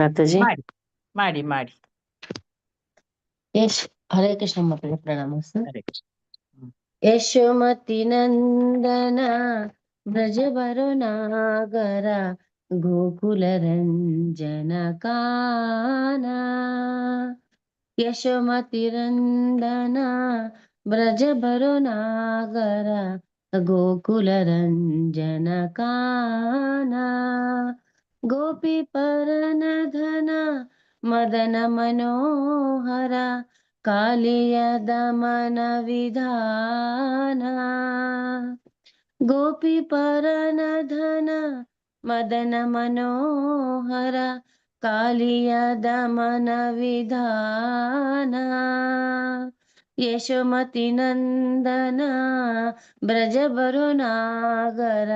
ಮಾತಾಜಿ ಮಾಡಿ ಮಾಡಿ ಮಾಡಿ. ಹರೇ ಕೃಷ್ಣ ಮಾತಾಜಿ, ಪ್ರಣಾಮ ಸರ್. ಹರೇ ಕೃಷ್ಣ. ಯಶೋಮತಿ ನಂದನ ಬ್ರಜ ಬರೋ ನಾಗರ ಗೋಕುಲ ರಂಜನ ಕಾನ. ಯಶೋಮತಿ ನಂದನ ಬ್ರಜ ಬರೋ ನಾಗರ ಗೋಕುಲ ರಂಜನ ಕಾನ. ಗೋಪಿ ಪರನ ಧನ ಮದನ ಮನೋಹರ ಕಾಲಿಯ ದಮನ ವಿಧಾನ. ಗೋಪಿ ಪರನ ಧನ ಮದನ ಮನೋಹರ ಕಾಲಿಯ ದಮನ ವಿಧಾನ. ಯಶೋಮತಿ ನಂದನ ಬ್ರಜ ಬರೋ ನಾಗರ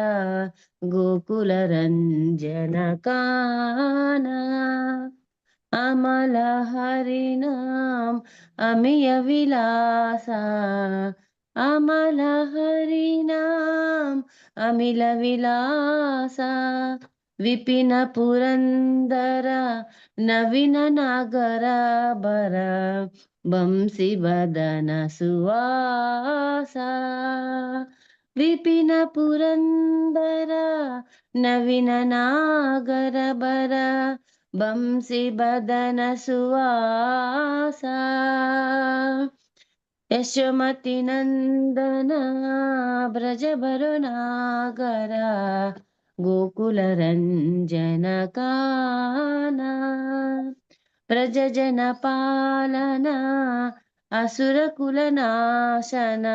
ಗೋಕುಲ ರಂಜನ ಕಾನ. ಅಮಲ ಹರಿನಾಮ ಅಮಿಯ ವಿಲಾಸ, ಅಮಲ ಹರಿನಾಮ ಅಮಿಲ ವಿಲಾಸ. ವಿಪಿನ ಪುರಂದರ ನವೀನ ನಾಗರ ಬರ ಬಂಸಿ ಬದನ ಸುವಾಸ. ವಿಪಿನ ಪುರಂದರ ನವೀನ ನಾಗರ ಬರ ಬಂಸಿ ಬದನ ಸುವಾಸ. ಯಶೋಮತಿ ನಂದನ ಬ್ರಜ ಬರೋ ನಾಗರ ಗೋಕುಲ ರಂಜನ ಕಾನ. ಬ್ರಜ ಜನ ಪಾಲನ ಅಸುರ ಕುಲ ನಾಶನ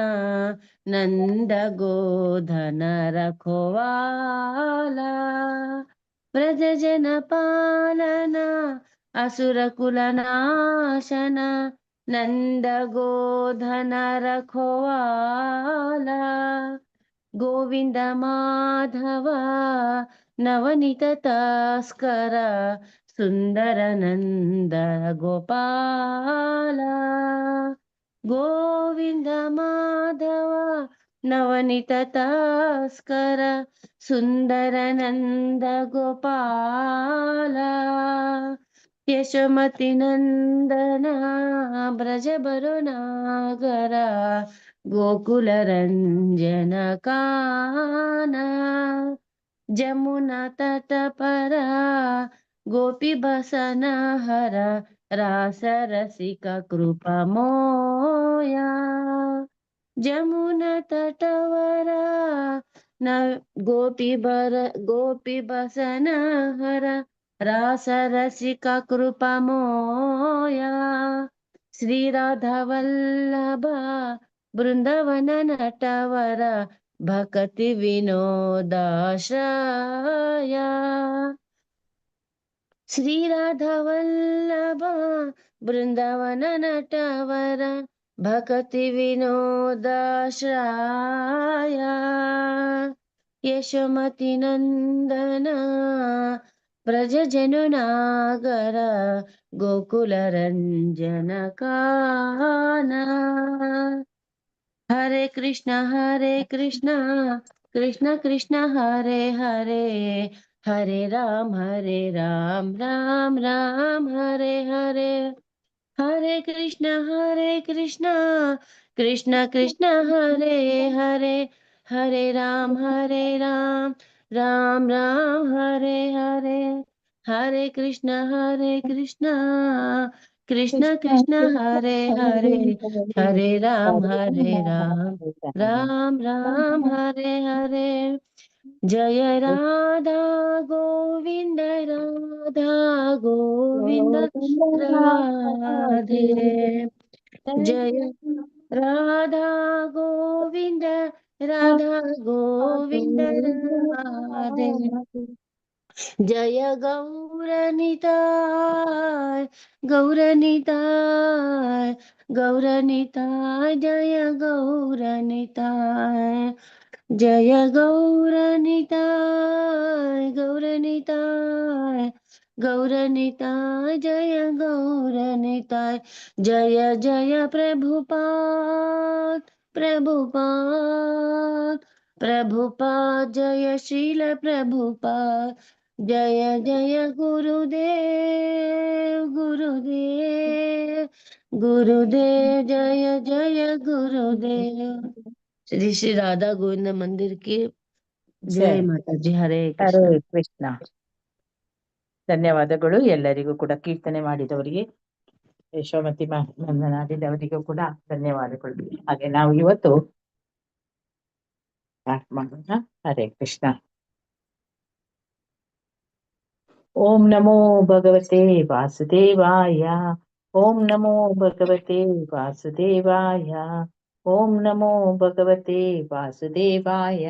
ನಂದ ಗೋಧನ ರಖವಾಲ. ಬ್ರಜ ಜನ ಪಾಲನ ಅಸುರ ಕುಲ ನಾಶನ ನಂದ ಗೋಧನ ರಖವಾಲ. ಗೋವಿಂದ ಮಾಧವ ನವನಿತ ತಸ್ಕರ ಸುಂದರ ನಂದ ಗೋಪಾಲ. ಗೋವಿಂದ ಮಾಧವ ನವನಿತ ತಸ್ಕರ ಸುಂದರ ನಂದ ಗೋಪಾಲ. ಯಶೋಮತಿ ನಂದನ ಬ್ರಜ ಬರೋ ನಾಗರ ಗೋಕುಲ ರಂಜನ ಕಾನ. ಜಮುನಾ ತಟ ಪರ ಗೋಪಿ ಬಸನ ಹರ ರಾಸ ರಸಿಕ ಕೃಪ ಮೋಯ. ಜಮುನಾ ತಟವರ ನ ಗೋಪಿ ಬಸನ ಹರ ರಾಸ ರಸಿಕ ಕೃಪ ಮೋಯ. ಶ್ರೀ ರಾಧಾ ವಲ್ಲಭ ಬೃಂದವನ ನಟವರ ಭಕತಿ ವಿನೋದಾಶ್ರಯ. ಶ್ರೀ ರಾಧಾ ವಲ್ಲಭ ಬೃಂದವನ ನಟವರ ಭಕತಿ ವಿನೋದಾಶ್ರಯ. ಯಶೋಮತಿ ನಂದನ ಬ್ರಜ ಜನು ನಾಗರ ಗೋಕುಲ ರಂಜನ ಕಾನ. ಹರೇ ಕೃಷ್ಣ ಕೃಷ್ಣ ಕೃಷ್ಣ ಹರೇ ಹರೇ, ಹರೇ ರಾಮ್ ರಾಮ್ ರಾಮ್ ಹರೇ ಹರೇ. ಹರೇ ಕೃಷ್ಣ ಕೃಷ್ಣ ಕೃಷ್ಣ ಹರೇ ಹರೇ, ಹರೇ ರಾಮ್ ರಾಮ್ ರಾಮ್ ಹರೇ ಹರೇ. ಹರೇ ಕೃಷ್ಣ ಕೃಷ್ಣ ಕೃಷ್ಣ ಹರೇ ಹರೇ, ಹರೇ ರಾಮ್ ರಾಮ್ ರಾಮ್ ಹರೇ ಹರೇ. ಜಯ ರಾಧಾ ಗೋವಿಂದ ರಾಧಾ ಗೋವಿಂದ ರಾಧೆ. ಜಯ ರಾಧಾ ಗೋವಿಂದ ರಾಧಾ ಗೋವಿಂದ ರಾಧೆ. ಜಯ ಗೌರನಿತಾಯ್ ಗೌರನಿತಾಯ್ ಗೌರನಿತಾಯ್, ಜಯ ಗೌರನಿತಾಯ್. ಜಯ ಗೌರನಿತಾಯ್ ಗೌರನಿತಾಯ್ ಗೌರನಿತಾಯ್, ಜಯ ಗೌರನಿತಾಯ್. ಜಯ ಜಯ ಪ್ರಭುಪಾದ್ ಪ್ರಭುಪಾದ್ ಪ್ರಭುಪಾದ್, ಜಯ ಶ್ರೀಲ ಪ್ರಭುಪಾದ್ जय जय गुरुदेव गुरुदेव गुरुदेव जय जय गुरुदेव। श्री श्री राधा गोविंद मंदिर की जय माता जी। हरे कृष्ण। ಹರೇ ಕೃಷ್ಣ. ಧನ್ಯವಾದಗಳು ಎಲ್ಲರಿಗೂ ಕೂಡ. ಕೀರ್ತನೆ ಮಾಡಿದವರಿಗೆ, ಯಶೋಮತಿ ಮಾಡಿದವರಿಗೂ ಕೂಡ ಧನ್ಯವಾದಗಳು. ಹಾಗೆ ನಾವು ಇವತ್ತು ಸ್ಟಾರ್ಟ್ ಮಾಡೋಣ. ಹರೇ ಕೃಷ್ಣ. ಓಂ ನಮೋ ಭಗವತೆ ವಾಸುದೇವಾಯ. ಓಂ ನಮೋ ಭಗವತೆ ವಾಸುದೇವಾಯ. ಓಂ ನಮೋ ಭಗವತೆ ವಾಸುದೇವಾಯ.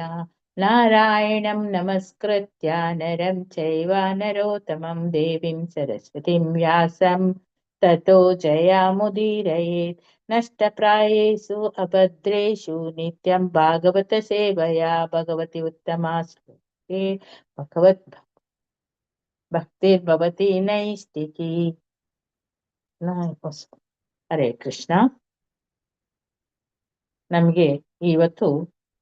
ನಾರಾಯಣಂ ನಮಸ್ಕೃತ್ಯ ನರಂ ಚೈವ ನರೋತ್ತಮಂ ದೇವೀಂ ಸರಸ್ವತಿಂ ವ್ಯಾಸಂ ತತೋ ಜಯಮುದೀರಯೇತ್. ನಷ್ಟಪ್ರಾಯೇಷು ಅಭದ್ರೇಷು ನಿತ್ಯಂ ಭಾಗವತ ಸೇವಯಾ ಭಗವತಿ ಉತ್ತಮಾ ಶ್ಲೋಕೆ ಭಗವತ್ ಭಕ್ತಿರ್ಭವತಿ ನೈಷ್ಠಿಕಿ. ಹರೇ ಕೃಷ್ಣ. ನಮ್ಗೆ ಇವತ್ತು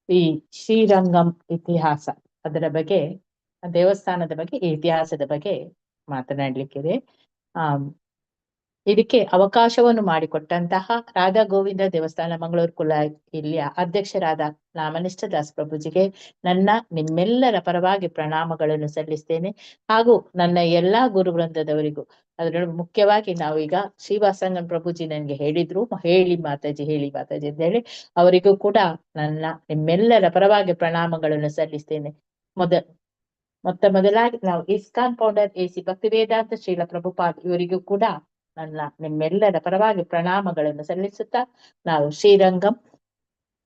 ಈ ಶ್ರೀರಂಗಂ ಇತಿಹಾಸ, ಅದರ ಬಗ್ಗೆ, ದೇವಸ್ಥಾನದ ಬಗ್ಗೆ, ಇತಿಹಾಸದ ಬಗ್ಗೆ ಮಾತನಾಡ್ಲಿಕ್ಕಿದೆ. ಇದಕ್ಕೆ ಅವಕಾಶವನ್ನು ಮಾಡಿಕೊಟ್ಟಂತಹ ರಾಧಾ ಗೋವಿಂದ ದೇವಸ್ಥಾನ ಮಂಗಳೂರು ಕುಲ ಇಲ್ಲಿಯ ಅಧ್ಯಕ್ಷರಾದ ನಾಮನಿಷ್ಠ ದಾಸ್ ಪ್ರಭುಜಿಗೆ ನನ್ನ ನಿಮ್ಮೆಲ್ಲರ ಪರವಾಗಿ ಪ್ರಣಾಮಗಳನ್ನು ಸಲ್ಲಿಸ್ತೇನೆ. ಹಾಗೂ ನನ್ನ ಎಲ್ಲಾ ಗುರು ವೃಂದದವರಿಗೂ, ಅದರೊಳಗೆ ಮುಖ್ಯವಾಗಿ ನಾವೀಗ ಶ್ರೀವಾಸಂಗನ್ ಪ್ರಭುಜಿ ನನಗೆ ಹೇಳಿದ್ರು, ಹೇಳಿ ಮಾತಾಜಿ ಅಂತ ಹೇಳಿ, ಅವರಿಗೂ ಕೂಡ ನನ್ನ ನಿಮ್ಮೆಲ್ಲರ ಪರವಾಗಿ ಪ್ರಣಾಮಗಳನ್ನು ಸಲ್ಲಿಸ್ತೇನೆ. ಮೊದಲಾಗಿ ನಾವು ISKCON founder AC Bhaktivedanta Srila Prabhupad ಇವರಿಗೂ ಕೂಡ ನನ್ನ ನಿಮ್ಮೆಲ್ಲರ ಪರವಾಗಿ ಪ್ರಣಾಮಗಳನ್ನು ಸಲ್ಲಿಸುತ್ತಾ ನಾವು ಶ್ರೀರಂಗಂ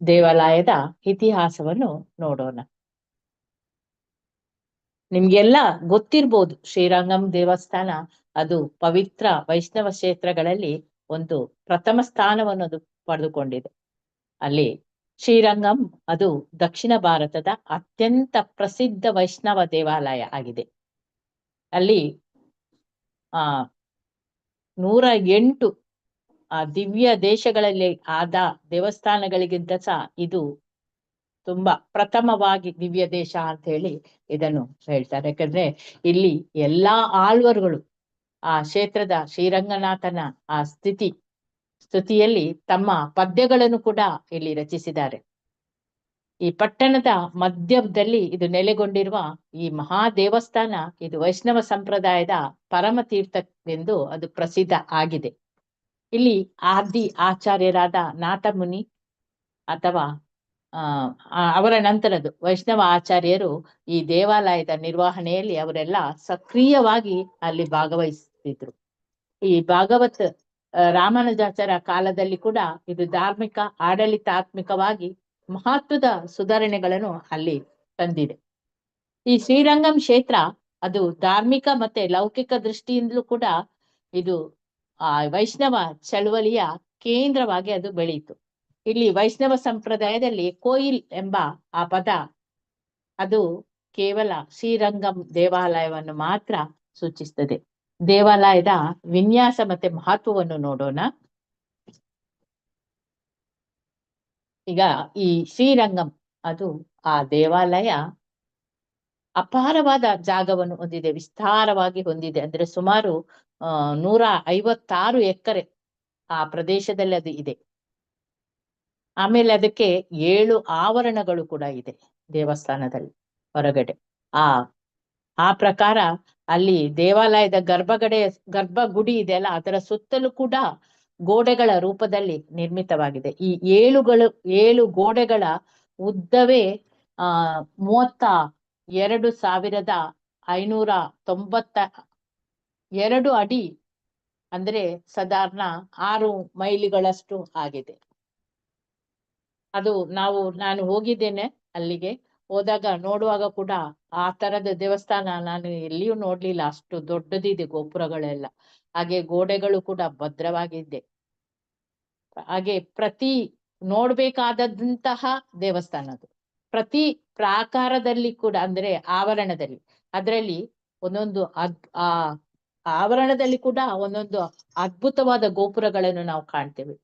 ದೇವಾಲಯದ ಇತಿಹಾಸವನ್ನು ನೋಡೋಣ. ನಿಮ್ಗೆಲ್ಲ ಗೊತ್ತಿರ್ಬೋದು, ಶ್ರೀರಂಗಂ ದೇವಸ್ಥಾನ ಅದು ಪವಿತ್ರ ವೈಷ್ಣವ ಕ್ಷೇತ್ರಗಳಲ್ಲಿ ಒಂದು ಪ್ರಥಮ ಸ್ಥಾನವನ್ನು ಅದು ಪಡೆದುಕೊಂಡಿದೆ. ಅಲ್ಲಿ ಶ್ರೀರಂಗಂ ಅದು ದಕ್ಷಿಣ ಭಾರತದ ಅತ್ಯಂತ ಪ್ರಸಿದ್ಧ ವೈಷ್ಣವ ದೇವಾಲಯ ಆಗಿದೆ. ಅಲ್ಲಿ 108 ದಿವ್ಯ ದೇಶಗಳಲ್ಲಿ ಆದ ದೇವಸ್ಥಾನಗಳಿಗಿಂತ ಸಹ ಇದು ತುಂಬಾ ಪ್ರಥಮವಾಗಿ ದಿವ್ಯ ದೇಶ ಅಂತ ಹೇಳಿ ಇದನ್ನು ಹೇಳ್ತಾರೆ. ಯಾಕಂದ್ರೆ ಇಲ್ಲಿ ಎಲ್ಲಾ ಆಳ್ವರುಗಳು ಆ ಕ್ಷೇತ್ರದ ಶ್ರೀರಂಗನಾಥನ ಆ ಸ್ತುತಿಯಲ್ಲಿ ತಮ್ಮ ಪದ್ಯಗಳನ್ನು ಕೂಡ ಇಲ್ಲಿ ರಚಿಸಿದ್ದಾರೆ. ಈ ಪಟ್ಟಣದ ಮಧ್ಯದಲ್ಲಿ ಇದು ನೆಲೆಗೊಂಡಿರುವ ಈ ಮಹಾ ದೇವಸ್ಥಾನ ಇದು ವೈಷ್ಣವ ಸಂಪ್ರದಾಯದ ಪರಮತೀರ್ಥವೆಂದು ಅದು ಪ್ರಸಿದ್ಧ ಆಗಿದೆ. ಇಲ್ಲಿ ಆದಿ ಆಚಾರ್ಯರಾದ ನಾಥಮುನಿ ಅಥವಾ ಅವರ ನಂತರದ್ದು ವೈಷ್ಣವ ಆಚಾರ್ಯರು ಈ ದೇವಾಲಯದ ನಿರ್ವಹಣೆಯಲ್ಲಿ ಅವರೆಲ್ಲ ಸಕ್ರಿಯವಾಗಿ ಅಲ್ಲಿ ಭಾಗವಹಿಸುತ್ತಿದ್ರು. ಈ ಭಾಗವತ್ ರಾಮಾನುಜಾಚಾರ್ಯ ಕಾಲದಲ್ಲಿ ಕೂಡ ಇದು ಧಾರ್ಮಿಕ ಆಡಳಿತಾತ್ಮಕವಾಗಿ ಮಹತ್ವದ ಸುಧಾರಣೆಗಳನ್ನು ಅಲ್ಲಿ ತಂದಿದೆ. ಈ ಶ್ರೀರಂಗಂ ಕ್ಷೇತ್ರ ಅದು ಧಾರ್ಮಿಕ ಮತ್ತೆ ಲೌಕಿಕ ದೃಷ್ಟಿಯಿಂದಲೂ ಕೂಡ ಇದು ವೈಷ್ಣವ ಚಳುವಳಿಯ ಕೇಂದ್ರವಾಗಿ ಅದು ಬೆಳೆಯಿತು. ಇಲ್ಲಿ ವೈಷ್ಣವ ಸಂಪ್ರದಾಯದಲ್ಲಿ ಕೋಯಿಲ್ ಎಂಬ ಆ ಪದ ಅದು ಕೇವಲ ಶ್ರೀರಂಗಂ ದೇವಾಲಯವನ್ನು ಮಾತ್ರ ಸೂಚಿಸುತ್ತದೆ. ದೇವಾಲಯದ ವಿನ್ಯಾಸ ಮತ್ತೆ ಮಹತ್ವವನ್ನು ನೋಡೋಣ. ಈಗ ಈ ಶ್ರೀರಂಗಂ ಅದು ಆ ದೇವಾಲಯ ಅಪಾರವಾದ ಜಾಗವನ್ನು ಹೊಂದಿದೆ, ವಿಸ್ತಾರವಾಗಿ ಹೊಂದಿದೆ. ಅಂದ್ರೆ ಸುಮಾರು 156 ಎಕರೆ ಆ ಪ್ರದೇಶದಲ್ಲಿ ಅದು ಇದೆ. ಆಮೇಲೆ ಅದಕ್ಕೆ 7 ಆವರಣಗಳು ಕೂಡ ಇದೆ ದೇವಸ್ಥಾನದಲ್ಲಿ ಹೊರಗಡೆ. ಆ ಪ್ರಕಾರ ಅಲ್ಲಿ ದೇವಾಲಯದ ಗರ್ಭಗುಡಿ ಇದೆ ಅಲ್ಲ, ಅದರ ಸುತ್ತಲೂ ಕೂಡ ಗೋಡೆಗಳ ರೂಪದಲ್ಲಿ ನಿರ್ಮಿತವಾಗಿದೆ. ಈ 7 ಗೋಡೆಗಳ ಉದ್ದವೇ 32,592 ಅಡಿ, ಅಂದ್ರೆ ಸಾಧಾರಣ 6 ಮೈಲಿಗಳಷ್ಟು ಆಗಿದೆ. ಅದು ನಾನು ಹೋಗಿದ್ದೇನೆ ಅಲ್ಲಿಗೆ. ಹೋದಾಗ ನೋಡುವಾಗ ಕೂಡ ಆ ತರದ ದೇವಸ್ಥಾನ ನಾನು ಎಲ್ಲಿಯೂ ನೋಡ್ಲಿಲ್ಲ. ಅಷ್ಟು ದೊಡ್ಡದಿದೆ ಗೋಪುರಗಳೆಲ್ಲ, ಹಾಗೆ ಗೋಡೆಗಳು ಕೂಡ ಭದ್ರವಾಗಿದೆ. ಹಾಗೆ ಪ್ರತಿ ನೋಡ್ಬೇಕಾದಂತಹ ದೇವಸ್ಥಾನ ಅದು. ಪ್ರತಿ ಪ್ರಾಕಾರದಲ್ಲಿ ಕೂಡ, ಅಂದ್ರೆ ಆವರಣದಲ್ಲಿ, ಅದರಲ್ಲಿ ಒಂದೊಂದು ಆ ಆವರಣದಲ್ಲಿ ಕೂಡ ಒಂದೊಂದು ಅದ್ಭುತವಾದ ಗೋಪುರಗಳನ್ನು ನಾವು ಕಾಣ್ತೇವೆ.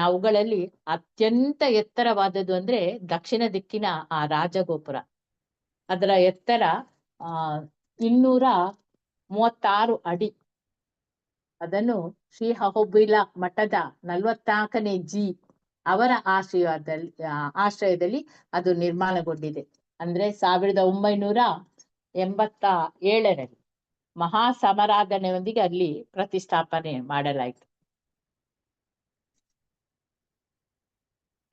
ಅವುಗಳಲ್ಲಿ ಅತ್ಯಂತ ಎತ್ತರವಾದದ್ದು ಅಂದ್ರೆ ದಕ್ಷಿಣ ದಿಕ್ಕಿನ ಆ ರಾಜಗೋಪುರ. ಅದರ ಎತ್ತರ 236 ಅಡಿ. ಅದನ್ನು ಶ್ರೀ ಅಹೋಬಿಲ ಮಠದ 44ನೇ ಜಿ ಅವರ ಆಶ್ರಯದಲ್ಲಿ ಅದು ನಿರ್ಮಾಣಗೊಂಡಿದೆ. ಅಂದ್ರೆ 1987ರಲ್ಲಿ ಮಹಾ ಸಮಾರಾಧನೆಯೊಂದಿಗೆ ಅಲ್ಲಿ ಪ್ರತಿಷ್ಠಾಪನೆ ಮಾಡಲಾಯಿತು.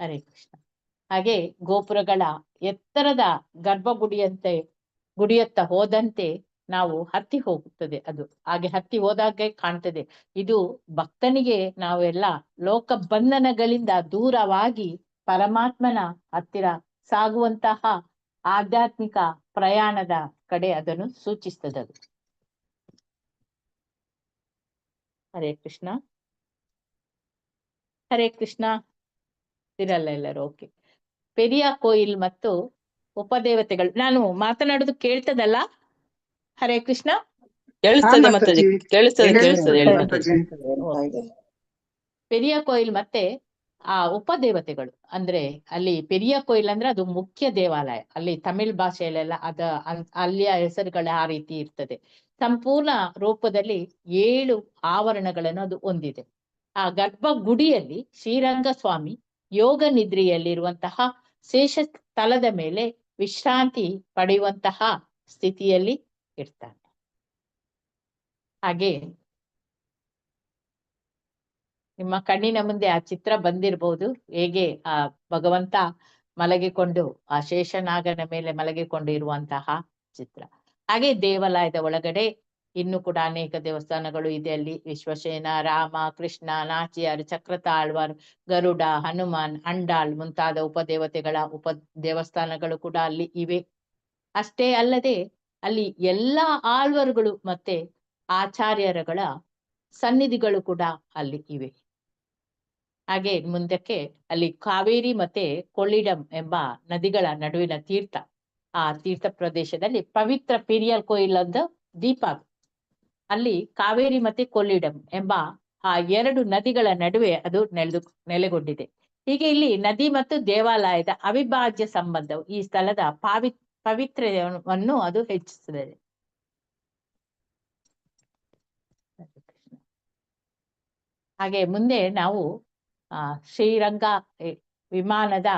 ಹರೇ ಕೃಷ್ಣ. ಹಾಗೆ ಗೋಪುರಗಳ ಎತ್ತರದ ಗುಡಿಯತ್ತ ಹೋದಂತೆ ನಾವು ಹತ್ತಿ ಹೋಗುತ್ತದೆ. ಅದು ಹಾಗೆ ಹತ್ತಿ ಹೋದಾಗೆ ಕಾಣ್ತದೆ. ಇದು ಭಕ್ತನಿಗೆ ನಾವೆಲ್ಲ ಲೋಕ ಬಂಧನಗಳಿಂದ ದೂರವಾಗಿ ಪರಮಾತ್ಮನ ಹತ್ತಿರ ಸಾಗುವಂತಹ ಆಧ್ಯಾತ್ಮಿಕ ಪ್ರಯಾಣದ ಕಡೆ ಅದನ್ನು ಸೂಚಿಸ್ತದೆ. ಅದು ಹರೇ ಕೃಷ್ಣ. ಹರೇ ಕೃಷ್ಣ. ಇರಲ್ಲ ಎಲ್ಲರೂ ಓಕೆ. ಪೆರಿಯ ಕೋಯಿಲ್ ಮತ್ತು ಉಪದೇವತೆಗಳು. ನಾನು ಮಾತನಾಡೋದು ಕೇಳ್ತದಲ್ಲ? ಹರೇ ಕೃಷ್ಣ. ಕೇಳಿಸ್ತದೆ ಮಾತಾಜಿ, ಕೇಳಿಸ್ತದೆ ಹೇಳಿ ಮಾತಾಜಿ. ಪೆರಿಯ ಕೋಯಿಲ್ ಮತ್ತೆ ಆ ಉಪದೇವತೆಗಳು ಅಂದ್ರೆ ಅಲ್ಲಿ ಪೆರಿಯ ಕೋಯಿಲ್ ಅಂದ್ರೆ ಅದು ಮುಖ್ಯ ದೇವಾಲಯ. ಅಲ್ಲಿ ತಮಿಳ್ ಭಾಷೆಯಲ್ಲೆಲ್ಲ ಅಲ್ಲಿಯ ಹೆಸರುಗಳ ಆ ರೀತಿ ಇರ್ತದೆ. ಸಂಪೂರ್ಣ ರೂಪದಲ್ಲಿ 7 ಆವರಣಗಳನ್ನು ಅದು ಹೊಂದಿದೆ. ಆ ಗರ್ಭ ಗುಡಿಯಲ್ಲಿ ಶ್ರೀರಂಗ ಸ್ವಾಮಿ ಯೋಗ ನಿದ್ರೆಯಲ್ಲಿರುವಂತಹ ಶೇಷ ಸ್ಥಳದ ಮೇಲೆ ವಿಶ್ರಾಂತಿ ಪಡೆಯುವಂತಹ ಸ್ಥಿತಿಯಲ್ಲಿ ಇರ್ತಾನೆ. ಹಾಗೆ ನಿಮ್ಮ ಕಣ್ಣಿನ ಮುಂದೆ ಆ ಚಿತ್ರ ಬಂದಿರಬಹುದು. ಹೇಗೆ ಆ ಭಗವಂತ ಮಲಗಿಕೊಂಡು ಆ ಶೇಷನಾಗನ ಮೇಲೆ ಮಲಗಿಕೊಂಡು ಇರುವಂತಹ ಚಿತ್ರ. ಹಾಗೆ ದೇವಾಲಯದ ಒಳಗಡೆ ಇನ್ನು ಕೂಡ ಅನೇಕ ದೇವಸ್ಥಾನಗಳು ಇದೆ. ಅಲ್ಲಿ ವಿಶ್ವಸೇನ, ರಾಮ, ಕೃಷ್ಣ, ನಾಚಿಯಾರ್, ಚಕ್ರತಾಳ್ವಾರ್, ಗರುಡ, ಹನುಮಾನ್, ಅಂಡಾಳ್ ಮುಂತಾದ ಉಪದೇವತೆಗಳ ದೇವಸ್ಥಾನಗಳು ಕೂಡ ಅಲ್ಲಿ ಇವೆ. ಅಷ್ಟೇ ಅಲ್ಲದೆ ಅಲ್ಲಿ ಎಲ್ಲಾ ಆಳ್ವರುಗಳು ಮತ್ತೆ ಆಚಾರ್ಯರುಗಳ ಸನ್ನಿಧಿಗಳು ಕೂಡ ಅಲ್ಲಿ ಇವೆ. ಹಾಗೆ ಮುಂದಕ್ಕೆ ಅಲ್ಲಿ ಕಾವೇರಿ ಮತ್ತೆ ಕೊಳ್ಳಿಡಂ ಎಂಬ ನದಿಗಳ ನಡುವಿನ ತೀರ್ಥ, ಆ ತೀರ್ಥ ಪ್ರದೇಶದಲ್ಲಿ ಪವಿತ್ರ ಪೆರಿಯಲ್ ಕೋಯಿಲ್ ಅಂತ ದೀಪ. ಅಲ್ಲಿ ಕಾವೇರಿ ಮತ್ತೆ ಕೊಳ್ಳಿಡಂ ಎಂಬ ಆ 2 ನದಿಗಳ ನಡುವೆ ಅದು ನೆಲೆಗೊಂಡಿದೆ. ಹೀಗೆ ಇಲ್ಲಿ ನದಿ ಮತ್ತು ದೇವಾಲಯದ ಅವಿಭಾಜ್ಯ ಸಂಬಂಧವು ಈ ಸ್ಥಳದ ಪವಿತ್ರವನ್ನು ಅದು ಹೆಚ್ಚಿಸುತ್ತದೆ. ಹಾಗೆ ಮುಂದೆ ನಾವು ಶ್ರೀರಂಗ ವಿಮಾನದ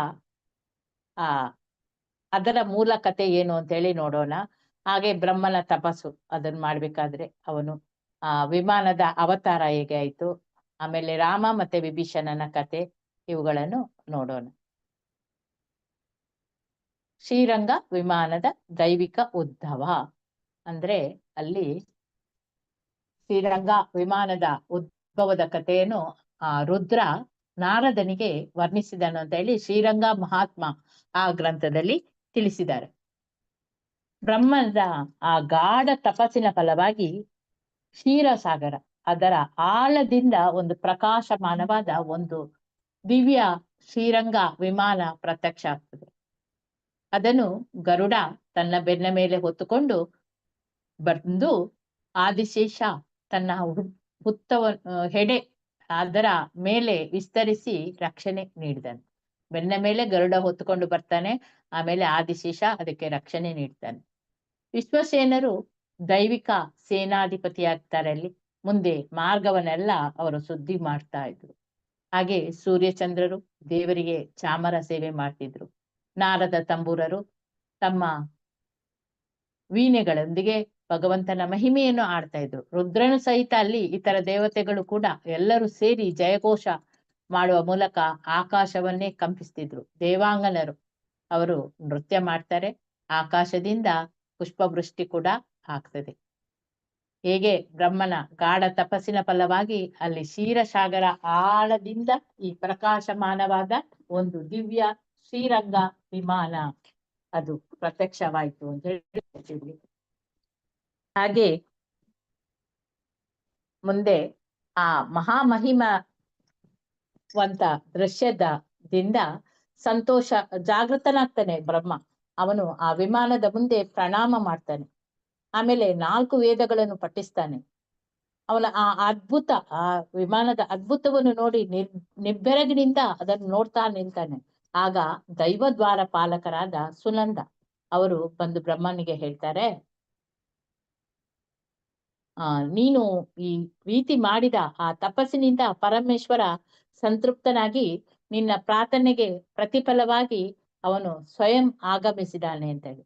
ಅದರ ಮೂಲ ಕಥೆ ಏನು ಅಂತ ಹೇಳಿ ನೋಡೋಣ. ಹಾಗೆ ಬ್ರಹ್ಮನ ತಪಸ್ಸು ಅದನ್ನ ಮಾಡ್ಬೇಕಾದ್ರೆ ಅವನು ವಿಮಾನದ ಅವತಾರ ಹೇಗೆ ಆಯ್ತು, ಆಮೇಲೆ ರಾಮ ಮತ್ತೆ ವಿಭೀಷಣನ ಕತೆ, ಇವುಗಳನ್ನು ನೋಡೋಣ. ಶ್ರೀರಂಗ ವಿಮಾನದ ದೈವಿಕ ಉದ್ಭವ ಅಂದ್ರೆ ಅಲ್ಲಿ ಶ್ರೀರಂಗ ವಿಮಾನದ ಉದ್ಭವದ ಕಥೆಯನ್ನು ರುದ್ರ ನಾರದನಿಗೆ ವರ್ಣಿಸಿದನು ಅಂತ ಹೇಳಿ ಶ್ರೀರಂಗ ಮಹಾತ್ಮ ಆ ಗ್ರಂಥದಲ್ಲಿ ತಿಳಿಸಿದ್ದಾರೆ. ಬ್ರಹ್ಮದ ಆ ಗಾಢ ತಪಸ್ಸಿನ ಫಲವಾಗಿ ಕ್ಷೀರಸಾಗರ ಅದರ ಆಳದಿಂದ ಒಂದು ಪ್ರಕಾಶಮಾನವಾದ ಒಂದು ದಿವ್ಯ ಶ್ರೀರಂಗ ವಿಮಾನ ಪ್ರತ್ಯಕ್ಷ ಆಗ್ತದೆ. ಅದನ್ನು ಗರುಡ ತನ್ನ ಬೆನ್ನ ಮೇಲೆ ಹೊತ್ತುಕೊಂಡು ಬಂದು ಆದಿಶೇಷ ತನ್ನ ಹೆಡೆ ಅದರ ಮೇಲೆ ವಿಸ್ತರಿಸಿ ರಕ್ಷಣೆ ನೀಡಿದನು. ಬೆನ್ನ ಮೇಲೆ ಗರುಡ ಹೊತ್ತುಕೊಂಡು ಬರ್ತಾನೆ, ಆಮೇಲೆ ಆದಿಶೇಷ ಅದಕ್ಕೆ ರಕ್ಷಣೆ ನೀಡ್ತಾನೆ. ವಿಶ್ವಸೇನರು ದೈವಿಕ ಸೇನಾಧಿಪತಿಯಾಗ್ತಾರೆ. ಅಲ್ಲಿ ಮುಂದೆ ಮಾರ್ಗವನ್ನೆಲ್ಲ ಅವರು ಸುದ್ದಿ ಮಾಡ್ತಾ ಇದ್ರು. ಹಾಗೆ ಸೂರ್ಯಚಂದ್ರರು ದೇವರಿಗೆ ಚಾಮರ ಸೇವೆ ಮಾಡ್ತಿದ್ರು. ನಾರದ ತಂಬೂರರು ತಮ್ಮ ವೀಣೆಗಳೊಂದಿಗೆ ಭಗವಂತನ ಮಹಿಮೆಯನ್ನು ಆಡ್ತಾ ಇದ್ರು. ರುದ್ರನು ಸಹಿತ ಅಲ್ಲಿ ಇತರ ದೇವತೆಗಳು ಕೂಡ ಎಲ್ಲರೂ ಸೇರಿ ಜಯಘೋಷ ಮಾಡುವ ಮೂಲಕ ಆಕಾಶವನ್ನೇ ಕಂಪಿಸ್ತಿದ್ರು. ದೇವಾಂಗನರು ಅವರು ನೃತ್ಯ ಮಾಡ್ತಾರೆ. ಆಕಾಶದಿಂದ ಪುಷ್ಪವೃಷ್ಟಿ ಕೂಡ ಆಗ್ತದೆ. ಹೇಗೆ ಬ್ರಹ್ಮನ ಗಾಢ ತಪಸ್ಸಿನ ಫಲವಾಗಿ ಅಲ್ಲಿ ಕ್ಷೀರಸಾಗರ ಆಳದಿಂದ ಈ ಪ್ರಕಾಶಮಾನವಾದ ಒಂದು ದಿವ್ಯ ಶ್ರೀರಂಗ ವಿಮಾನ ಅದು ಪ್ರತ್ಯಕ್ಷವಾಯಿತು ಅಂತ ಹೇಳಿ. ಹಾಗೆ ಮುಂದೆ ಆ ಮಹಾಮಹಿಮವಂತ ದೃಶ್ಯದಿಂದ ಸಂತೋಷ ಜಾಗೃತನಾಗ್ತಾನೆ ಬ್ರಹ್ಮ. ಅವನು ಆ ವಿಮಾನದ ಮುಂದೆ ಪ್ರಣಾಮ ಮಾಡ್ತಾನೆ. ಆಮೇಲೆ 4 ವೇದಗಳನ್ನು ಪಠಿಸ್ತಾನೆ. ಅವನ ಆ ಅದ್ಭುತ ಆ ವಿಮಾನದ ಅದ್ಭುತವನ್ನು ನೋಡಿ ನಿಬ್ಬೆರಗಿನಿಂದ ಅದನ್ನು ನೋಡ್ತಾ ನಿಲ್ತಾನೆ. ಆಗ ದೈವದ್ವಾರ ಪಾಲಕರಾದ ಸುನಂದ ಅವರು ಬಂದು ಬ್ರಹ್ಮನಿಗೆ ಹೇಳ್ತಾರೆ, ನೀನು ಈ ರೀತಿ ಮಾಡಿದ ಆ ತಪಸ್ಸಿನಿಂದ ಪರಮೇಶ್ವರ ಸಂತೃಪ್ತನಾಗಿ ನಿನ್ನ ಪ್ರಾರ್ಥನೆಗೆ ಪ್ರತಿಫಲವಾಗಿ ಅವನು ಸ್ವಯಂ ಆಗಮಿಸಿದಾನೆ ಅಂತ ಹೇಳಿ.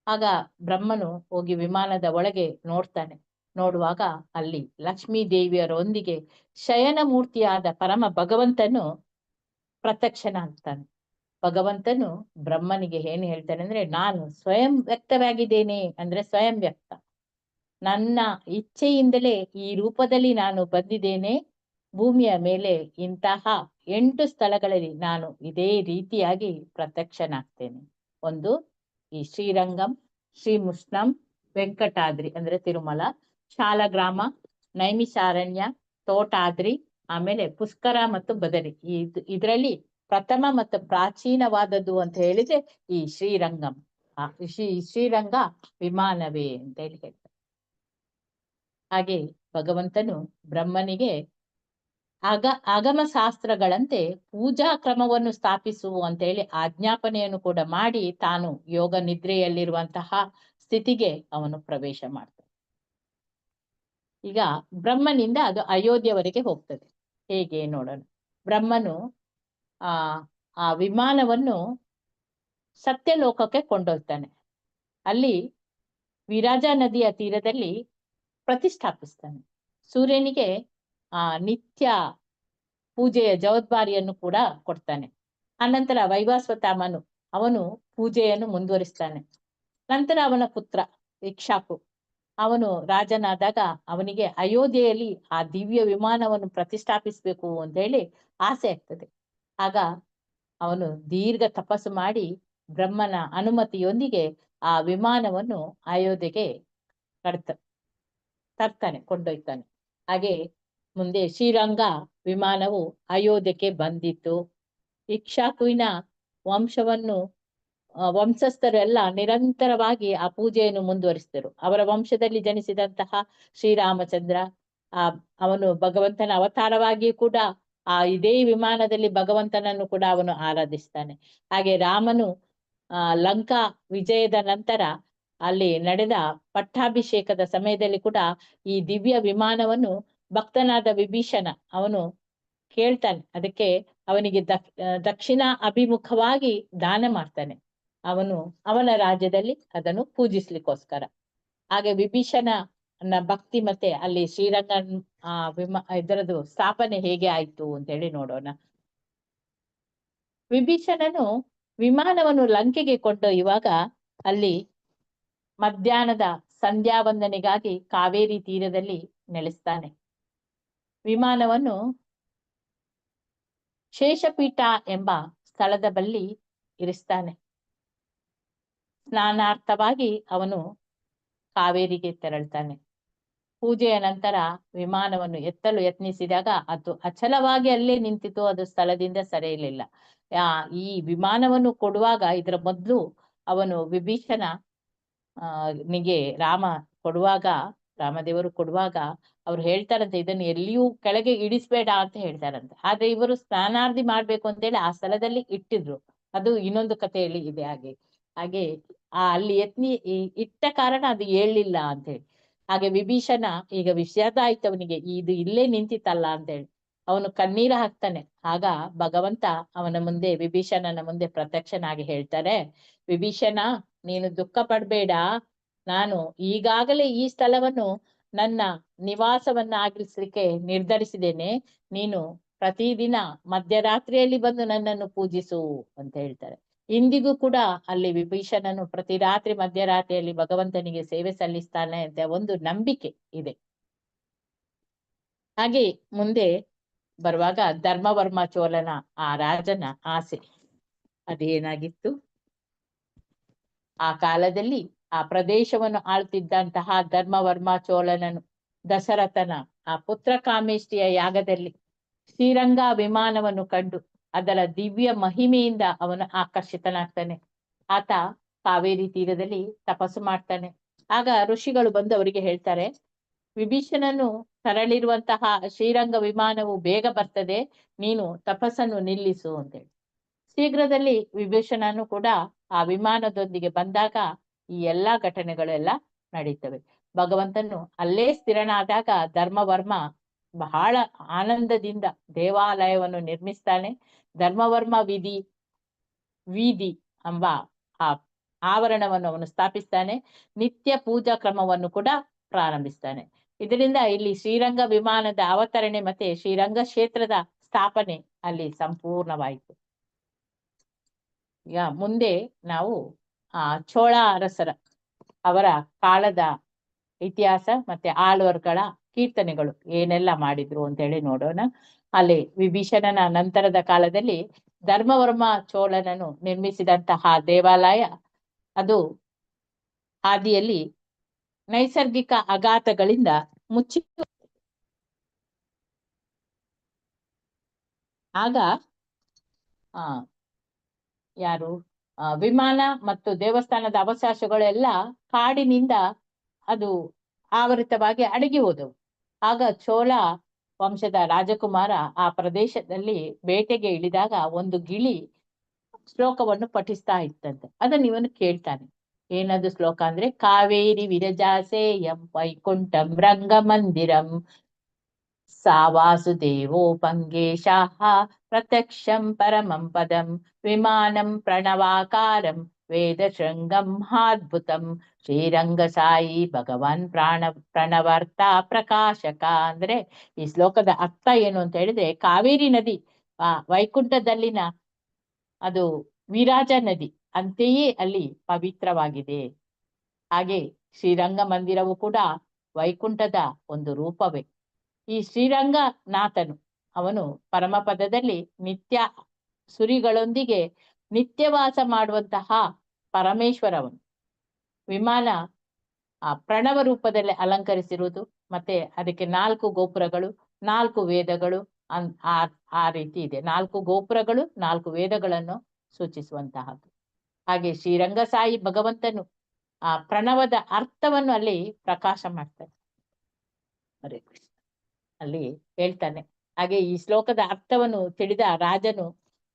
ಆಗ ಬ್ರಹ್ಮನು ಹೋಗಿ ವಿಮಾನದ ಒಳಗೆ ನೋಡ್ತಾನೆ. ನೋಡುವಾಗ ಅಲ್ಲಿ ಲಕ್ಷ್ಮೀ ದೇವಿಯರೊಂದಿಗೆ ಶಯನ ಮೂರ್ತಿಯಾದ ಪರಮ ಭಗವಂತನು ಪ್ರತ್ಯಕ್ಷನಾಗ್ತಾನೆ. ಭಗವಂತನು ಬ್ರಹ್ಮನಿಗೆ ಏನು ಹೇಳ್ತಾನೆ ಅಂದ್ರೆ, ನಾನು ಸ್ವಯಂ ವ್ಯಕ್ತವಾಗಿದ್ದೇನೆ ಅಂದ್ರೆ ಸ್ವಯಂ ವ್ಯಕ್ತ. ನನ್ನ ಇಚ್ಛೆಯಿಂದಲೇ ಈ ರೂಪದಲ್ಲಿ ನಾನು ಬಂದಿದ್ದೇನೆ. ಭೂಮಿಯ ಮೇಲೆ ಇಂತಹ 8 ಸ್ಥಳಗಳಲ್ಲಿ ನಾನು ಇದೇ ರೀತಿಯಾಗಿ ಪ್ರತ್ಯಕ್ಷನಾಗ್ತೇನೆ. ಒಂದು ಈ ಶ್ರೀರಂಗಂ, ಶ್ರೀಮುಷ್ಣಂ, ವೆಂಕಟಾದ್ರಿ ಅಂದ್ರೆ ತಿರುಮಲ, ಶಾಲಗ್ರಾಮ, ನೈಮಿಷಾರಣ್ಯ, ತೋಟಾದ್ರಿ, ಆಮೇಲೆ ಪುಷ್ಕರ ಮತ್ತು ಬದರಿ. ಇದರಲ್ಲಿ ಪ್ರಥಮ ಮತ್ತು ಪ್ರಾಚೀನವಾದದ್ದು ಅಂತ ಹೇಳಿದ್ರೆ ಈ ಶ್ರೀರಂಗಂ. ಶ್ರೀರಂಗ ವಿಮಾನವೇ ಅಂತ ಹೇಳಿ ಹೇಳ್ತಾರೆ. ಹಾಗೆ ಭಗವಂತನು ಬ್ರಹ್ಮನಿಗೆ ಆಗಮ ಶಾಸ್ತ್ರಗಳಂತೆ ಪೂಜಾ ಕ್ರಮವನ್ನು ಸ್ಥಾಪಿಸು ಅಂತ ಹೇಳಿ ಆಜ್ಞಾಪನೆಯನ್ನು ಕೂಡ ಮಾಡಿ ತಾನು ಯೋಗ ನಿದ್ರೆಯಲ್ಲಿರುವಂತಹ ಸ್ಥಿತಿಗೆ ಅವನು ಪ್ರವೇಶ ಮಾಡ್ತಾನೆ. ಈಗ ಬ್ರಹ್ಮನಿಂದ ಅದು ಅಯೋಧ್ಯೆವರೆಗೆ ಹೋಗ್ತದೆ. ಹೇಗೆ ನೋಡೋಣ. ಬ್ರಹ್ಮನು ಆ ವಿಮಾನವನ್ನು ಸತ್ಯಲೋಕಕ್ಕೆ ಕೊಂಡೊಯ್ತಾನೆ. ಅಲ್ಲಿ ವಿರಾಜ ನದಿಯ ತೀರದಲ್ಲಿ ಪ್ರತಿಷ್ಠಾಪಿಸ್ತಾನೆ. ಸೂರ್ಯನಿಗೆ ನಿತ್ಯ ಪೂಜೆಯ ಜವಾಬ್ದಾರಿಯನ್ನು ಕೂಡ ಕೊಡ್ತಾನೆ. ಅನಂತರ ವೈವಸ್ವತಾಮನು ಅವನು ಪೂಜೆಯನ್ನು ಮುಂದುವರಿಸ್ತಾನೆ. ನಂತರ ಅವನ ಪುತ್ರ ಇಕ್ಷಾಕು ಅವನು ರಾಜನಾದಾಗ ಅವನಿಗೆ ಅಯೋಧ್ಯೆಯಲ್ಲಿ ಆ ದಿವ್ಯ ವಿಮಾನವನ್ನು ಪ್ರತಿಷ್ಠಾಪಿಸ್ಬೇಕು ಅಂತ ಹೇಳಿ ಆಸೆ ಆಗ್ತದೆ. ಆಗ ಅವನು ದೀರ್ಘ ತಪಸ್ಸು ಮಾಡಿ ಬ್ರಹ್ಮನ ಅನುಮತಿಯೊಂದಿಗೆ ಆ ವಿಮಾನವನ್ನು ಅಯೋಧ್ಯೆಗೆ ತರ್ತಾನೆ, ಕೊಂಡೊಯ್ತಾನೆ. ಹಾಗೆ ಮುಂದೆ ಶ್ರೀರಂಗ ವಿಮಾನವು ಅಯೋಧ್ಯೆಗೆ ಬಂದಿತ್ತು. ಇಕ್ಷಾಕುವಿನ ವಂಶಸ್ಥರೆಲ್ಲ ನಿರಂತರವಾಗಿ ಆ ಪೂಜೆಯನ್ನು ಮುಂದುವರಿಸಿದರು. ಅವರ ವಂಶದಲ್ಲಿ ಜನಿಸಿದಂತಹ ಶ್ರೀರಾಮಚಂದ್ರ ಅವನು ಭಗವಂತನ ಅವತಾರವಾಗಿ ಕೂಡ ಇದೇ ವಿಮಾನದಲ್ಲಿ ಭಗವಂತನನ್ನು ಕೂಡ ಅವನು ಆರಾಧಿಸ್ತಾನೆ. ಹಾಗೆ ರಾಮನು ಲಂಕಾ ವಿಜಯದ ನಂತರ ಅಲ್ಲಿ ನಡೆದ ಪಟ್ಟಾಭಿಷೇಕದ ಸಮಯದಲ್ಲಿ ಕೂಡ ಈ ದಿವ್ಯ ವಿಮಾನವನ್ನು ಭಕ್ತನಾದ ವಿಭೀಷಣ ಅವನು ಕೇಳ್ತಾನೆ. ಅದಕ್ಕೆ ಅವನಿಗೆ ದಕ್ಷಿಣ ಅಭಿಮುಖವಾಗಿ ದಾನ ಮಾಡ್ತಾನೆ. ಅವನ ರಾಜ್ಯದಲ್ಲಿ ಅದನ್ನು ಪೂಜಿಸ್ಲಿಕ್ಕೋಸ್ಕರ. ಹಾಗೆ ವಿಭೀಷಣನ ಭಕ್ತಿ ಮತ್ತೆ ಅಲ್ಲಿ ಶ್ರೀರಂಗ ಇದರದು ಸ್ಥಾಪನೆ ಹೇಗೆ ಆಯ್ತು ಅಂತ ಹೇಳಿ ನೋಡೋಣ. ವಿಭೀಷಣನು ವಿಮಾನವನ್ನು ಲಂಕೆಗೆ ಕೊಂಡೊಯ್ಯುವಾಗ ಅಲ್ಲಿ ಮಧ್ಯಾಹ್ನದ ಸಂಧ್ಯಾ ವಂದನೆಗಾಗಿ ಕಾವೇರಿ ತೀರದಲ್ಲಿ ನೆಲೆಸ್ತಾನೆ. ವಿಮಾನವನ್ನು ಶೇಷಪೀಠ ಎಂಬ ಸ್ಥಳದ ಬಳಿ ಇರಿಸ್ತಾನೆ. ಸ್ನಾನಾರ್ಥವಾಗಿ ಅವನು ಕಾವೇರಿಗೆ ತೆರಳ್ತಾನೆ. ಪೂಜೆಯ ನಂತರ ವಿಮಾನವನ್ನು ಎತ್ತಲು ಯತ್ನಿಸಿದಾಗ ಅದು ಅಚಲವಾಗಿ ಅಲ್ಲೇ ನಿಂತಿತು. ಅದು ಸ್ಥಳದಿಂದ ಸರಿಯಲಿಲ್ಲ. ಈ ವಿಮಾನವನ್ನು ಕೊಡುವಾಗ ಇದರ ಮೊದಲು ಅವನು ವಿಭೀಷಣ ನಿಗೆ ರಾಮದೇವರು ಕೊಡುವಾಗ ಅವ್ರು ಹೇಳ್ತಾರಂತೆ, ಇದನ್ನು ಎಲ್ಲಿಯೂ ಕೆಳಗೆ ಇಡಿಸ್ಬೇಡ ಅಂತ ಹೇಳ್ತಾರಂತೆ. ಆದ್ರೆ ಇವರು ಸ್ನಾನಾರ್ಧಿ ಮಾಡ್ಬೇಕು ಅಂತೇಳಿ ಆ ಸ್ಥಳದಲ್ಲಿ ಇಟ್ಟಿದ್ರು. ಅದು ಇನ್ನೊಂದು ಕಥೆಯಲ್ಲಿ ಇದೆ. ಹಾಗೆ ಅಲ್ಲಿ ಇಟ್ಟ ಕಾರಣ ಅದು ಏಳ್ಲಿಲ್ಲ ಅಂತ ಹೇಳಿ. ಹಾಗೆ ವಿಭೀಷಣ ಈಗ ವಿಷಾದ ಆಯ್ತು ಅವನಿಗೆ, ಇದು ಇಲ್ಲೇ ನಿಂತಿತ್ತಲ್ಲ ಅಂತ ಹೇಳಿ ಅವನು ಕಣ್ಣೀರ ಹಾಕ್ತಾನೆ. ಆಗ ಭಗವಂತ ಅವನ ಮುಂದೆ ವಿಭೀಷಣನ ಮುಂದೆ ಪ್ರತ್ಯಕ್ಷನಾಗಿ ಹೇಳ್ತಾರೆ, ವಿಭೀಷಣ ನೀನು ದುಃಖ ಪಡ್ಬೇಡ. ನಾನು ಈಗಾಗಲೇ ಈ ಸ್ಥಳವನ್ನು ನನ್ನ ನಿವಾಸವನ್ನಾಗಿಸ್ಲಿಕ್ಕೆ ನಿರ್ಧರಿಸಿದ್ದೇನೆ. ನೀನು ಪ್ರತಿದಿನ ಮಧ್ಯರಾತ್ರಿಯಲ್ಲಿ ಬಂದು ನನ್ನನ್ನು ಪೂಜಿಸು ಅಂತ ಹೇಳ್ತಾರೆ. ಇಂದಿಗೂ ಕೂಡ ಅಲ್ಲಿ ವಿಭೀಷಣನು ಪ್ರತಿ ರಾತ್ರಿ ಮಧ್ಯರಾತ್ರಿಯಲ್ಲಿ ಭಗವಂತನಿಗೆ ಸೇವೆ ಸಲ್ಲಿಸ್ತಾನೆ ಅಂತ ಒಂದು ನಂಬಿಕೆ ಇದೆ. ಹಾಗೆ ಮುಂದೆ ಬರುವಾಗ ಧರ್ಮವರ್ಮ ಚೋಳನ ಆ ರಾಜನ ಆಸೆ ಅದೇನಾಗಿತ್ತು, ಆ ಕಾಲದಲ್ಲಿ ಆ ಪ್ರದೇಶವನ್ನು ಆಳ್ತಿದ್ದಂತಹ ಧರ್ಮವರ್ಮ ಚೋಳನನು ದಶರಥನ ಆ ಪುತ್ರ ಕಾಮೇಷ್ಟಿಯ ಯಾಗದಲ್ಲಿ ಶ್ರೀರಂಗ ವಿಮಾನವನ್ನು ಕಂಡು ಅದರ ದಿವ್ಯ ಮಹಿಮೆಯಿಂದ ಅವನು ಆಕರ್ಷಿತನಾಗ್ತಾನೆ. ಆತ ಕಾವೇರಿ ತೀರದಲ್ಲಿ ತಪಸ್ಸು ಮಾಡ್ತಾನೆ. ಆಗ ಋಷಿಗಳು ಬಂದು ಅವರಿಗೆ ಹೇಳ್ತಾರೆ, ವಿಭೀಷಣನು ತರಳಿರುವಂತಹ ಶ್ರೀರಂಗ ವಿಮಾನವು ಬೇಗ ಬರ್ತದೆ, ನೀನು ತಪಸ್ಸನ್ನು ನಿಲ್ಲಿಸು ಅಂತೇಳಿ. ಶೀಘ್ರದಲ್ಲಿ ವಿಭೀಷಣನು ಕೂಡ ಆ ವಿಮಾನದೊಂದಿಗೆ ಬಂದಾಗ ಈ ಎಲ್ಲಾ ಘಟನೆಗಳೆಲ್ಲ ನಡೀತವೆ. ಭಗವಂತನು ಅಲ್ಲೇ ಸ್ಥಿರನಾದಾಗ ಧರ್ಮವರ್ಮ ಬಹಳ ಆನಂದದಿಂದ ದೇವಾಲಯವನ್ನು ನಿರ್ಮಿಸ್ತಾನೆ. ಧರ್ಮವರ್ಮ ವೀಧಿ ಎಂಬ ಆ ಆವರಣವನ್ನು ಅವನು ಸ್ಥಾಪಿಸ್ತಾನೆ. ನಿತ್ಯ ಪೂಜಾ ಕ್ರಮವನ್ನು ಕೂಡ ಪ್ರಾರಂಭಿಸ್ತಾನೆ. ಇದರಿಂದ ಇಲ್ಲಿ ಶ್ರೀರಂಗ ವಿಮಾನದ ಅವತರಣೆ ಮತ್ತೆ ಶ್ರೀರಂಗ ಕ್ಷೇತ್ರದ ಸ್ಥಾಪನೆ ಅಲ್ಲಿ ಸಂಪೂರ್ಣವಾಯಿತು. ಈಗ ಮುಂದೆ ನಾವು ಚೋಳ ಅರಸರ ಅವರ ಕಾಲದ ಇತಿಹಾಸ ಮತ್ತೆ ಆಳ್ವರ್ಗಳ ಕೀರ್ತನೆಗಳು ಏನೆಲ್ಲ ಮಾಡಿದ್ರು ಅಂತ ಹೇಳಿ ನೋಡೋಣ. ಅಲ್ಲಿ ವಿಭೀಷಣನ ನಂತರದ ಕಾಲದಲ್ಲಿ ಧರ್ಮವರ್ಮ ಚೋಳನನು ನಿರ್ಮಿಸಿದಂತಹ ದೇವಾಲಯ ಅದು ಹಾದಿಯಲ್ಲಿ ನೈಸರ್ಗಿಕ ಆಘಾತಗಳಿಂದ ಮುಚ್ಚಿ ಆಗ ಯಾರು ವಿಮಾನ ಮತ್ತು ದೇವಸ್ಥಾನದ ಅವಶೇಷಗಳೆಲ್ಲ ಕಾಡಿನಿಂದ ಅದು ಆವೃತವಾಗಿ ಅಡಗಿ ಹೋದವು. ಆಗ ಚೋಳ ವಂಶದ ರಾಜಕುಮಾರ ಆ ಪ್ರದೇಶದಲ್ಲಿ ಬೇಟೆಗೆ ಇಳಿದಾಗ ಒಂದು ಗಿಳಿ ಶ್ಲೋಕವನ್ನು ಪಠಿಸ್ತಾ ಇತ್ತಂತೆ. ಅದನ್ನ ಇವನು ಕೇಳ್ತಾನೆ. ಏನದು ಶ್ಲೋಕ ಅಂದ್ರೆ, ಕಾವೇರಿ ವಿರಜಾಸೇಯಂ ವೈಕುಂಠಂ ರಂಗಮಂದಿರಂ ಸಾ ವಾಸುದೇವೋ ಪಂಗೇಶಾಃ ಪ್ರತ್ಯಕ್ಷಂ ಪರಮಂ ಪದಂ ವಿಮಾನಂ ಪ್ರಣವಾಕಾರಂ ವೇದ ಶೃಂಗಂ ಮಹಾದ್ಭುತಂ ಶ್ರೀರಂಗ ಸಾಯಿ ಭಗವಾನ್ ಪ್ರಣವರ್ತ ಪ್ರಕಾಶಕ. ಅಂದ್ರೆ ಈ ಶ್ಲೋಕದ ಅರ್ಥ ಏನು ಅಂತ ಹೇಳಿದ್ರೆ, ಕಾವೇರಿ ನದಿ ವೈಕುಂಠದಲ್ಲಿನ ಅದು ವಿರಾಜ ನದಿ ಅಂತೆಯೇ ಅಲ್ಲಿ ಪವಿತ್ರವಾಗಿದೆ. ಹಾಗೆ ಶ್ರೀರಂಗ ಮಂದಿರವು ಕೂಡ ವೈಕುಂಠದ ಒಂದು ರೂಪವೇ. ಈ ಶ್ರೀರಂಗನಾಥನು ಅವನು ಪರಮಪದದಲ್ಲಿ ನಿತ್ಯ ಸುರಿಗಳೊಂದಿಗೆ ನಿತ್ಯವಾಸ ಮಾಡುವಂತಹ ಪರಮೇಶ್ವರವನು. ವಿಮಾನ ಪ್ರಣವ ರೂಪದಲ್ಲಿ ಅಲಂಕರಿಸಿರುವುದು, ಮತ್ತೆ ಅದಕ್ಕೆ 4 ಗೋಪುರಗಳು, 4 ವೇದಗಳು ಆ ರೀತಿ ಇದೆ. 4 ಗೋಪುರಗಳು 4 ವೇದಗಳನ್ನು ಸೂಚಿಸುವಂತಹದ್ದು. ಹಾಗೆ ಶ್ರೀರಂಗ ಸಾಯಿ ಭಗವಂತನು ಆ ಪ್ರಣವದ ಅರ್ಥವನ್ನು ಅಲ್ಲಿ ಪ್ರಕಾಶ ಮಾಡ್ತಾನೆ. ಹರೇ ಕೃಷ್ಣ ಅಲ್ಲಿ ಹೇಳ್ತಾನೆ. ಹಾಗೆ ಈ ಶ್ಲೋಕದ ಅರ್ಥವನ್ನು ತಿಳಿದ ರಾಜನು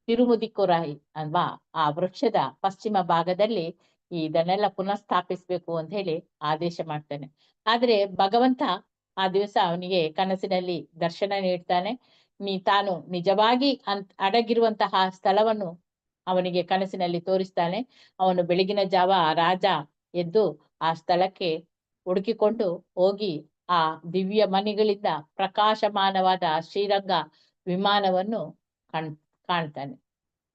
ತಿರುಮುದಿಕೊರಾಯಿ ಅಲ್ವಾ ಆ ವೃಕ್ಷದ ಪಶ್ಚಿಮ ಭಾಗದಲ್ಲಿ ಇದನ್ನೆಲ್ಲ ಪುನಃಸ್ಥಾಪಿಸ್ಬೇಕು ಅಂತ ಹೇಳಿ ಆದೇಶ ಮಾಡ್ತಾನೆ. ಆದ್ರೆ ಭಗವಂತ ಆ ದಿವಸ ಅವನಿಗೆ ಕನಸಿನಲ್ಲಿ ದರ್ಶನ ನೀಡ್ತಾನೆ. ತಾನು ನಿಜವಾಗಿ ಅಡಗಿರುವಂತಹ ಸ್ಥಳವನ್ನು ಅವನಿಗೆ ಕನಸಿನಲ್ಲಿ ತೋರಿಸ್ತಾನೆ. ಅವನು ಬೆಳಗಿನ ಜಾವ ರಾಜ ಎದ್ದು ಆ ಸ್ಥಳಕ್ಕೆ ಹುಡುಕಿಕೊಂಡು ಹೋಗಿ ಆ ದಿವ್ಯ ಮಣಿಗಳಿಂದ ಪ್ರಕಾಶಮಾನವಾದ ಶ್ರೀರಂಗ ವಿಮಾನವನ್ನು ಕಾಣ್ತಾನೆ.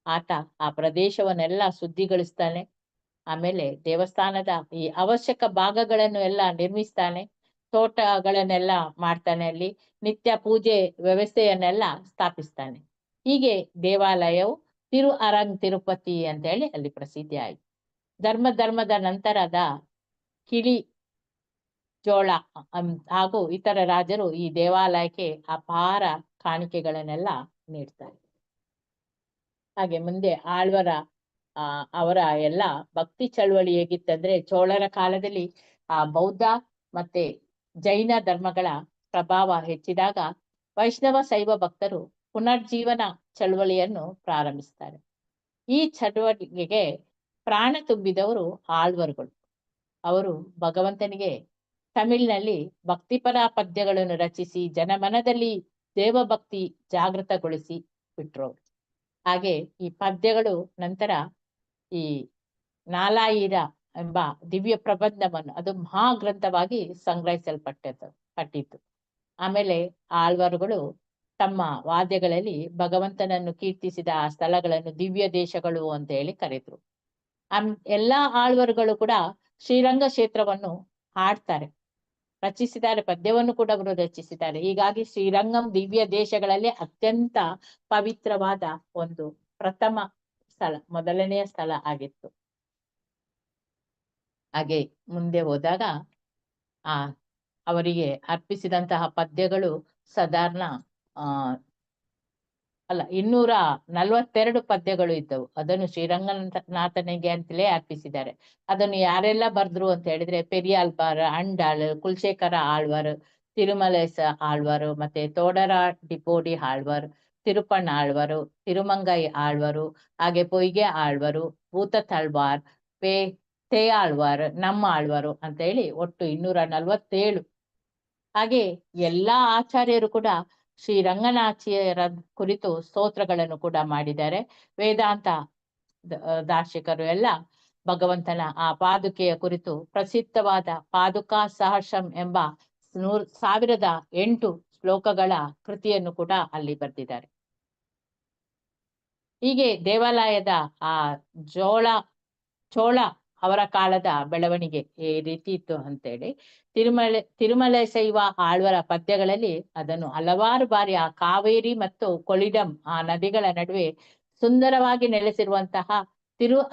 ಆತ ಆ ಪ್ರದೇಶವನ್ನೆಲ್ಲ ಶುದ್ಧಿಗೊಳಿಸ್ತಾನೆ. ಆಮೇಲೆ ದೇವಸ್ಥಾನದ ಈ ಅವಶ್ಯಕ ಭಾಗಗಳನ್ನು ಎಲ್ಲ ನಿರ್ಮಿಸ್ತಾನೆ. ತೋಟಗಳನ್ನೆಲ್ಲ ಮಾಡ್ತಾನೆ. ಅಲ್ಲಿ ನಿತ್ಯ ಪೂಜೆ ವ್ಯವಸ್ಥೆಯನ್ನೆಲ್ಲ ಸ್ಥಾಪಿಸ್ತಾನೆ. ಹೀಗೆ ದೇವಾಲಯವು ತಿರುಪತಿ ಅಂತ ಹೇಳಿ ಅಲ್ಲಿ ಪ್ರಸಿದ್ಧಿ ಆಯಿತು. ಧರ್ಮದ ನಂತರದ ಕಿಳಿ ಚೋಳ ಹಾಗೂ ಇತರ ರಾಜರು ಈ ದೇವಾಲಯಕ್ಕೆ ಅಪಾರ ಕಾಣಿಕೆಗಳನ್ನೆಲ್ಲ ನೀಡ್ತಾರೆ. ಹಾಗೆ ಮುಂದೆ ಆಳ್ವರ ಅವರ ಎಲ್ಲ ಭಕ್ತಿ ಚಳವಳಿ ಹೇಗಿತ್ತಂದ್ರೆ, ಚೋಳರ ಕಾಲದಲ್ಲಿ ಬೌದ್ಧ ಮತ್ತೆ ಜೈನ ಧರ್ಮಗಳ ಪ್ರಭಾವ ಹೆಚ್ಚಿದಾಗ ವೈಷ್ಣವ ಶೈವ ಭಕ್ತರು ಪುನರ್ಜೀವನ ಚಳವಳಿಯನ್ನು ಪ್ರಾರಂಭಿಸ್ತಾರೆ. ಈ ಚಟುವಟಿಕೆಗೆ ಪ್ರಾಣ ತುಂಬಿದವರು ಆಳ್ವರುಗಳು. ಅವರು ಭಗವಂತನಿಗೆ ತಮಿಳಿನಲ್ಲಿ ಭಕ್ತಿಪರ ಪದ್ಯಗಳನ್ನು ರಚಿಸಿ ಜನಮನದಲ್ಲಿ ದೇವಭಕ್ತಿ ಜಾಗೃತಗೊಳಿಸಿ ಬಿಟ್ರು. ಹಾಗೆ ಈ ಪದ್ಯಗಳು ನಂತರ ಈ ನಾಲಾಯಿರ ಎಂಬ ದಿವ್ಯ ಪ್ರಬಂಧವನ್ನು ಅದು ಮಹಾಗ್ರಂಥವಾಗಿ ಪಟ್ಟಿತ್ತು. ಆಮೇಲೆ ಆಳ್ವರುಗಳು ತಮ್ಮ ವಾದ್ಯಗಳಲ್ಲಿ ಭಗವಂತನನ್ನು ಕೀರ್ತಿಸಿದ ಆ ಸ್ಥಳಗಳನ್ನು ದಿವ್ಯ ದೇಶಗಳು ಅಂತ ಹೇಳಿ ಕರೆದ್ರು. ಎಲ್ಲಾ ಆಳ್ವರುಗಳು ಕೂಡ ಶ್ರೀರಂಗ ಕ್ಷೇತ್ರವನ್ನು ಹಾಡ್ತಾರೆ, ರಚಿಸಿದ್ದಾರೆ. ಪದ್ಯವನ್ನು ಕೂಡ ಅವರು ರಚಿಸಿದ್ದಾರೆ. ಹೀಗಾಗಿ ಶ್ರೀರಂಗಂ ದಿವ್ಯ ದೇಶಗಳಲ್ಲಿ ಅತ್ಯಂತ ಪವಿತ್ರವಾದ ಒಂದು ಪ್ರಥಮ ಸ್ಥಳ, ಮೊದಲನೆಯ ಸ್ಥಳ ಆಗಿತ್ತು. ಹಾಗೆ ಮುಂದೆ ಹೋದಾಗ ಅವರಿಗೆ ಅರ್ಪಿಸಿದಂತಹ ಪದ್ಯಗಳು ಸಾಧಾರಣ 242 ಪದ್ಯಗಳು ಇದ್ದವು. ಅದನ್ನು ಶ್ರೀರಂಗನಾಥನಿಗೆ ಅಂತಲೇ ಅರ್ಪಿಸಿದ್ದಾರೆ. ಅದನ್ನು ಯಾರೆಲ್ಲ ಬರ್ದ್ರು ಅಂತ ಹೇಳಿದ್ರೆ, ಪೆರಿಯಾಲ್ಪಾರ್, ಅಂಡಾಳ್, ಕುಲಶೇಖರ ಆಳ್ವರ್, ತಿರುಮಲೇಸ ಆಳ್ವರು, ಮತ್ತೆ ತೋಡರ ಡಿಪೋಡಿ ಆಳ್ವರ್, ತಿರುಪಣ್ಣ ಆಳ್ವರು, ತಿರುಮಂಗೈ ಆಳ್ವರು, ಹಾಗೆ ಪೊಯ್ಗೆ ಆಳ್ವರು, ಭೂತ ತಳ್ವಾರ್, ತೇಯಾಳ್ವಾರ್, ನಮ್ಮ ಆಳ್ವಾರು ಅಂತ ಹೇಳಿ ಒಟ್ಟು 247. ಹಾಗೆ ಎಲ್ಲಾ ಆಚಾರ್ಯರು ಕೂಡ ಶ್ರೀ ರಂಗನಾಚಿಯರ ಕುರಿತು ಸ್ತೋತ್ರಗಳನ್ನು ಕೂಡ ಮಾಡಿದ್ದಾರೆ. ವೇದಾಂತ ದಾರ್ಶಿಕರು ಎಲ್ಲ ಭಗವಂತನ ಆ ಪಾದುಕೆಯ ಕುರಿತು ಪ್ರಸಿದ್ಧವಾದ ಪಾದುಕಾ ಸಹರ್ಷಂ ಎಂಬ 1008 ಶ್ಲೋಕಗಳ ಕೃತಿಯನ್ನು ಕೂಡ ಅಲ್ಲಿ ಬರೆದಿದ್ದಾರೆ. ಹೀಗೆ ದೇವಾಲಯದ ಆ ಚೋಳ ಅವರ ಕಾಲದ ಬೆಳವಣಿಗೆ ಈ ರೀತಿ ಇತ್ತು ಅಂತೇಳಿ ತಿರುಮಲೆ ಶೈವ ಆಳ್ವರ ಪದ್ಯಗಳಲ್ಲಿ ಅದನ್ನು ಹಲವಾರು ಬಾರಿ ಆ ಕಾವೇರಿ ಮತ್ತು ಕೊಳಿಡಂ ಆ ನದಿಗಳ ನಡುವೆ ಸುಂದರವಾಗಿ ನೆಲೆಸಿರುವಂತಹ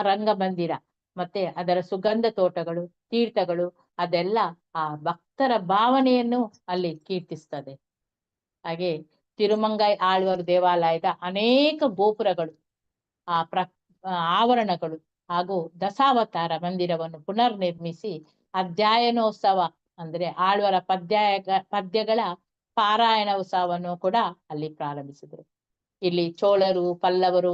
ರಂಗಮಂದಿರ ಮತ್ತೆ ಅದರ ಸುಗಂಧ ತೋಟಗಳು, ತೀರ್ಥಗಳು ಅದೆಲ್ಲ ಆ ಭಕ್ತರ ಭಾವನೆಯನ್ನು ಅಲ್ಲಿ ಕೀರ್ತಿಸ್ತದೆ. ಹಾಗೆ ತಿರುಮಂಗೈ ಆಳ್ವರು ದೇವಾಲಯದ ಅನೇಕ ಗೋಪುರಗಳು, ಆವರಣಗಳು ಹಾಗೂ ದಶಾವತಾರ ಮಂದಿರವನ್ನು ಪುನರ್ ನಿರ್ಮಿಸಿ ಅಧ್ಯಯನೋತ್ಸವ ಅಂದ್ರೆ ಆಳ್ವರ ಪದ್ಯಗಳ ಪಾರಾಯಣ ಉತ್ಸವವನ್ನು ಕೂಡ ಅಲ್ಲಿ ಪ್ರಾರಂಭಿಸಿದರು. ಇಲ್ಲಿ ಚೋಳರು, ಪಲ್ಲವರು,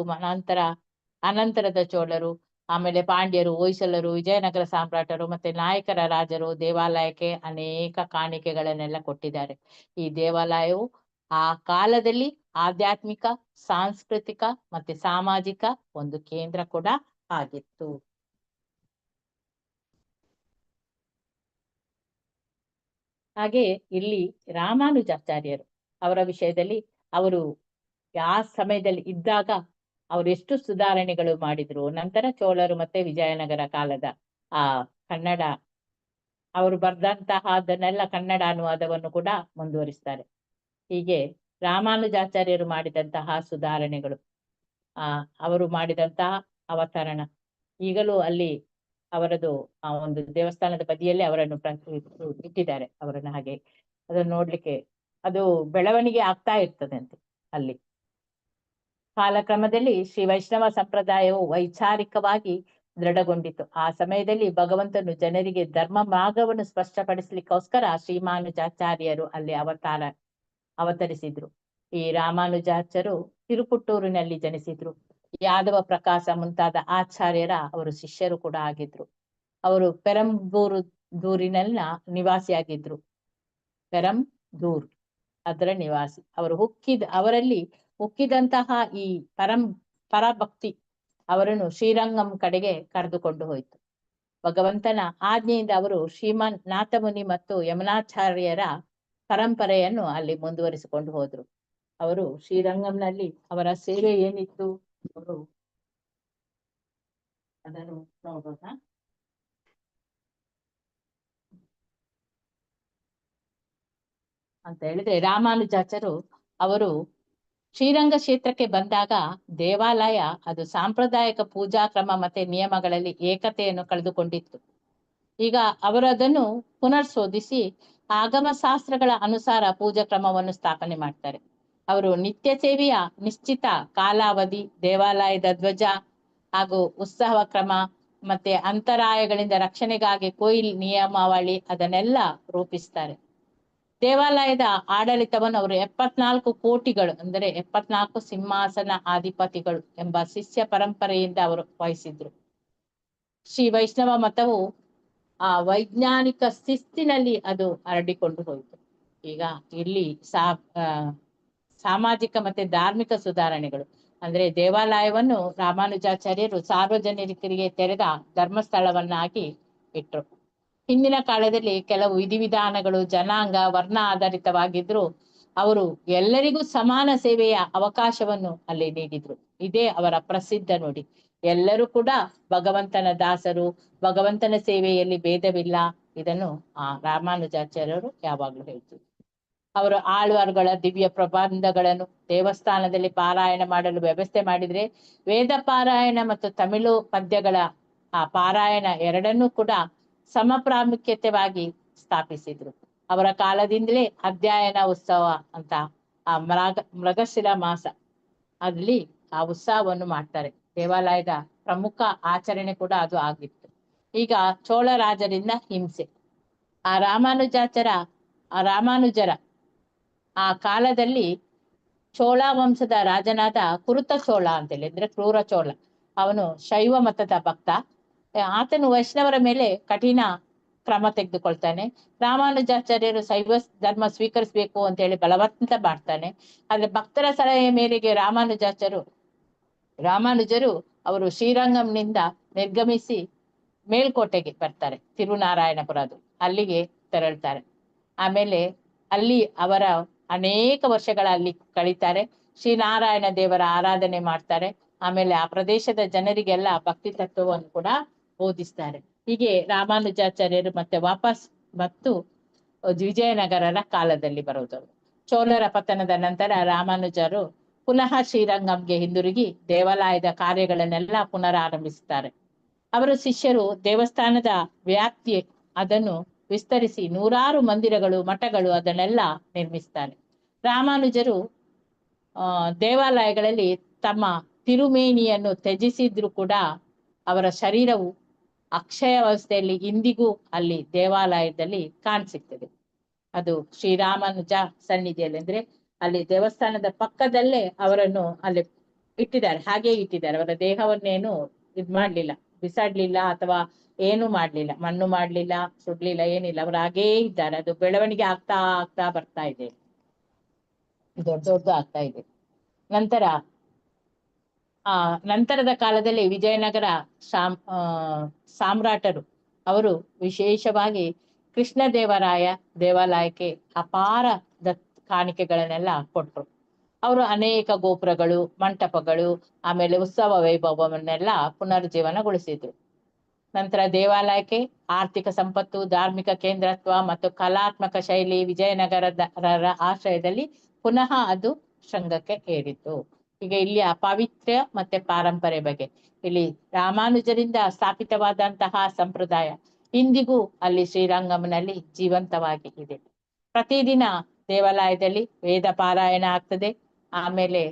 ಅನಂತರದ ಚೋಳರು, ಆಮೇಲೆ ಪಾಂಡ್ಯರು, ಹೊಯ್ಸಳರು, ವಿಜಯನಗರ ಸಾಮ್ರಾಟರು ಮತ್ತೆ ನಾಯಕರ ರಾಜರು ದೇವಾಲಯಕ್ಕೆ ಅನೇಕ ಕಾಣಿಕೆಗಳನ್ನೆಲ್ಲ ಕೊಟ್ಟಿದ್ದಾರೆ. ಈ ದೇವಾಲಯವು ಆ ಕಾಲದಲ್ಲಿ ಆಧ್ಯಾತ್ಮಿಕ, ಸಾಂಸ್ಕೃತಿಕ ಮತ್ತೆ ಸಾಮಾಜಿಕ ಒಂದು ಕೇಂದ್ರ ಕೂಡ ಆಗಿತ್ತು. ಹಾಗೆ ಇಲ್ಲಿ ರಾಮಾನುಜಾಚಾರ್ಯರು ಅವರ ವಿಷಯದಲ್ಲಿ ಅವರು ಆ ಸಮಯದಲ್ಲಿ ಇದ್ದಾಗ ಅವರು ಎಷ್ಟು ಸುಧಾರಣೆಗಳು ಮಾಡಿದ್ರು, ನಂತರ ಚೋಳರು ಮತ್ತೆ ವಿಜಯನಗರ ಕಾಲದ ಆ ಕನ್ನಡ ಅವರು ಬರೆದಂತಹ ಅದನ್ನೆಲ್ಲ ಕನ್ನಡ ಅನುವಾದವನ್ನು ಕೂಡ ಮುಂದುವರಿಸ್ತಾರೆ. ಹೀಗೆ ರಾಮಾನುಜಾಚಾರ್ಯರು ಮಾಡಿದಂತಹ ಸುಧಾರಣೆಗಳು, ಅವರು ಮಾಡಿದಂತಹ ಅವತರಣ ಈಗಲೂ ಅಲ್ಲಿ ಅವರದು ಆ ಒಂದು ದೇವಸ್ಥಾನದ ಬದಿಯಲ್ಲಿ ಅವರನ್ನು ಇಟ್ಟಿದ್ದಾರೆ. ಅವರನ್ನು ಹಾಗೆ ಅದನ್ನು ನೋಡ್ಲಿಕ್ಕೆ ಅದು ಬೆಳವಣಿಗೆ ಆಗ್ತಾ ಇರ್ತದೆ ಅಂತೆ. ಅಲ್ಲಿ ಕಾಲಕ್ರಮದಲ್ಲಿ ಶ್ರೀ ವೈಷ್ಣವ ಸಂಪ್ರದಾಯವು ವೈಚಾರಿಕವಾಗಿ ದೃಢಗೊಂಡಿತು. ಆ ಸಮಯದಲ್ಲಿ ಭಗವಂತನು ಜನರಿಗೆ ಧರ್ಮ ಮಾರ್ಗವನ್ನು ಸ್ಪಷ್ಟಪಡಿಸ್ಲಿಕ್ಕೋಸ್ಕರ ಶ್ರೀಮಾನುಜಾಚಾರ್ಯರು ಅಲ್ಲಿ ಅವತರಿಸಿದ್ರು. ಈ ರಾಮಾನುಜಾಚಾರ್ಯರು ತಿರುಪುಟ್ಟೂರಿನಲ್ಲಿ ಜನಿಸಿದ್ರು. ಯಾದವ ಪ್ರಕಾಶ ಮುಂತಾದ ಆಚಾರ್ಯರ ಅವರು ಶಿಷ್ಯರು ಕೂಡ ಆಗಿದ್ರು. ಅವರು ಪೆರಂಬೂರಿನ ನಿವಾಸಿಯಾಗಿದ್ರು. ಪೆರಂಬೂರ್ ಅದರ ನಿವಾಸಿ. ಅವರಲ್ಲಿ ಉಕ್ಕಿದಂತಹ ಈ ಪರಭಕ್ತಿ ಅವರನ್ನು ಶ್ರೀರಂಗಂ ಕಡೆಗೆ ಕರೆದುಕೊಂಡು ಹೋಯಿತು. ಭಗವಂತನ ಆಜ್ಞೆಯಿಂದ ಅವರು ಶ್ರೀಮಾನ್ ನಾಥಮುನಿ ಮತ್ತು ಯಮುನಾಚಾರ್ಯರ ಪರಂಪರೆಯನ್ನು ಅಲ್ಲಿ ಮುಂದುವರಿಸಿಕೊಂಡು ಹೋದ್ರು. ಅವರು ಶ್ರೀರಂಗಂನಲ್ಲಿ ಅವರ ಸೇವೆ ಏನಿತ್ತು ಅವರು ಅದನ್ನು ನೋಡೋಣ. ಅಂತ ಹೇಳಿದ್ರೆ ರಾಮಾನುಜಾಚಾರ್ಯರು ಅವರು ಶ್ರೀರಂಗ ಕ್ಷೇತ್ರಕ್ಕೆ ಬಂದಾಗ ದೇವಾಲಯ ಅದು ಸಾಂಪ್ರದಾಯಿಕ ಪೂಜಾ ಕ್ರಮ ಮತ್ತೆ ನಿಯಮಗಳಲ್ಲಿ ಏಕತೆಯನ್ನು ಕಳೆದುಕೊಂಡಿತ್ತು. ಈಗ ಅವರು ಅದನ್ನು ಪುನರ್ಶೋಧಿಸಿ ಆಗಮ ಶಾಸ್ತ್ರಗಳ ಅನುಸಾರ ಪೂಜಾ ಕ್ರಮವನ್ನು ಸ್ಥಾಪನೆ ಮಾಡ್ತಾರೆ. ಅವರು ನಿತ್ಯ ಸೇವೆಯ ನಿಶ್ಚಿತ ಕಾಲಾವಧಿ, ದೇವಾಲಯದ ಧ್ವಜ ಹಾಗೂ ಉತ್ಸವ ಕ್ರಮ ಮತ್ತೆ ಅಂತರಾಯಗಳಿಂದ ರಕ್ಷಣೆಗಾಗಿ ಕೊಯ್ಲ್ ನಿಯಮಾವಳಿ ಅದನ್ನೆಲ್ಲ ರೂಪಿಸ್ತಾರೆ. ದೇವಾಲಯದ ಆಡಳಿತವನ್ನು ಅವರು 74 ಕೋಟಿಗಳು ಅಂದರೆ 74 ಸಿಂಹಾಸನ ಅಧಿಪತಿಗಳು ಎಂಬ ಶಿಷ್ಯ ಪರಂಪರೆಯಿಂದ ಅವರು ವಹಿಸಿದ್ರು. ಶ್ರೀ ವೈಷ್ಣವ ಮತವು ಆ ವೈಜ್ಞಾನಿಕ ಶಿಸ್ತಿನಲ್ಲಿ ಅದು ಹರಡಿಕೊಂಡು ಹೋಯಿತು. ಈಗ ಇಲ್ಲಿ ಸಾಮಾಜಿಕ ಮತ್ತೆ ಧಾರ್ಮಿಕ ಸುಧಾರಣೆಗಳು ಅಂದ್ರೆ ದೇವಾಲಯವನ್ನು ರಾಮಾನುಜಾಚಾರ್ಯರು ಸಾರ್ವಜನಿಕರಿಗೆ ತೆರೆದ ಧರ್ಮಸ್ಥಳವನ್ನಾಗಿ ಇಟ್ರು. ಹಿಂದಿನ ಕಾಲದಲ್ಲಿ ಕೆಲವು ವಿಧಿವಿಧಾನಗಳು ಜನಾಂಗ, ವರ್ಣ ಆಧಾರಿತವಾಗಿದ್ರು. ಅವರು ಎಲ್ಲರಿಗೂ ಸಮಾನ ಸೇವೆಯ ಅವಕಾಶವನ್ನು ಅಲ್ಲಿ ನೀಡಿದ್ರು. ಇದೇ ಅವರ ಪ್ರಸಿದ್ಧ ನುಡಿ. ಎಲ್ಲರೂ ಕೂಡ ಭಗವಂತನ ದಾಸರು, ಭಗವಂತನ ಸೇವೆಯಲ್ಲಿ ಭೇದವಿಲ್ಲ. ಇದನ್ನು ರಾಮಾನುಜಾಚಾರ್ಯರು ಯಾವಾಗ್ಲೂ ಹೇಳ್ತಿದ್ರು. ಅವರು ಆಳ್ವಾರುಗಳ ದಿವ್ಯ ಪ್ರಬಂಧಗಳನ್ನು ದೇವಸ್ಥಾನದಲ್ಲಿ ಪಾರಾಯಣ ಮಾಡಲು ವ್ಯವಸ್ಥೆ ಮಾಡಿದ್ರೆ, ವೇದ ಪಾರಾಯಣ ಮತ್ತು ತಮಿಳು ಪದ್ಯಗಳ ಪಾರಾಯಣ ಎರಡನ್ನೂ ಕೂಡ ಸಮ ಪ್ರಾಮುಖ್ಯತೆವಾಗಿ ಸ್ಥಾಪಿಸಿದ್ರು. ಅವರ ಕಾಲದಿಂದಲೇ ಅಧ್ಯಯನ ಉತ್ಸವ ಅಂತ ಮೃಗಶಿರ ಮಾಸ ಅಲ್ಲಿ ಆ ಉತ್ಸವವನ್ನು ಮಾಡ್ತಾರೆ. ದೇವಾಲಯದ ಪ್ರಮುಖ ಆಚರಣೆ ಕೂಡ ಅದು ಆಗಿತ್ತು. ಈಗ ಚೋಳ ರಾಜರಿಂದ ಹಿಂಸೆ. ರಾಮಾನುಜರ ಆ ಕಾಲದಲ್ಲಿ ಚೋಳ ವಂಶದ ರಾಜನಾದ ಕುರುತ ಚೋಳ ಅಂತೇಳಿ ಅಂದ್ರೆ ಕ್ರೂರ ಚೋಳ, ಅವನು ಶೈವ ಮತದ ಭಕ್ತ. ಆತನು ವೈಷ್ಣವರ ಮೇಲೆ ಕಠಿಣ ಕ್ರಮ ತೆಗೆದುಕೊಳ್ತಾನೆ. ರಾಮಾನುಜಾಚಾರ್ಯರು ಶೈವ ಧರ್ಮ ಸ್ವೀಕರಿಸಬೇಕು ಅಂತ ಹೇಳಿ ಬಲವಂತ ಮಾಡ್ತಾನೆ. ಆದ್ರೆ ಭಕ್ತರ ಸಲಹೆ ಮೇರೆಗೆ ರಾಮಾನುಜರು ಅವರು ಶ್ರೀರಂಗಂನಿಂದ ನಿರ್ಗಮಿಸಿ ಮೇಲ್ಕೋಟೆಗೆ ಬರ್ತಾರೆ. ತಿರುನಾರಾಯಣಪುರದು ಅಲ್ಲಿಗೆ ತೆರಳ್ತಾರೆ. ಆಮೇಲೆ ಅಲ್ಲಿ ಅವರ ಅನೇಕ ವರ್ಷಗಳ ಅಲ್ಲಿ ಕಳೀತಾರೆ. ಶ್ರೀನಾರಾಯಣ ದೇವರ ಆರಾಧನೆ ಮಾಡ್ತಾರೆ. ಆಮೇಲೆ ಆ ಪ್ರದೇಶದ ಜನರಿಗೆಲ್ಲ ಭಕ್ತಿ ತತ್ವವನ್ನು ಕೂಡ ಬೋಧಿಸ್ತಾರೆ. ಹೀಗೆ ರಾಮಾನುಜಾಚಾರ್ಯರು ಮತ್ತೆ ವಾಪಸ್ ಮತ್ತು ವಿಜಯನಗರರ ಕಾಲದಲ್ಲಿ ಬರುವುದು. ಚೋಳರ ಪತನದ ನಂತರ ರಾಮಾನುಜರು ಪುನಃ ಶ್ರೀರಂಗಂಗೆ ಹಿಂದಿರುಗಿ ದೇವಾಲಯದ ಕಾರ್ಯಗಳನ್ನೆಲ್ಲ ಪುನರಾರಂಭಿಸುತ್ತಾರೆ. ಅವರ ಶಿಷ್ಯರು ದೇವಸ್ಥಾನದ ವ್ಯಾಪ್ತಿ ಅದನ್ನು ವಿಸ್ತರಿಸಿ ನೂರಾರು ಮಂದಿರಗಳು, ಮಠಗಳು ಅದನ್ನೆಲ್ಲ ನಿರ್ಮಿಸ್ತಾರೆ. ರಾಮಾನುಜರು ದೇವಾಲಯಗಳಲ್ಲಿ ತಮ್ಮ ತಿರುಮೇನಿಯನ್ನು ತ್ಯಜಿಸಿದ್ರು ಕೂಡ ಅವರ ಶರೀರವು ಅಕ್ಷಯಾವಸ್ಥೆಯಲ್ಲಿ ಇಂದಿಗೂ ಅಲ್ಲಿ ದೇವಾಲಯದಲ್ಲಿ ಕಾಣಸಿಗ್ತದೆ. ಅದು ಶ್ರೀರಾಮಾನುಜ ಸನ್ನಿಧಿಯಲ್ಲಿ, ಅಂದ್ರೆ ಅಲ್ಲಿ ದೇವಸ್ಥಾನದ ಪಕ್ಕದಲ್ಲೇ ಅವರನ್ನು ಅಲ್ಲಿ ಇಟ್ಟಿದ್ದಾರೆ. ಹಾಗೆ ಇಟ್ಟಿದ್ದಾರೆ. ಅವರ ದೇಹವನ್ನೇನು ಇದ್ ಮಾಡ್ಲಿಲ್ಲ, ಬಿಸಾಡ್ಲಿಲ್ಲ ಅಥವಾ ಏನು ಮಾಡ್ಲಿಲ್ಲ, ಮಣ್ಣು ಮಾಡ್ಲಿಲ್ಲ, ಸುಡ್ಲಿಲ್ಲ, ಏನಿಲ್ಲ. ಅವ್ರು ಹಾಗೇ ಇದ್ದಾರೆ. ಅದು ಬೆಳವಣಿಗೆ ಆಗ್ತಾ ಆಗ್ತಾ ಬರ್ತಾ ಇದೆ, ದೊಡ್ಡ ಆಗ್ತಾ ಇದೆ. ನಂತರದ ಕಾಲದಲ್ಲಿ ವಿಜಯನಗರ ಸಾಮ್ರಾಟರು ಅವರು ವಿಶೇಷವಾಗಿ ಕೃಷ್ಣದೇವರಾಯ ದೇವಾಲಯಕ್ಕೆ ಅಪಾರ ಕಾಣಿಕೆಗಳನ್ನೆಲ್ಲ ಕೊಟ್ರು. ಅವರು ಅನೇಕ ಗೋಪುರಗಳು, ಮಂಟಪಗಳು, ಆಮೇಲೆ ಉತ್ಸವ ವೈಭವವನ್ನೆಲ್ಲ ಪುನರ್ಜೀವನಗೊಳಿಸಿದ್ರು. ನಂತರ ದೇವಾಲಯಕ್ಕೆ ಆರ್ಥಿಕ ಸಂಪತ್ತು, ಧಾರ್ಮಿಕ ಕೇಂದ್ರತ್ವ ಮತ್ತು ಕಲಾತ್ಮಕ ಶೈಲಿ ವಿಜಯನಗರದ ಆಶ್ರಯದಲ್ಲಿ ಪುನಃ ಅದು ಶೃಂಗಕ್ಕೆ ಏರಿತು. ಈಗ ಇಲ್ಲಿ ಅಪವಿತ್ರ ಮತ್ತೆ ಪಾರಂಪರೆ ಬಗ್ಗೆ, ಇಲ್ಲಿ ರಾಮಾನುಜರಿಂದ ಸ್ಥಾಪಿತವಾದಂತಹ ಸಂಪ್ರದಾಯ ಇಂದಿಗೂ ಅಲ್ಲಿ ಶ್ರೀರಂಗಂನಲ್ಲಿ ಜೀವಂತವಾಗಿ ಇದೆ. ಪ್ರತಿದಿನ ದೇವಾಲಯದಲ್ಲಿ ವೇದ ಪಾರಾಯಣ ಆಗ್ತದೆ. ಆಮೇಲೆ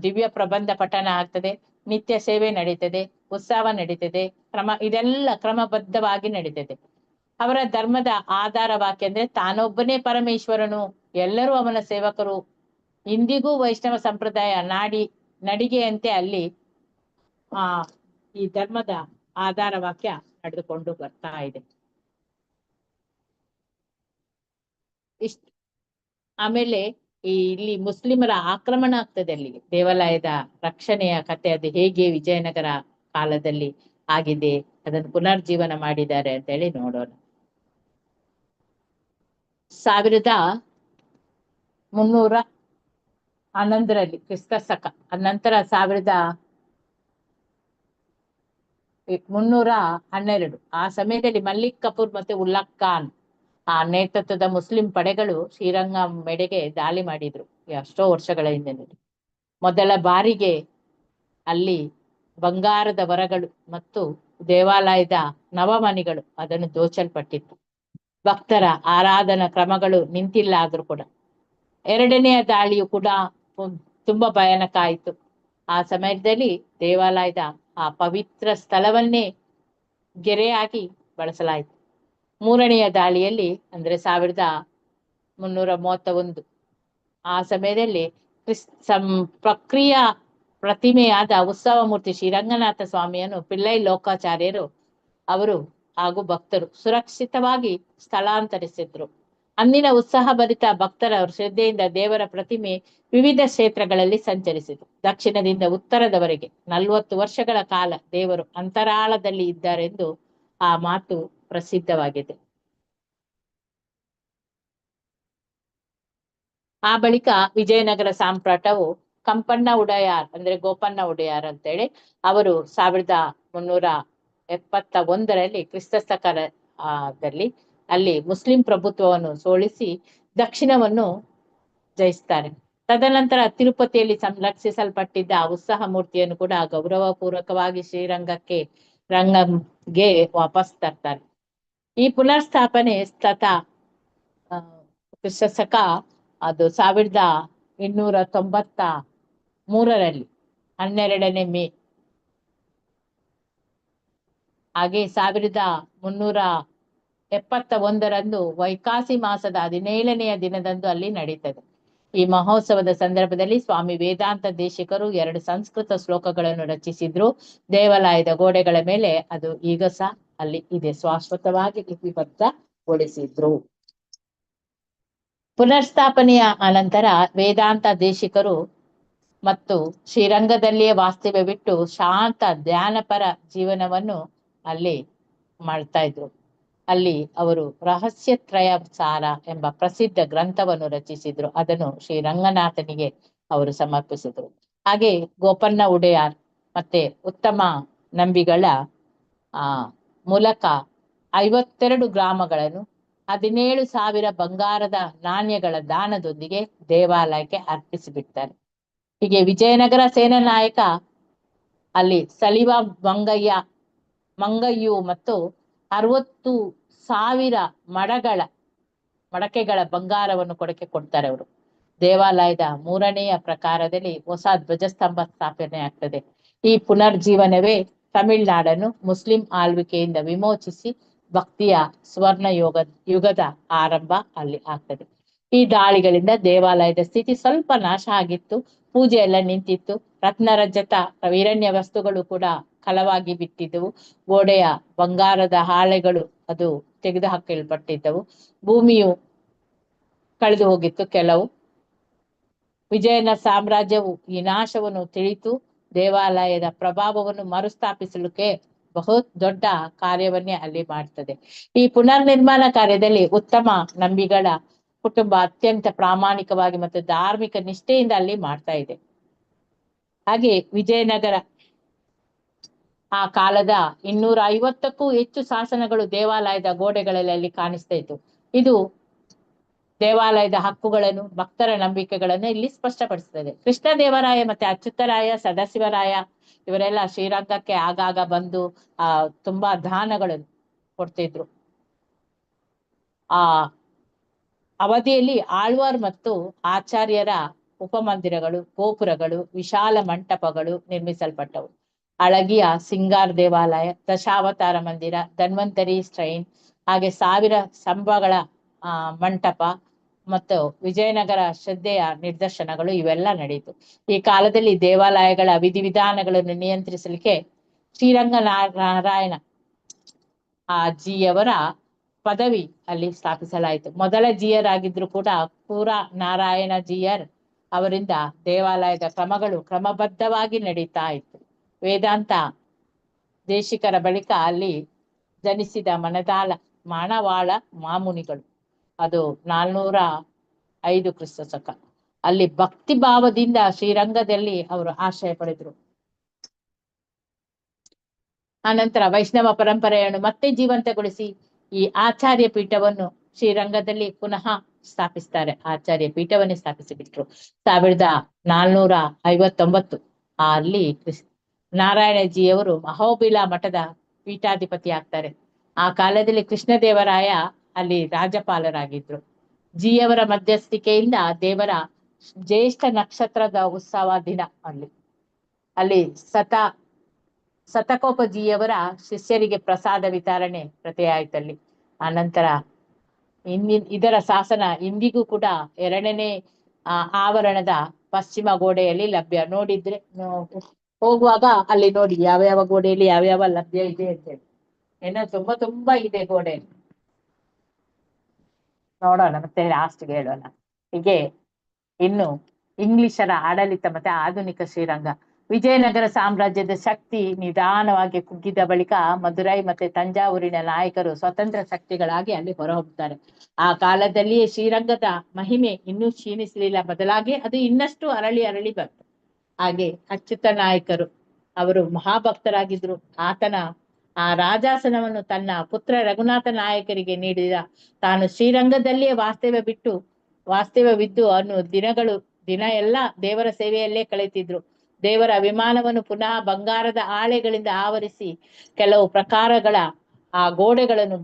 ದಿವ್ಯ ಪ್ರಬಂಧ ಪಠಣ ಆಗ್ತದೆ. ನಿತ್ಯ ಸೇವೆ ನಡೀತದೆ, ಉತ್ಸವ ನಡೀತದೆ. ಇದೆಲ್ಲ ಕ್ರಮಬದ್ಧವಾಗಿ ನಡೀತದೆ. ಅವರ ಧರ್ಮದ ಆಧಾರ ವಾಕ್ಯ ಅಂದ್ರೆ ತಾನೊಬ್ಬನೇ ಪರಮೇಶ್ವರನು, ಎಲ್ಲರೂ ಅವನ ಸೇವಕರು. ಇಂದಿಗೂ ವೈಷ್ಣವ ಸಂಪ್ರದಾಯ ನಡಿಗೆಯಂತೆ ಅಲ್ಲಿ ಈ ಧರ್ಮದ ಆಧಾರ ವಾಕ್ಯ ನಡೆದುಕೊಂಡು ಬರ್ತಾ ಇದೆ. ಆಮೇಲೆ ಇಲ್ಲಿ ಮುಸ್ಲಿಮರ ಆಕ್ರಮಣ ಆಗ್ತದೆ. ಅಲ್ಲಿಗೆ ದೇವಾಲಯದ ರಕ್ಷಣೆಯ ಕಥೆ ಅದು ಹೇಗೆ ವಿಜಯನಗರ ಕಾಲದಲ್ಲಿ ಆಗಿದೆ, ಅದನ್ನು ಪುನರ್ಜೀವನ ಮಾಡಿದ್ದಾರೆ ಅಂತ ಹೇಳಿ ನೋಡೋಣ. 1311ರಲ್ಲಿ ಕ್ರಿಸ್ತ ಶಕ, ನಂತರ 1312 ಆ ಸಮಯದಲ್ಲಿ ಮಲ್ಲಿಕ್ ಕಪೂರ್ ಮತ್ತೆ ಉಲ್ಲಾ ಖಾನ್ ಆ ನೇತೃತ್ವದ ಮುಸ್ಲಿಂ ಪಡೆಗಳು ಶ್ರೀರಂಗಂ ಮೆಡೆಗೆ ದಾಳಿ ಮಾಡಿದ್ರು. ಎಷ್ಟೋ ವರ್ಷಗಳ ಹಿಂದೆ. ಮೊದಲ ಬಾರಿಗೆ ಅಲ್ಲಿ ಬಂಗಾರದ ವರಗಳು ಮತ್ತು ದೇವಾಲಯದ ನವಮಣಿಗಳು ಅದನ್ನು ದೋಚಲ್ಪಟ್ಟಿತ್ತು. ಭಕ್ತರ ಆರಾಧನಾ ಕ್ರಮಗಳು ನಿಂತಿಲ್ಲ ಆದ್ರೂ ಕೂಡ. ಎರಡನೆಯ ದಾಳಿಯು ಕೂಡ ತುಂಬಾ ಭಯಾನಕ ಆಯಿತು. ಆ ಸಮಯದಲ್ಲಿ ದೇವಾಲಯದ ಆ ಪವಿತ್ರ ಸ್ಥಳವನ್ನೇ ಗೆರೆಯಾಗಿ ಬಳಸಲಾಯಿತು. ಮೂರನೆಯ ದಾಳಿಯಲ್ಲಿ ಅಂದ್ರೆ 1331 ಆ ಸಮಯದಲ್ಲಿ ಪ್ರಕ್ರಿಯಾ ಪ್ರತಿಮೆಯಾದ ಉತ್ಸವ ಮೂರ್ತಿ ಶ್ರೀರಂಗನಾಥ ಸ್ವಾಮಿಯನ್ನು ಪಿಳ್ಳೈ ಲೋಕಾಚಾರ್ಯರು ಅವರು ಹಾಗೂ ಭಕ್ತರು ಸುರಕ್ಷಿತವಾಗಿ ಸ್ಥಳಾಂತರಿಸಿದ್ರು. ಅಂದಿನ ಉತ್ಸಾಹಭರಿತ ಭಕ್ತರ ಶ್ರದ್ಧೆಯಿಂದ ದೇವರ ಪ್ರತಿಮೆ ವಿವಿಧ ಕ್ಷೇತ್ರಗಳಲ್ಲಿ ಸಂಚರಿಸಿತು. ದಕ್ಷಿಣದಿಂದ ಉತ್ತರದವರೆಗೆ 40 ವರ್ಷಗಳ ಕಾಲ ದೇವರು ಅಂತರಾಳದಲ್ಲಿ ಇದ್ದಾರೆಂದು ಆ ಮಾತು ಪ್ರಸಿದ್ಧವಾಗಿದೆ. ಆ ಬಳಿಕ ವಿಜಯನಗರ ಸಾಮ್ರಾಟವು ಕಂಪಣ್ಣ ಉಡಯಾರ್ ಅಂದ್ರೆ ಗೋಪಣ್ಣ ಉಡಯಾರ್ ಅಂತೇಳಿ ಅವರು 1371ರಲ್ಲಿ ಕ್ರಿಸ್ತ ಶಕದಲ್ಲಿ ಅಲ್ಲಿ ಮುಸ್ಲಿಂ ಪ್ರಭುತ್ವವನ್ನು ಸೋಲಿಸಿ ದಕ್ಷಿಣವನ್ನು ಜಯಿಸ್ತಾರೆ. ತದನಂತರ ತಿರುಪತಿಯಲ್ಲಿ ಸಂರಕ್ಷಿಸಲ್ಪಟ್ಟಿದ್ದ ಉತ್ಸವ ಮೂರ್ತಿಯನ್ನು ಕೂಡ ಗೌರವಪೂರ್ವಕವಾಗಿ ರಂಗಂಗೆ ವಾಪಸ್ ತರ್ತಾರೆ. ಈ ಪುನರ್ಸ್ಥಾಪನೆ ಕ್ರಿಸ್ತ ಶಕ ಅದು 1293ರಲ್ಲಿ 12ನೇ ಮೇ, ಹಾಗೆ 1371ರಂದು ವೈಕಾಸಿ ಮಾಸದ 17ನೆಯ ದಿನದಂದು ಅಲ್ಲಿ ನಡೀತದೆ. ಈ ಮಹೋತ್ಸವದ ಸಂದರ್ಭದಲ್ಲಿ ಸ್ವಾಮಿ ವೇದಾಂತ ದೇಶಿಕರು 2 ಸಂಸ್ಕೃತ ಶ್ಲೋಕಗಳನ್ನು ರಚಿಸಿದ್ರು. ದೇವಾಲಯದ ಗೋಡೆಗಳ ಮೇಲೆ ಅದು ಈಗ ಸಹ ಅಲ್ಲಿ ಇದೆ, ಶಾಶ್ವತವಾಗಿ ಲಿಪಿಬದ್ಧಗೊಳಿಸಿದ್ರು. ಪುನರ್ಸ್ಥಾಪನೆಯ ಅನಂತರ ವೇದಾಂತ ದೇಶಿಕರು ಮತ್ತು ಶ್ರೀರಂಗದಲ್ಲಿಯೇ ವಾಸ್ತವ್ಯ ಬಿಟ್ಟು ಶಾಂತ ಧ್ಯಾನಪರ ಜೀವನವನ್ನು ಅಲ್ಲಿ ಮಾಡ್ತಾ ಇದ್ರು. ಅಲ್ಲಿ ಅವರು ರಹಸ್ಯತ್ರಯ ಸಾರ ಎಂಬ ಪ್ರಸಿದ್ಧ ಗ್ರಂಥವನ್ನು ರಚಿಸಿದ್ರು. ಅದನ್ನು ಶ್ರೀರಂಗನಾಥನಿಗೆ ಅವರು ಸಮರ್ಪಿಸಿದ್ರು. ಹಾಗೆ ಗೋಪಣ್ಣ ಉಡೆಯಾರ್ ಮತ್ತೆ ಉತ್ತಮ ನಂಬಿಗಳ ಮೂಲಕ 52 ಗ್ರಾಮಗಳನ್ನು 17,000 ಬಂಗಾರದ ನಾಣ್ಯಗಳ ದಾನದೊಂದಿಗೆ ದೇವಾಲಯಕ್ಕೆ ಅರ್ಪಿಸಿಬಿಡ್ತಾರೆ. ಹೀಗೆ ವಿಜಯನಗರ ಸೇನಾ ನಾಯಕ ಅಲ್ಲಿ ಸಲಿವ ಮಂಗಯ್ಯು ಮತ್ತು 60,000 ಮಡಕೆಗಳ ಬಂಗಾರವನ್ನು ಕೊಡ್ತಾರೆ ಅವರು. ದೇವಾಲಯದ 3ನೆಯ ಪ್ರಕಾರದಲ್ಲಿ ಹೊಸ ಧ್ವಜಸ್ತಂಭ ಸ್ಥಾಪನೆ ಆಗ್ತದೆ. ಈ ಪುನರ್ಜೀವನವೇ ತಮಿಳುನಾಡನ್ನು ಮುಸ್ಲಿಂ ಆಳ್ವಿಕೆಯಿಂದ ವಿಮೋಚಿಸಿ ಭಕ್ತಿಯ ಸ್ವರ್ಣ ಯುಗದ ಆರಂಭ ಅಲ್ಲಿ ಆಗ್ತದೆ. ಈ ದಾಳಿಗಳಿಂದ ದೇವಾಲಯದ ಸ್ಥಿತಿ ಸ್ವಲ್ಪ ನಾಶ ಆಗಿತ್ತು. ಪೂಜೆ ಎಲ್ಲ ನಿಂತಿತ್ತು. ರತ್ನರಜತ ವೀರಣ್ಯ ವಸ್ತುಗಳು ಕೂಡ ಕಳವಾಗಿ ಬಿಟ್ಟಿದ್ದವು. ಗೋಡೆಯ ಬಂಗಾರದ ಹಾಳೆಗಳು ಅದು ತೆಗೆದು ಹಾಕಲ್ಪಟ್ಟಿದ್ದವು. ಭೂಮಿಯು ಕಳೆದು ಹೋಗಿತ್ತು ಕೆಲವು. ವಿಜಯನ ಸಾಮ್ರಾಜ್ಯವು ಈ ನಾಶವನ್ನು ತಿಳಿತು. ದೇವಾಲಯದ ಪ್ರಭಾವವನ್ನು ಮರುಸ್ಥಾಪಿಸಲಿಕ್ಕೆ ದೊಡ್ಡ ಕಾರ್ಯವನ್ನೇ ಅಲ್ಲಿ ಮಾಡ್ತದೆ. ಈ ಪುನರ್ನಿರ್ಮಾಣ ಕಾರ್ಯದಲ್ಲಿ ಉತ್ತಮ ನಂಬಿಗಳ ಕುಟುಂಬ ಅತ್ಯಂತ ಪ್ರಾಮಾಣಿಕವಾಗಿ ಮತ್ತು ಧಾರ್ಮಿಕ ನಿಷ್ಠೆಯಿಂದ ಅಲ್ಲಿ ಮಾಡ್ತಾ ಇದೆ. ಹಾಗೆ ವಿಜಯನಗರ ಆ ಕಾಲದ 250ಕ್ಕೂ ಹೆಚ್ಚು ಶಾಸನಗಳು ದೇವಾಲಯದ ಗೋಡೆಗಳಲ್ಲಿ ಅಲ್ಲಿ ಕಾಣಿಸ್ತಾ ಇತ್ತು. ಇದು ದೇವಾಲಯದ ಹಕ್ಕುಗಳನ್ನು, ಭಕ್ತರ ನಂಬಿಕೆಗಳನ್ನು ಇಲ್ಲಿ ಸ್ಪಷ್ಟಪಡಿಸ್ತದೆ. ಕೃಷ್ಣದೇವರಾಯ ಮತ್ತೆ ಅಚ್ಯುತರಾಯ, ಸದಾಶಿವರಾಯ ಇವರೆಲ್ಲ ಶ್ರೀರಂಗಕ್ಕೆ ಆಗಾಗ ಬಂದು ತುಂಬಾ ದಾನಗಳನ್ನು ಕೊಡ್ತಿದ್ರು. ಆ ಅವಧಿಯಲ್ಲಿ ಆಳ್ವಾರ್ ಮತ್ತು ಆಚಾರ್ಯರ ಉಪಮಂದಿರಗಳು, ಗೋಪುರಗಳು, ವಿಶಾಲ ಮಂಟಪಗಳು ನಿರ್ಮಿಸಲ್ಪಟ್ಟವು. ಅಳಗಿಯ ಸಿಂಗಾರ್ ದೇವಾಲಯ, ದಶಾವತಾರ ಮಂದಿರ, ಧನ್ವಂತರಿ ಸ್ಟ್ರೈನ್, ಹಾಗೆ 1000 ಸ್ತಂಭಗಳ ಮಂಟಪ ಮತ್ತು ವಿಜಯನಗರ ಶ್ರದ್ಧೆಯ ನಿದರ್ಶನಗಳು ಇವೆಲ್ಲ ನಡೆಯಿತು. ಈ ಕಾಲದಲ್ಲಿ ದೇವಾಲಯಗಳ ವಿಧಿವಿಧಾನಗಳನ್ನು ನಿಯಂತ್ರಿಸಲಿಕ್ಕೆ ಶ್ರೀರಂಗ ನಾರಾಯಣ ಜಿಯವರ ಪದವಿ ಅಲ್ಲಿ ಸ್ಥಾಪಿಸಲಾಯಿತು. ಮೊದಲ ಜಿಯರಾಗಿದ್ರು ಕೂಡ ಪೂರ ನಾರಾಯಣ ಜಿಯರ್ ಅವರಿಂದ ದೇವಾಲಯದ ಕ್ರಮಗಳು ಕ್ರಮಬದ್ಧವಾಗಿ ನಡೀತಾ ಇತ್ತು. ವೇದಾಂತ ದೇಶಿಕರ ಬಳಿಕ ಅಲ್ಲಿ ಜನಿಸಿದ ಮಾನವಾಳ ಮಾಮುನಿಗಳು, ಅದು 405 ಕ್ರಿಸ್ತಶಕ. ಅಲ್ಲಿ ಭಕ್ತಿ ಭಾವದಿಂದ ಶ್ರೀರಂಗದಲ್ಲಿ ಅವರು ಆಶ್ರಯ ಪಡೆದ್ರು. ಆನಂತರ ವೈಷ್ಣವ ಪರಂಪರೆಯನ್ನು ಮತ್ತೆ ಜೀವಂತಗೊಳಿಸಿ ಈ ಆಚಾರ್ಯ ಪೀಠವನ್ನು ಶ್ರೀರಂಗದಲ್ಲಿ ಪುನಃ ಸ್ಥಾಪಿಸ್ತಾರೆ. ಆಚಾರ್ಯ ಪೀಠವನ್ನೇ ಸ್ಥಾಪಿಸಿಬಿಟ್ರು. 1459 ಅಲ್ಲಿ ನಾರಾಯಣಜಿಯವರು ಅಹೋಬಿಲ ಮಠದ ಪೀಠಾಧಿಪತಿ ಆಗ್ತಾರೆ. ಆ ಕಾಲದಲ್ಲಿ ಕೃಷ್ಣದೇವರಾಯ ಅಲ್ಲಿ ರಾಜ್ಯಪಾಲರಾಗಿದ್ರು. ಜಿಯವರ ಮಧ್ಯಸ್ಥಿಕೆಯಿಂದ ದೇವರ ಜ್ಯೇಷ್ಠ ನಕ್ಷತ್ರದ ಉತ್ಸವ ದಿನ ಅಲ್ಲಿ ಸತಕೋಪಜಿಯವರ ಶಿಷ್ಯರಿಗೆ ಪ್ರಸಾದ ವಿತರಣೆ ಪ್ರತಿಯಾಯ್ತಲ್ಲಿ. ಆನಂತರ ಇದರ ಶಾಸನ ಇಂದಿಗೂ ಕೂಡ 2ನೇ ಆವರಣದ ಪಶ್ಚಿಮ ಗೋಡೆಯಲ್ಲಿ ಲಭ್ಯ. ನೋಡಿದ್ರೆ ಹೋಗುವಾಗ ಅಲ್ಲಿ ನೋಡಿ ಯಾವ್ಯಾವ ಗೋಡೆಯಲ್ಲಿ ಯಾವ್ಯಾವ ಲಭ್ಯ ಇದೆ ಅಂತೇಳಿ. ಏನೋ ತುಂಬಾ ಇದೆ ಗೋಡೆ. ನೋಡೋಣ, ಮತ್ತೆ ಲಾಸ್ಟ್ಗೆ ಹೇಳೋಣ. ಹೀಗೆ ಇನ್ನು ಇಂಗ್ಲಿಷರ ಆಡಳಿತ ಮತ್ತೆ ಆಧುನಿಕ ಶ್ರೀರಂಗ. ವಿಜಯನಗರ ಸಾಮ್ರಾಜ್ಯದ ಶಕ್ತಿ ನಿಧಾನವಾಗಿ ಕುಗ್ಗಿದ ಬಳಿಕ ಮದುರೈ ಮತ್ತೆ ತಂಜಾವೂರಿನ ನಾಯಕರು ಸ್ವತಂತ್ರ ಶಕ್ತಿಗಳಾಗಿ ಅಲ್ಲಿ ಹೊರಹೊಮ್ಮುತ್ತಾರೆ. ಆ ಕಾಲದಲ್ಲಿಯೇ ಶ್ರೀರಂಗದ ಮಹಿಮೆ ಇನ್ನೂ ಕ್ಷೀಣಿಸಲಿಲ್ಲ, ಬದಲಾಗಿ ಅದು ಇನ್ನಷ್ಟು ಅರಳಿ ಬಂತು. ಹಾಗೆ ಅಚ್ಯುತ ನಾಯಕರು ಅವರು ಮಹಾಭಕ್ತರಾಗಿದ್ರು. ಆತನ ಆ ರಾಜಾಸನವನ್ನು ತನ್ನ ಪುತ್ರ ರಘುನಾಥ ನಾಯಕರಿಗೆ ನೀಡಿದ. ತಾನು ಶ್ರೀರಂಗದಲ್ಲಿಯೇ ವಾಸ್ತವ್ಯವಿದ್ದು ದಿನ ಎಲ್ಲ ದೇವರ ಸೇವೆಯಲ್ಲೇ ಕಳೆತಿದ್ರು. ದೇವರ ವಿಮಾನವನ್ನು ಪುನಃ ಬಂಗಾರದ ಹಾಳೆಗಳಿಂದ ಆವರಿಸಿ ಕೆಲವು ಪ್ರಕಾರಗಳ ಆ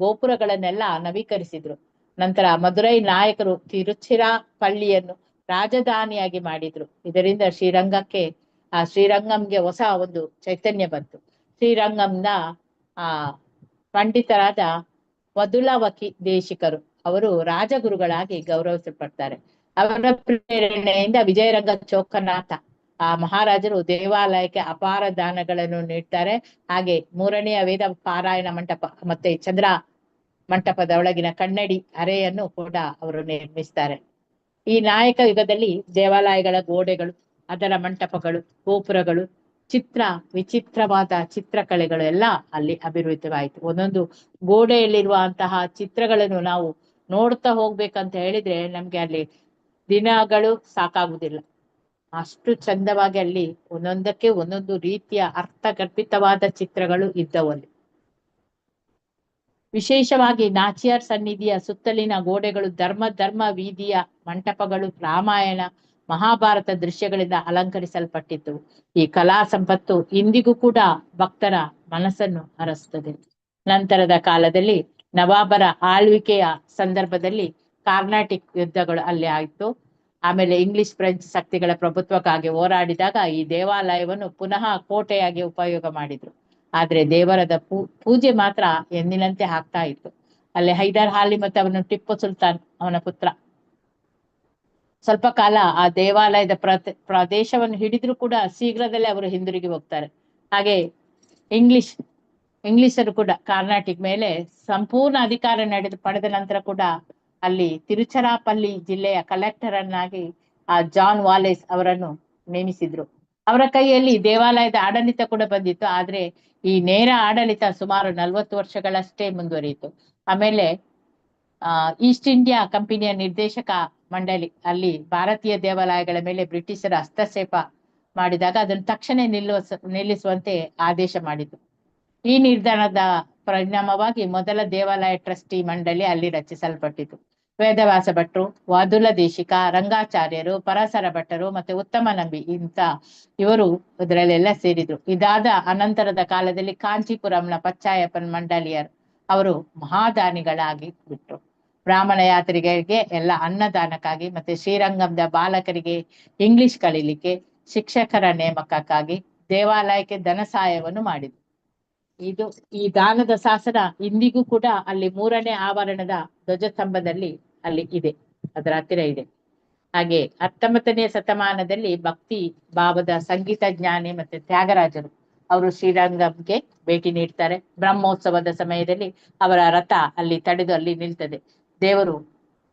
ಗೋಪುರಗಳನ್ನೆಲ್ಲ ನವೀಕರಿಸಿದ್ರು. ನಂತರ ಮದುರೈ ನಾಯಕರು ತಿರುಚಿರಾಪಳ್ಳಿಯನ್ನು ರಾಜಧಾನಿಯಾಗಿ ಮಾಡಿದ್ರು. ಇದರಿಂದ ಶ್ರೀರಂಗಂಗೆ ಹೊಸ ಒಂದು ಚೈತನ್ಯ ಬಂತು. ಶ್ರೀರಂಗಂನ ಪಂಡಿತರಾದ ವದುಲವಕಿ ದೇಶಿಕರು ಅವರು ರಾಜಗುರುಗಳಾಗಿ ಗೌರವಿಸಲ್ಪಡ್ತಾರೆ. ಅವರ ಪ್ರೇರಣೆಯಿಂದ ವಿಜಯರಂಗ ಚೌಕನಾಥ ಆ ಮಹಾರಾಜರು ದೇವಾಲಯಕ್ಕೆ ಅಪಾರ ದಾನಗಳನ್ನು ನೀಡ್ತಾರೆ. ಹಾಗೆ 3ನೇ ವೇದ ಪಾರಾಯಣ ಮಂಟಪ ಮತ್ತೆ ಚಂದ್ರ ಮಂಟಪದ ಒಳಗಿನ ಕನ್ನಡಿ ಅರೆಯನ್ನು ಕೂಡ ಅವರು ನಿರ್ಮಿಸ್ತಾರೆ. ಈ ನಾಯಕ ಯುಗದಲ್ಲಿ ದೇವಾಲಯಗಳ ಗೋಡೆಗಳು, ಅದರ ಮಂಟಪಗಳು, ಗೋಪುರಗಳು, ವಿಚಿತ್ರವಾದ ಚಿತ್ರಕಲೆಗಳು ಎಲ್ಲ ಅಲ್ಲಿ ಅಭಿವೃದ್ಧವಾಯಿತು. ಒಂದೊಂದು ಗೋಡೆಯಲ್ಲಿರುವಂತಹ ಚಿತ್ರಗಳನ್ನು ನಾವು ನೋಡ್ತಾ ಹೋಗ್ಬೇಕಂತ ಹೇಳಿದ್ರೆ ನಮ್ಗೆ ಅಲ್ಲಿ ದಿನಗಳು ಸಾಕಾಗುವುದಿಲ್ಲ. ಅಷ್ಟು ಚಂದವಾಗಿ ಅಲ್ಲಿ ಒಂದೊಂದಕ್ಕೆ ಒಂದೊಂದು ರೀತಿಯ ಅರ್ಥಗರ್ಭಿತವಾದ ಚಿತ್ರಗಳು ಇದ್ದವು ಅಲ್ಲಿ. ವಿಶೇಷವಾಗಿ ನಾಚಿಯಾರ್ ಸನ್ನಿಧಿಯ ಸುತ್ತಲಿನ ಗೋಡೆಗಳು ಧರ್ಮ ವೀದಿಯ ಮಂಟಪಗಳು ರಾಮಾಯಣ ಮಹಾಭಾರತ ದೃಶ್ಯಗಳಿಂದ ಅಲಂಕರಿಸಲ್ಪಟ್ಟಿತ್ತು. ಈ ಕಲಾ ಸಂಪತ್ತು ಇಂದಿಗೂ ಕೂಡ ಭಕ್ತರ ಮನಸ್ಸನ್ನು ಹರಸ್ತದೆ. ನಂತರದ ಕಾಲದಲ್ಲಿ ನವಾಬರ ಆಳ್ವಿಕೆಯ ಸಂದರ್ಭದಲ್ಲಿ ಕಾರ್ನಾಟಿಕ್ ಯುದ್ಧಗಳು ಅಲ್ಲಿ ಆಯಿತು. ಆಮೇಲೆ ಇಂಗ್ಲಿಷ್ ಫ್ರೆಂಚ್ ಶಕ್ತಿಗಳ ಪ್ರಭುತ್ವಕ್ಕಾಗಿ ಹೋರಾಡಿದಾಗ ಈ ದೇವಾಲಯವನ್ನು ಪುನಃ ಕೋಟೆಯಾಗಿ ಉಪಯೋಗ ಮಾಡಿದ್ರು. ಆದ್ರೆ ದೇವರದ ಪೂಜೆ ಮಾತ್ರ ಎಂದಿನಂತೆ ಆಗ್ತಾ ಇತ್ತು. ಅಲ್ಲಿ ಹೈದರ್ ಅಲಿ ಮತ್ತೆ ಅವನು ಟಿಪ್ಪು ಸುಲ್ತಾನ್ ಅವನ ಪುತ್ರ ಸ್ವಲ್ಪ ಕಾಲ ಆ ದೇವಾಲಯದ ಪ್ರದೇಶವನ್ನು ಹಿಡಿದ್ರು ಕೂಡ ಶೀಘ್ರದಲ್ಲೇ ಅವರು ಹಿಂದಿರುಗಿ ಹೋಗ್ತಾರೆ. ಹಾಗೆ ಇಂಗ್ಲಿಷರು ಕೂಡ ಕರ್ನಾಟಕ ಮೇಲೆ ಸಂಪೂರ್ಣ ಅಧಿಕಾರ ಪಡೆದ ನಂತರ ಕೂಡ ಅಲ್ಲಿ ತಿರುಚರಾಪಲ್ಲಿ ಜಿಲ್ಲೆಯ ಕಲೆಕ್ಟರ್ ಅನ್ನಾಗಿ ಆ ಜಾನ್ ವಾಲೇಸ್ ಅವರನ್ನು ನೇಮಿಸಿದ್ರು. ಅವರ ಕೈಯಲ್ಲಿ ದೇವಾಲಯದ ಆಡಳಿತ ಕೂಡ ಬಂದಿತ್ತು. ಆದ್ರೆ ಈ ನೇರ ಆಡಳಿತ ಸುಮಾರು 40 ವರ್ಷಗಳಷ್ಟೇ ಮುಂದುವರಿಯಿತು. ಆಮೇಲೆ ಈಸ್ಟ್ ಇಂಡಿಯಾ ಕಂಪನಿಯ ನಿರ್ದೇಶಕ ಮಂಡಳಿ ಅಲ್ಲಿ ಭಾರತೀಯ ದೇವಾಲಯಗಳ ಮೇಲೆ ಬ್ರಿಟಿಷರ ಹಸ್ತಕ್ಷೇಪ ಮಾಡಿದಾಗ ಅದನ್ನು ತಕ್ಷಣ ನಿಲ್ಲಿಸುವಂತೆ ಆದೇಶ ಮಾಡಿತು. ಈ ನಿರ್ಧಾರದ ಪರಿಣಾಮವಾಗಿ ಮೊದಲ ದೇವಾಲಯ ಟ್ರಸ್ಟಿ ಮಂಡಳಿ ಅಲ್ಲಿ ರಚಿಸಲ್ಪಟ್ಟಿತು. ವೇದವ್ಯಾಸ ಭಟ್ರು, ವಾದುಲ ದೇಶಿಕ, ರಂಗಾಚಾರ್ಯರು, ಪರಾಸರ ಭಟ್ಟರು ಮತ್ತೆ ಉತ್ತಮ ನಂಬಿ ಇವರು ಇದರಲ್ಲೆಲ್ಲ ಸೇರಿದ್ರು. ಇದಾದ ಅನಂತರದ ಕಾಲದಲ್ಲಿ ಕಾಂಚೀಪುರಂನ ಪಚ್ಚಾಯಪ್ಪನ್ ಮಂಡಲಿಯರ್ ಅವರು ಮಹಾದಾನಿಗಳಾಗಿ ಬಿಟ್ರು. ಬ್ರಾಹ್ಮಣ ಯಾತ್ರಿಗಳಿಗೆ ಎಲ್ಲ ಅನ್ನದಾನಕ್ಕಾಗಿ ಮತ್ತೆ ಶ್ರೀರಂಗಂದ ಬಾಲಕರಿಗೆ ಇಂಗ್ಲಿಷ್ ಕಲೀಲಿಕ್ಕೆ ಶಿಕ್ಷಕರ ನೇಮಕಕ್ಕಾಗಿ ದೇವಾಲಯಕ್ಕೆ ಧನ ಸಹಾಯವನ್ನು ಮಾಡಿದ್ರು. ಈ ದಾನದ ಶಾಸನ ಇಂದಿಗೂ ಕೂಡ ಅಲ್ಲಿ 3ನೇ ಆವರಣದ ಧ್ವಜಸ್ತಂಭದಲ್ಲಿ ಅಲ್ಲಿ ಇದೆ, ಅದರ ಹತ್ತಿರ ಇದೆ. ಹಾಗೆ 19ನೇ ಶತಮಾನದಲ್ಲಿ ಭಕ್ತಿ ಭಾವದ ಸಂಗೀತ ಜ್ಞಾನಿ ಮತ್ತೆ ತ್ಯಾಗರಾಜರು ಅವರು ಶ್ರೀರಂಗಂಗೆ ಭೇಟಿ ನೀಡ್ತಾರೆ. ಬ್ರಹ್ಮೋತ್ಸವದ ಸಮಯದಲ್ಲಿ ಅವರ ರಥ ಅಲ್ಲಿ ತಡೆದು ಅಲ್ಲಿ ನಿಲ್ತದೆ. ದೇವರು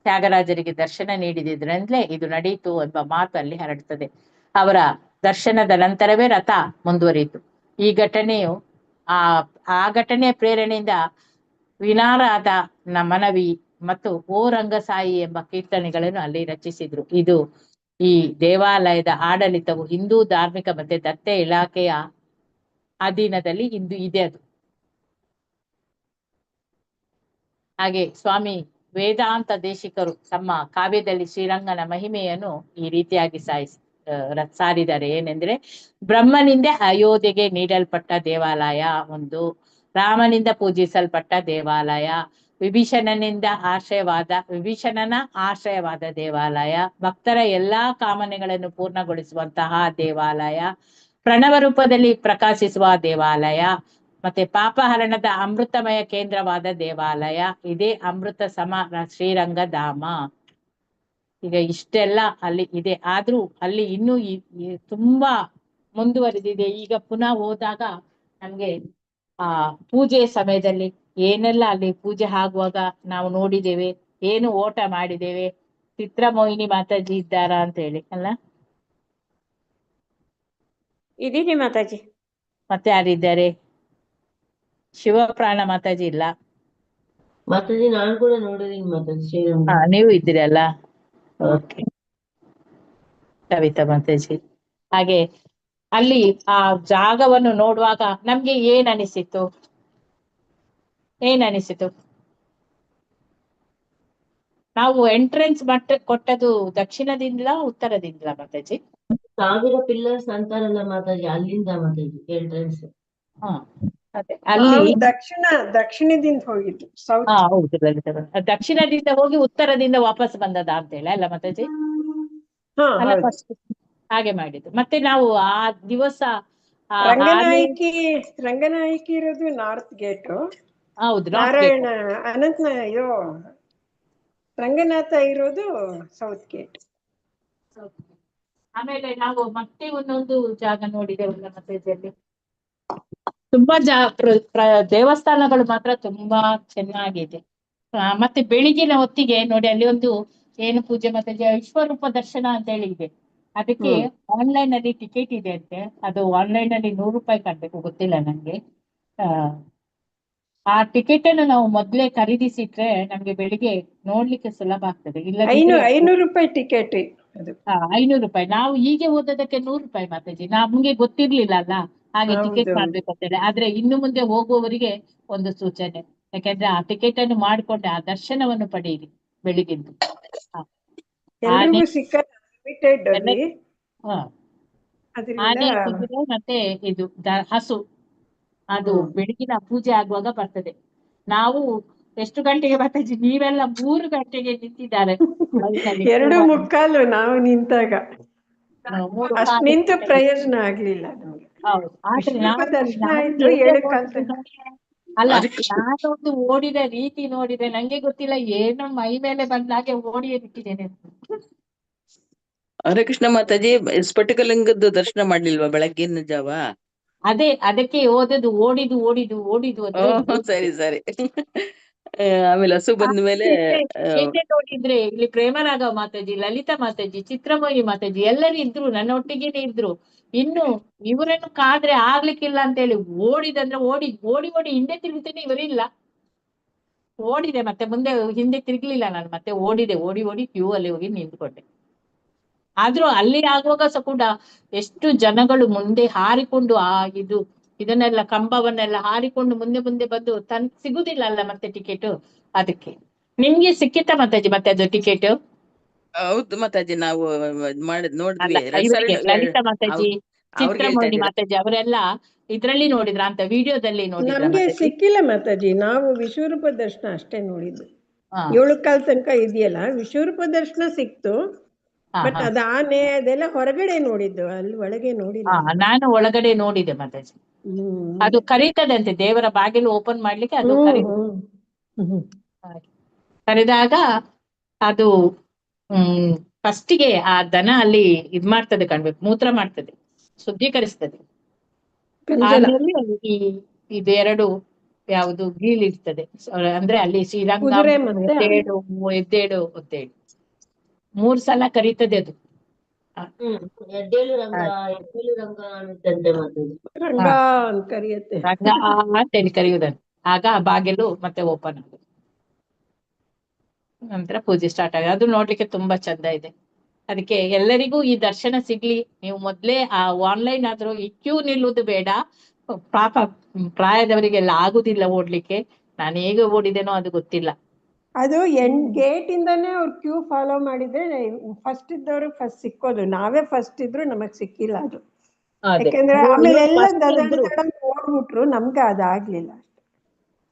ತ್ಯಾಗರಾಜರಿಗೆ ದರ್ಶನ ನೀಡಿದ್ರಿಂದಲೇ ಇದು ನಡೆಯಿತು ಎಂಬ ಮಾತು ಅಲ್ಲಿ ಹರಡ್ತದೆ. ಅವರ ದರ್ಶನದ ನಂತರವೇ ರಥ ಮುಂದುವರಿಯಿತು. ಈ ಘಟನೆಯು ಆ ಘಟನೆಯ ಪ್ರೇರಣೆಯಿಂದ ವಿನಾರಾದ ಮನವಿ ಮತ್ತು ಓ ರಂಗಸಾಯಿ ಎಂಬ ಕೀರ್ತನೆಗಳನ್ನು ಅಲ್ಲಿ ರಚಿಸಿದ್ರು. ಇದು ಈ ದೇವಾಲಯದ ಆಡಳಿತವು ಹಿಂದೂ ಧಾರ್ಮಿಕ ಮತ್ತೆ ದತ್ತೆ ಇಲಾಖೆಯ ಅಧೀನದಲ್ಲಿ ಇಂದು ಇದೆ ಅದು. ಹಾಗೆ ಸ್ವಾಮಿ ವೇದಾಂತ ದೇಶಿಕರು ತಮ್ಮ ಕಾವ್ಯದಲ್ಲಿ ಶ್ರೀರಂಗನ ಮಹಿಮೆಯನ್ನು ಈ ರೀತಿಯಾಗಿ ಸಾರಿದ್ದಾರೆ. ಏನೆಂದ್ರೆ ಬ್ರಹ್ಮನಿಂದ ಅಯೋಧ್ಯೆಗೆ ನೀಡಲ್ಪಟ್ಟ ದೇವಾಲಯ ಒಂದು, ರಾಮನಿಂದ ಪೂಜಿಸಲ್ಪಟ್ಟ ದೇವಾಲಯ, ವಿಭೀಷಣನ ಆಶ್ರಯವಾದ ದೇವಾಲಯ, ಭಕ್ತರ ಎಲ್ಲಾ ಕಾಮನೆಗಳನ್ನು ಪೂರ್ಣಗೊಳಿಸುವಂತಹ ದೇವಾಲಯ, ಪ್ರಣವ ರೂಪದಲ್ಲಿ ಪ್ರಕಾಶಿಸುವ ದೇವಾಲಯ, ಮತ್ತೆ ಪಾಪಹರಣದ ಅಮೃತಮಯ ಕೇಂದ್ರವಾದ ದೇವಾಲಯ, ಇದೇ ಅಮೃತ ಸಮ ಶ್ರೀರಂಗಧಾಮ. ಈಗ ಇಷ್ಟೆಲ್ಲ ಅಲ್ಲಿ ಇದೆ. ಆದ್ರೂ ಅಲ್ಲಿ ಇನ್ನೂ ತುಂಬಾ ಮುಂದುವರೆದಿದೆ. ಈಗ ಪುನಃ ಹೋದಾಗ ನಮ್ಗೆ ಪೂಜೆ ಸಮಯದಲ್ಲಿ ಏನೆಲ್ಲ ಅಲ್ಲಿ ಪೂಜೆ ಆಗುವಾಗ ನಾವು ನೋಡಿದ್ದೇವೆ, ಏನು ಓಟ ಮಾಡಿದ್ದೇವೆ. ಚಿತ್ರಮೋಹಿನಿ ಮಾತಾಜಿ ಇದ್ದಾರಾ ಅಂತ ಹೇಳಿ ಅಲ್ಲ? ಇದೀನಿ ಮಾತಾಜಿ. ಮತ್ತೆ ಯಾರಿದ್ದಾರೆ? ಶಿವಪ್ರಾಣ ಮಾತಾಜಿ ಇಲ್ಲ. ಮಾತಾಜಿ ನಾನು ಕೂಡ ನೋಡಿದೀನಿ ಮಾತಾಜಿ. ನೀವು ಇದ್ದೀರಲ್ಲ, ಓಕೆ. ಕವಿತಾ ಮಾತಾಜಿ. ಹಾಗೆ ಅಲ್ಲಿ ಆ ಜಾಗವನ್ನು ನೋಡುವಾಗ ನಮ್ಗೆ ಏನ್ ಅನಿಸಿತು? ನಾವು ಎಂಟ್ರೆನ್ಸ್ ಕೊಟ್ಟದು ದಕ್ಷಿಣದಿಂದಲ ಉತ್ತರದಿಂದಲ ಮಾತಾಜಿ? 1000 ಪಿಲ್ಲರ್ಸ್ ಅಂತಾರಲ್ಲ ಮಾತಾಜಿ, ಅಲ್ಲಿಂದ ಮಾತಾಜಿ ಎಂಟ್ರೆನ್ಸ್. ಅದೇ ಅಲ್ಲಿ ದಕ್ಷಿಣದಿಂದ ಹೋಗಿದ್ದು. ಹೌದು, ದಕ್ಷಿಣದಿಂದ ಹೋಗಿ ಉತ್ತರದಿಂದ ವಾಪಸ್ ಬಂದದ ಅಂತ ಹೇಳಿ ಅಲ್ಲ ಮಾತಾಜಿ? ಹಾಗೆ ಮಾಡಿದ್ದು. ಮತ್ತೆ ನಾವು ಆ ದಿವಸ ರಂಗನಾಯಕಿ ಇರೋದು ನಾರ್ತ್ ಗೇಟ್. ಹೌದು, ರಂಗನಾಥ ಇರೋದು ಸೌತ್ ಗೇಟ್. ಆಮೇಲೆ ನಾವು ಮತ್ತೆ ಒಂದೊಂದು ಜಾಗ ನೋಡಿದೆವಲ್ಲ ಮಸೀದಿಯಲ್ಲಿ. ತುಂಬಾ ದೇವಸ್ಥಾನಗಳು ಮಾತ್ರ ತುಂಬಾ ಚೆನ್ನಾಗಿದೆ. ಮತ್ತೆ ಬೆಳಿಗಿನ ಹೊತ್ತಿಗೆ ನೋಡಿ ಅಲ್ಲಿ ಒಂದು ಏನು ಪೂಜೆ ಮತ್ತೆ ವಿಶ್ವರೂಪ ದರ್ಶನ ಅಂತ ಹೇಳಿ ಇದೆ. ಅದಕ್ಕೆ ಆನ್ಲೈನ್ ಅಲ್ಲಿ ಟಿಕೆಟ್ ಇದೆ ಅಂತೆ. ಅದು ಆನ್ಲೈನ್ ಅಲ್ಲಿ 100 ರೂಪಾಯಿ ಕಟ್ಬೇಕು, ಗೊತ್ತಿಲ್ಲ ನಂಗೆ. ಆ ಟಿಕೆಟ್ ಅನ್ನು ನಾವು ಮೊದ್ಲೇ ಖರೀದಿಸಿಟ್ರೆ ನಮ್ಗೆ ಬೆಳಿಗ್ಗೆ ನೋಡ್ಲಿಕ್ಕೆ ಸುಲಭ ಆಗ್ತದೆ. ಇಲ್ಲದಿದ್ರೆ 500 ರೂಪಾಯಿ ಟಿಕೆಟ್ ಅದು. 500 ರೂಪಾಯಿ. ನಾವು ಹೀಗೆ ಓದೋದಕ್ಕೆ 100 ರೂಪಾಯಿ ಮಾತಾಜಿ. ನಮ್ಗೆ ಗೊತ್ತಿರ್ಲಿಲ್ಲ ಅಲ್ಲ ಹಾಗೆ ಟಿಕೆಟ್ ಹೌದು. ಮಾಡ್ಬೇಕು ಅಂತೇಳಿ. ಆದ್ರೆ ಇನ್ನು ಮುಂದೆ ಹೋಗುವವರಿಗೆ ಒಂದು ಸೂಚನೆ, ಯಾಕಂದ್ರೆ ಆ ಟಿಕೆಟ್ ಅನ್ನು ಮಾಡಿಕೊಂಡೆ ಆ ದರ್ಶನವನ್ನು ಪಡೆಯಿರಿ ಬೆಳಿಗ್ಗೆದ್ದು. ಎಲ್ರಿಗೂ ಸಿಕ್ಕಲ್ಲ, ಲಿಮಿಟೆಡ್ ಅಲ್ಲಿ. ಅದರಿಂದ ಆನೆ, ಕುದುರೆ ಮತ್ತೆ ಇದು ಹಸು ಅದು ಬೆಳಗಿನ ಪೂಜೆ ಆಗುವಾಗ ಬರ್ತದೆ. ನಾವು ಎಷ್ಟು ಗಂಟೆಗೆ ಬರ್ತಾಜಿ? ನೀವೆಲ್ಲ 3 ಗಂಟೆಗೆ ನಿಂತಿದ್ದಾರೆ. 2:15 ನಾವು ನಿಂತಾಗ. ಅಷ್ಟ್ ನಿಂತು ಪ್ರಯೋಜನ ಆಗ್ಲಿಲ್ಲ ನಮ್ಗೆ. ಹೌದು. ಆದ್ರೆ ವಿಶ್ವರೂಪ ದರ್ಶನ ಆಯ್ತು ಹೇಗೆ 7 ಕಾಲ ಅಲ್ಲ, ನಾನೊಂದು ಓಡಿದ ರೀತಿ ನೋಡಿದ್ರೆ ನಂಗೆ ಗೊತ್ತಿಲ್ಲ, ಏನೋ ಮೈ ಮೇಲೆ ಬಂದಾಗೆ ಓಡಿಯೇ ಬಿಟ್ಟಿದ್ದೇನೆ. ಹರೇ ಕೃಷ್ಣ ಮಾತಾಜಿ, ಸ್ಫಟಿಕಲಿಂಗದ್ದು ದರ್ಶನ ಮಾಡ್ಲಿಲ್ವಾ ಬೆಳಗ್ಗಿನ ಜಾವ? ಅದಕ್ಕೆ ಓಡಿದು ಓ ಸರಿ ಸರಿ. ಆಮೇಲೆ ಹಸು ಬಂದ ಮೇಲೆ ಎಣ್ಣೆ ನೋಡಿದ್ರೆ ಇಲ್ಲಿ ಪ್ರೇಮರಾಘವ ಮಾತಾಜಿ, ಲಲಿತಾ ಮಾತಾಜಿ, ಚಿತ್ರಮೋಹಿ ಮಾತಾಜಿ ಎಲ್ಲರೂ ಇದ್ರು, ನನ್ನ ಒಟ್ಟಿಗೆನೆ ಇದ್ರು. ಇನ್ನು ಇವರನ್ನು ಕಾದ್ರೆ ಆಗ್ಲಿಕ್ಕಿಲ್ಲ ಅಂತ ಹೇಳಿ ಓಡಿದಂದ್ರೆ ಓಡಿ ಹಿಂದೆ ತಿರುಗ್ತೇನೆ, ಇವರಿಲ್ಲ. ಓಡಿದೆ, ಮತ್ತೆ ಮುಂದೆ ಹಿಂದೆ ತಿರುಗ್ಲಿಲ್ಲ ನಾನು. ಮತ್ತೆ ಓಡಿ ಕ್ಯೂ ಅಲ್ಲಿ ಹೋಗಿ ನಿಂತ್ಕೊಂಡೆ. ಆದ್ರೂ ಅಲ್ಲಿ ಆಗುವಾಗ ಸಹ ಕೂಡ ಎಷ್ಟು ಜನಗಳು ಮುಂದೆ ಹಾರಿಕೊಂಡು ಇದನ್ನೆಲ್ಲ ಕಂಬವನ್ನೆಲ್ಲ ಹಾರಿಕೊಂಡು ಮುಂದೆ ಬಂದು ಸಿಗುದಿಲ್ಲ ಅಲ್ಲ ಮತ್ತೆ ಟಿಕೆಟ್. ಅದಕ್ಕೆ ನಿಮ್ಗೆ ಸಿಕ್ಕಿತ್ತ ಮಾತಾಜಿ ಮತ್ತೆ ಅದು ಟಿಕೆಟ್? ಹೌದು ಮಾತಾಜಿ, ನಾವು ನೋಡಿದ್ವಿ. ಇವರಿಗೆ ಲಲಿತಾ ಮಾತಾಜಿ, ಅವ್ರಿಗೆ ಹೇಳ್ತಾ ಚಿತ್ರಮೋಹಿ ಇದ್ದೀರಾ? ಮಾತಾಜಿ ಅವರೆಲ್ಲ ಇದ್ರಲ್ಲಿ ನೋಡಿದ್ರ ಅಂತ ವಿಡಿಯೋದಲ್ಲಿ ನೋಡಿದ್ರ ನಮ್ಗೆ ಮಾತಾಜಿ? ಸಿಕ್ಕಿಲ್ಲ ಮಾತಾಜಿ. ನಾವು ವಿಶ್ವರೂಪ ದರ್ಶನ ಅಷ್ಟೇ ನೋಡಿದ್ದು. 7 ಕಾಲ ತನಕ ಇದೆಯಲ್ಲ, ವಿಶ್ವರೂಪ ದರ್ಶನ ಸಿಕ್ತು. ಬಟ್ ಅದ ಆನೆ ಅದೆಲ್ಲ ಹೊರಗಡೆ ನೋಡಿದ್ದು, ಅಲ್ಲಿ ಒಳಗೆ ನೋಡಿಲ್ಲ. ನಾನು ಒಳಗಡೆ ನೋಡಿದೆ ಮಾತಾಜಿ. ಅದು ಕರೀತದಂತೆ, ದೇವರ ಬಾಗಿಲು ಓಪನ್ ಮಾಡ್ಲಿಕ್ಕೆ ಅದು ಕರೆದಾಗ ಅದು ಫಸ್ಟಿಗೆ ಆ ದನ ಅಲ್ಲಿ ಇದ್ ಮಾಡ್ತದೆ ಕಾಣ್ಬೇಕು, ಮೂತ್ರ ಮಾಡ್ತದೆ, ಶುದ್ಧೀಕರಿಸ್ತದೆ. ಆಮೇಲೆ ಇದೆರಡು ಯಾವುದು ಗೀಳಿರ್ತದೆ, ಅಂದ್ರೆ ಅಲ್ಲಿ ಶ್ರೀರಂಗ ಕುದುರೆ ಮತ್ತೆ ಎದ್ದೇಳು 3 ಸಲ ಕರೀತದೆ ಅದು. ಎದ್ದೇಳು ರಂಗ ಅಂತಂತೆ ಮಾತಾಜಿ. ರಂಗ ಅಂತ ಕರಿಯತ್ತೆ. ರಂಗ ಅಂತೇಳಿ ಕರೆಯುವುದನ್ನು. ಆಗ ಆ ಬಾಗಿಲು ಮತ್ತೆ ಓಪನ್ ಆಗುತ್ತೆ. ನಂತರ ಪೂಜೆ ಸ್ಟಾರ್ಟ್ ಆಗಿದೆ. ಅದು ನೋಡ್ಲಿಕ್ಕೆ ತುಂಬಾ ಚಂದ ಇದೆ. ಅದಕ್ಕೆ ಎಲ್ಲರಿಗೂ ಈ ದರ್ಶನ ಸಿಗ್ಲಿ. ನೀವು ಮೊದ್ಲೇ ಆನ್ಲೈನ್ ಆದ್ರೂ ಈ ಕ್ಯೂ ನಿಲ್ಲುವುದು ಬೇಡ. ಪಾಪ ಪ್ರಾಯದವರಿಗೆಲ್ಲ ಆಗುದಿಲ್ಲ ಓಡ್ಲಿಕ್ಕೆ. ನಾನು ಹೇಗೆ ಓಡಿದೇನೋ ಅದು ಗೊತ್ತಿಲ್ಲ. ಅದು ಗೇಟ್ ಇಂದಾನೇ ಅವ್ರು ಕ್ಯೂ ಫಾಲೋ ಮಾಡಿದ್ರೆ ಫಸ್ಟ್ ಇದ್ದವ್ರಿಗೆ ಫಸ್ಟ್ ಸಿಕ್ಕೋದು. ನಾವೇ ಫಸ್ಟ್ ಇದ್ರು ನಮಗ್ ಸಿಕ್ಕಿಲ್ಲ ಅದು. ಯಾಕಂದ್ರೆ ಆಮೇಲೆ ಎಲ್ಲ ಓಡ್ಬಿಟ್ರು, ನಮ್ಗೆ ಅದಾಗ್ಲಿಲ್ಲ.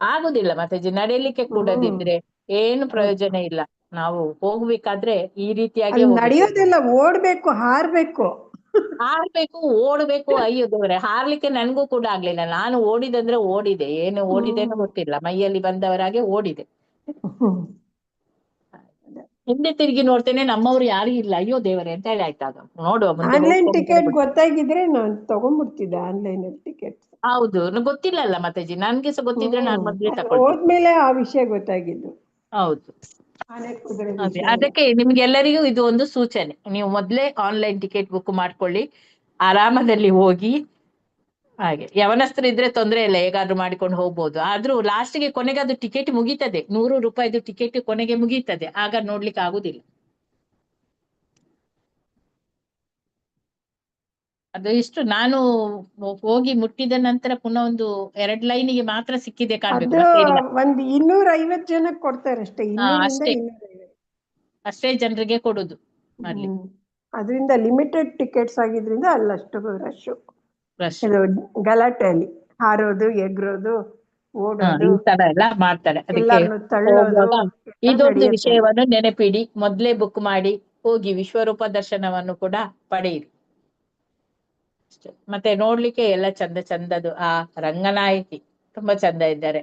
ಆಗುದಿಲ್ಲ ಮಾತಾಜಿ, ನಡೀಲಿಕ್ಕೆ ಕೂಡದಿದ್ರೆ ಏನು ಪ್ರಯೋಜನ ಇಲ್ಲ. ನಾವು ಹೋಗ್ಬೇಕಾದ್ರೆ ಈ ರೀತಿಯಾಗಿ ನಡೆಯೋದೆಲ್ಲ ಓಡ್ಬೇಕು, ಹಾರ್ಬೇಕು. ಓಡ್ಬೇಕು. ಅಯ್ಯೋ ದೇವ್ರೆ, ಹಾರ್ಲಿಕ್ಕೆ ನನ್ಗೂ ಕೂಡ ಆಗ್ಲಿಲ್ಲ. ನಾನು ಓಡಿದಂದ್ರೆ ಓಡಿದೆ, ಏನು ಓಡಿದೆನೋ ಗೊತ್ತಿಲ್ಲ, ಮೈಯಲ್ಲಿ ಬಂದವರಾಗೆ ಓಡಿದೆ. ಹಿಂದೆ ತಿರುಗಿ ನೋಡ್ತೇನೆ, ನಮ್ಮವ್ರು ಯಾರು ಇಲ್ಲ. ಅಯ್ಯೋ ದೇವರೇ ಅಂತ ಹೇಳಿ ಆಯ್ತಾಗ ನೋಡುವ ಮುಂದೆ. ಆನ್ಲೈನ್ ಟಿಕೆಟ್ ಗೊತ್ತಾಗಿದ್ರೆ ನಾನು ತಗೊಂಡ್ಬಿಡ್ತಿದ್ದೆ ಆನ್ಲೈನ್ ಟಿಕೆಟ್. ಹೌದು, ಗೊತ್ತಿಲ್ಲಲ್ಲ ಮಾತಾಜಿ, ನನ್ಗೆ ಸಹ ಗೊತ್ತಿದ್ರೆ ನಾನು ಮೊದ್ಲೇ ತಗೊಳ್ತೀನಿ. ಹೋದ್ಮೇಲೆ ಆ ವಿಷಯ ಗೊತ್ತಾಗಿದ್ದು. ಹೌದು, ಅದಕ್ಕೆ ನಿಮ್ಗೆಲ್ಲರಿಗೂ ಇದು ಒಂದು ಸೂಚನೆ. ನೀವು ಮೊದ್ಲೇ ಆನ್ಲೈನ್ ಟಿಕೆಟ್ ಬುಕ್ ಮಾಡ್ಕೊಳ್ಳಿ, ಆರಾಮದಲ್ಲಿ ಹೋಗಿ. ಹಾಗೆ ಯವನಸ್ಥರು ಇದ್ರೆ ತೊಂದ್ರೆ ಇಲ್ಲ, ಹೇಗಾದ್ರೂ ಮಾಡಿಕೊಂಡು ಹೋಗ್ಬೋದು. ಆದ್ರೂ ಲಾಸ್ಟ್ಗೆ ಕೊನೆಗೆ ಅದು ಟಿಕೆಟ್ ಮುಗೀತದೆ, 100 ರೂಪಾಯಿದು ಟಿಕೆಟ್ ಕೊನೆಗೆ ಮುಗೀತದೆ. ಆಗ ನೋಡ್ಲಿಕ್ಕೆ ಆಗುದಿಲ್ಲ. ಅದು ಇಷ್ಟು ನಾನು ಹೋಗಿ ಮುಟ್ಟಿದ ನಂತರ ಪುನಃ ಒಂದು 2 ಲೈನಿಗೆ ಮಾತ್ರ ಸಿಕ್ಕಿದೆ ಕಾಣ್ಬೇಕು. ಒಂದು 250 ಜನಕ್ಕೆ ಕೊಡ್ತಾರೆ ಅಷ್ಟೇ. ಅಷ್ಟೇ ಜನರಿಗೆ ಕೊಡುದು ಅಲ್ಲಿ. ಅದರಿಂದ ಲಿಮಿಟೆಡ್ ಟಿಕೆಟ್ಸ್ ಆಗಿದ್ರಿಂದ ಅಲ್ಲಷ್ಟು ರಶ್. ಗಲಾಟೆ ಅಲ್ಲಿ ಹಾರೋದು, ಎಗ್ರೋದು, ಓಡೋದು ಈ ತರ ಎಲ್ಲ ಮಾಡ್ತಾರೆ. ಅದಕ್ಕೆ ಇದೊಂದು ವಿಷಯವನ್ನು ನೆನಪಿಡಿ, ಮೊದ್ಲೇ ಬುಕ್ ಮಾಡಿ ಹೋಗಿ ವಿಶ್ವರೂಪ ದರ್ಶನವನ್ನು ಕೂಡ ಪಡೆಯಿರಿ. ಮತ್ತೆ ನೋಡ್ಲಿಕ್ಕೆ ಎಲ್ಲ ಚಂದದು. ಆ ರಂಗನಾಯಕಿ ತುಂಬಾ ಚಂದ ಇದ್ದಾರೆ.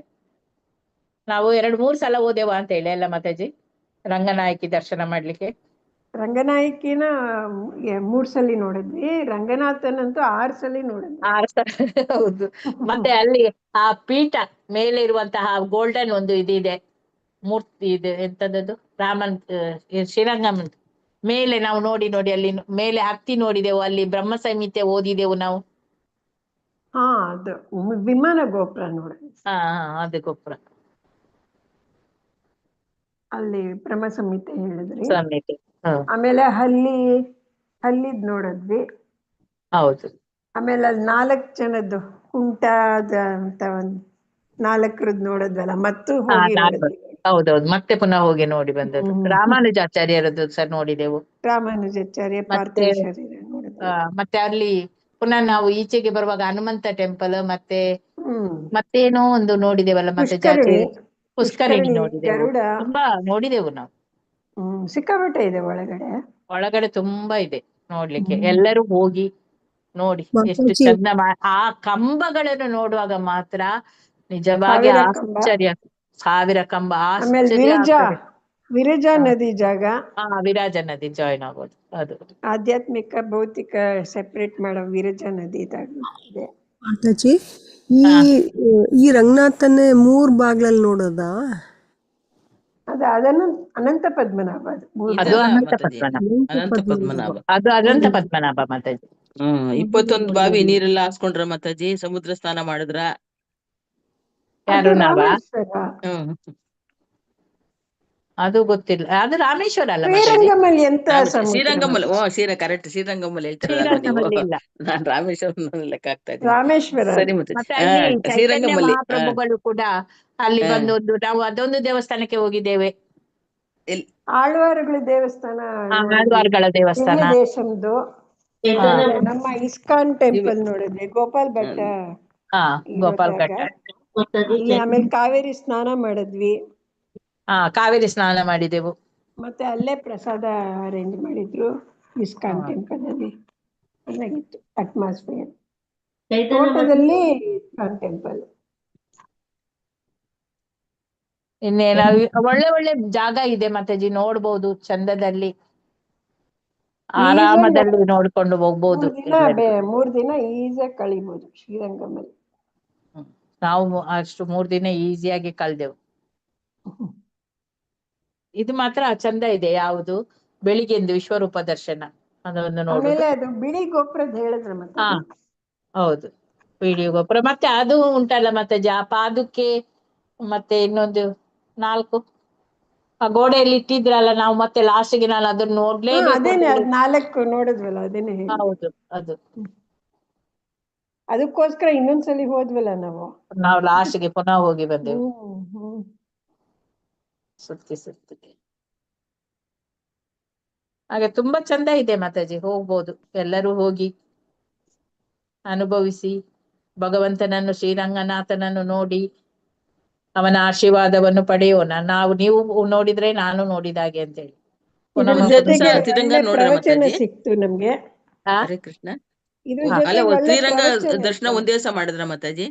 ನಾವು 2-3 ಸಲ ಹೋದೆವಾ ಅಂತ ಹೇಳಿ ಎಲ್ಲ ಮಾತಾಜಿ ರಂಗನಾಯಕಿ ದರ್ಶನ ಮಾಡ್ಲಿಕ್ಕೆ. ರಂಗನಾಯಕಿನ 3 ಸಲ ನೋಡಿದ್ವಿ, ರಂಗನಾಥನಂತೂ 6 ಸಲ ನೋಡಿದ್ವಿ. ಹೌದು. ಮತ್ತೆ ಅಲ್ಲಿ ಆ ಪೀಠ ಮೇಲೆ ಇರುವಂತಹ ಗೋಲ್ಡನ್ ಒಂದು ಇದಿದೆ, ಮೂರ್ತಿ ಇದೆ, ಎಂತದದು, ರಾಮನ್ ಶ್ರೀರಂಗಂ ಮೇಲೆ ನಾವು ನೋಡಿ ನೋಡಿ ಅಲ್ಲಿ ಮೇಲೆ ಹತ್ತಿ ನೋಡಿದೆವು, ಅಲ್ಲಿ ಬ್ರಹ್ಮ ಸಂಹಿತೆ ಓದಿದೆವು ನಾವು. ಹಾ, ಅದು ವಿಮಾನ ಗೋಪುರ ನೋಡಿದ್ವಿ. ಹಾ ಅದೇ ಗೋಪುರ ಅಲ್ಲಿ ಬ್ರಹ್ಮ ಸಂಹಿತೆ ಹೇಳಿದ್ರಿ. ಸಂಹಿತೆ. ಆಮೇಲೆ ಹಲ್ಲಿದ್ ನೋಡಿದ್ವಿ. ಹೌದು. ಆಮೇಲೆ ಅಲ್ಲಿ 4 ಜನದ್ದು ಕುಂಟದ ಅಂತ ಒಂದ್ 4ರದ್ದು ನೋಡಿದ್ವಲ್ಲ, ಮತ್ತು ಹೋಗಿ ನೋಡಿದ್ವಿ. ಹೌದೌದು, ಮತ್ತೆ ಪುನಃ ಹೋಗಿ ನೋಡಿ ಬಂದದ್ದು. ರಾಮಾನುಜಾಚಾರ್ಯರದ್ದು ಸಹ ನೋಡಿದೆವು. ರಾಮಾನುಜಾಚಾರ್ಯ ಮತ್ತೆ ಪಾರ್ಥಿವ ಶರೀರ ನೋಡಿದ್ವಿ. ಮತ್ತೆ ಅಲ್ಲಿ ಪುನಃ ನಾವು ಈಚೆಗೆ ಬರುವಾಗ ಹನುಮಂತ ಟೆಂಪಲ್, ಮತ್ತೆ ಹ್ಮ್ ಮತ್ತೇನೋ ಒಂದು ನೋಡಿದೆವಲ್ಲ, ಮತ್ತೆ ಪುಷ್ಕರಣಿ, ಪುಷ್ಕರಣಿ ನೋಡಿದೆವು. ಗರುಡ. ತುಂಬಾ ನೋಡಿದೆವು ನಾವು. ಸಿಕ್ಕಾಪಟ್ಟೆ ಇದೆ ಒಳಗಡೆ. ಒಳಗಡೆ ತುಂಬಾ ಇದೆ ನೋಡ್ಲಿಕ್ಕೆ. ಎಲ್ಲರೂ ಹೋಗಿ ನೋಡಿ ಎಷ್ಟು ಮಾತಾಜಿ, ಚಂದ. ಆ ಕಂಬಗಳನ್ನು ನೋಡುವಾಗ ಮಾತ್ರ ನಿಜವಾಗಿ 1000 ಕಂಬ. ಆಶ್ಚರ್ಯ. 1000 ಕಂಬ, ಆಮೇಲೆ ಆಶ್ಚರ್ಯ ಆಗ್ತದೆ. ವಿರಜಾ ನದಿ ಜಾಗ, ವಿರಾಜ ನದಿ ಜಾಯಿನ್ ಆಗೋದು ಅದು. ಆಧ್ಯಾತ್ಮಿಕ ಭೌತಿಕ ಸೆಪರೇಟ್ ಮಾಡೋ ವಿರಜಾ ನದಿ ಇದೆ. ಮಾತಾಜಿ, ಈ ರಂಗನಾಥನೇ 3 ಬಾಗ್ಲಲ್ಲಿ ನೋಡೋದಾ? ಅದನ್ನು ಅನಂತ ಪದ್ಮನಾಭ. ಅದು ಅನಂತ ಮಾತಾಜಿ, ಪದ್ಮನಾಭ. ಅನಂತ ಪದ್ಮನಾಭ. ಅದು ಅನಂತ ಪದ್ಮನಾಭ ಮಾತಾಜಿ. 21 ಬಾವಿ ನೀರೆಲ್ಲ ಹಾಸ್ಕೊಂಡ್ರ ಮಾತಾಜಿ, ಸಮುದ್ರ ಸ್ನಾನ ಮಾಡಿದ್ರ? ಯಾರು ನಾವ? ಹ್ಮ್ ಅದು ಗೊತ್ತಿಲ್ಲ. ಅದು ರಾಮೇಶ್ವರ ಅಲ್ಲ ಮಾತಾಜಿ. ಶ್ರೀರಂಗಮಲ್ಲಿ ಎಂತ ಶ್ರೀರಂಗಮಲ್. ಕರೆಕ್ಟ್, ಶ್ರೀರಂಗಮಲ್ ಹೇಳ್ತಿರಲ್ಲ ನೀವು. ಶ್ರೀರಂಗಮಲ್ಲಿ ಇಲ್ಲ, ನಾನ್ ರಾಮೇಶ್ವರ ಲೆಕ್ಕ ಆಗ್ತಾ ಇದ್ದೀನಿ. ರಾಮೇಶ್ವರ. ಸರಿ ಮತ್ತೆ ಮತ್ತೆ ಅಲ್ಲಿ ಚೈತನ್ಯ ಶ್ರೀರಂಗಮಲ್ಲಿ. ಮಹಾಪ್ರಭುಗಳು ಕೂಡ ಅಲ್ಲಿ ಬಂದೊಂದು, ನಾವು ಅದೊಂದು ದೇವಸ್ಥಾನಕ್ಕೆ ಹೋಗಿದ್ದೇವೆ. ಆಳ್ವಾರುಗಳ ದೇವಸ್ಥಾನ, ಆಳ್ವಾರ್ಗಳ ದೇವಸ್ಥಾನ, ದಿವ್ಯ ದೇಶಂದು. ನಮ್ಮ ಇಸ್ಕಾನ್ ಟೆಂಪಲ್ ನೋಡಿದ್ವಿ, ಗೋಪಾಲ್ ಭಟ್ಟ ಗೋಪಾಲ್ ಘಟ್ಟ. ಅಲ್ಲಿ. ಆಮೇಲೆ ಕಾವೇರಿ ಸ್ನಾನ ಮಾಡಿದ್ವಿ. ಕಾವೇರಿ ಸ್ನಾನ ಮಾಡಿದೆವು. ಮತ್ತೆ ಅಲ್ಲೇ ಪ್ರಸಾದ ಅರೇಂಜ್ ಮಾಡಿದ್ರು ಇಸ್ಕಾನ್ ಟೆಂಪಲ್ ಅಲ್ಲಿ. ಚೆನ್ನಾಗಿತ್ತು ಅಟ್ಮಾಸ್ಫಿಯರ್. ತೋಟದಲ್ಲಿ ಇಸ್ಕಾನ್ ಟೆಂಪಲ್. ಇನ್ನೇನ ಒಳ್ಳೆ ಒಳ್ಳೆ ಜಾಗ ಇದೆ ಮಾತಾಜಿ, ನೋಡ್ಬೋದು ಚಂದದಲ್ಲಿ, ಆರಾಮದಲ್ಲಿ ನೋಡ್ಕೊಂಡು ಹೋಗ್ಬೋದು. 3 ದಿನ ಈಸಿಯಾಗಿ ಕಳಿಬಹುದು ಶ್ರೀರಂಗಮಲ್ಲಿ. ನಾವು ಅಷ್ಟು 3 ದಿನ ಈಸಿಯಾಗಿ ಕಳ್ದೆವು. ಇದು ಮಾತ್ರ ಚಂದ ಇದೆ. ಯಾವುದು? ಬೆಳಿಗ್ಗೆಂದು ವಿಶ್ವರೂಪ ದರ್ಶನ, ಅದನ್ನು ನೋಡುದು. ಆಮೇಲೆ ಅದು ಬಿಳಿ ಗೋಪುರದ ಹೇಳಿದ್ರೆ ಮತ್ತೆ. ಹೌದು, ಬಿಳಿ ಗೋಪುರ. ಮತ್ತೆ ಅದು ಉಂಟಲ್ಲ ಮಾತಾಜಿ, ಆ ಪಾದುಕೆ, ಮತ್ತೆ ಇನ್ನೊಂದು 4 ಆ ಗೋಡೆಯಲ್ಲಿ ಇಟ್ಟಿದ್ರಲ್ಲ ನಾವು, ಮತ್ತೆ ಲಾಸ್ಟ್ಗೆ ನಾನು ಅದನ್ನ ನೋಡ್ಲೇಬೇಕು. ಅದೇನೆ, 4 ನೋಡಿದ್ವಲ್ಲ, ಅದೇನೆ. ಹೌದು, ಅದು ಅದಕ್ಕೋಸ್ಕರ ಇನ್ನೊಂದ್ಸಲಿ ಹೋದ್ವಲ್ಲ ನಾವು ಲಾಸ್ಟ್ಗೆ ಪುನಃ ಹೋಗಿ ಬಂದೆವು. ಸುತ್ತಿ ಹಾಗೆ ತುಂಬಾ ಚಂದ ಇದೆ ಮಾತಾಜಿ, ಹೋಗ್ಬೋದು. ಎಲ್ಲರೂ ಹೋಗಿ ಅನುಭವಿಸಿ, ಭಗವಂತನನ್ನು, ಶ್ರೀರಂಗನಾಥನನ್ನು ನೋಡಿ ಅವನ ಆಶೀರ್ವಾದವನ್ನು ಪಡೆಯೋಣ. ನೀವು ನೋಡಿದ್ರೆ ನಾನು ನೋಡಿದಾಗೆ ಅಂತೇಳಿ. ಪ್ರವಚನ ಸಿಕ್ತು ನಮ್ಗೆ. ಹರೇ ಕೃಷ್ಣ. ಶ್ರೀರಂಗ ದರ್ಶನ ಒಂದೇ ದಿವಸ ಮಾಡಿದ್ರ ಮಾತಾಜಿ?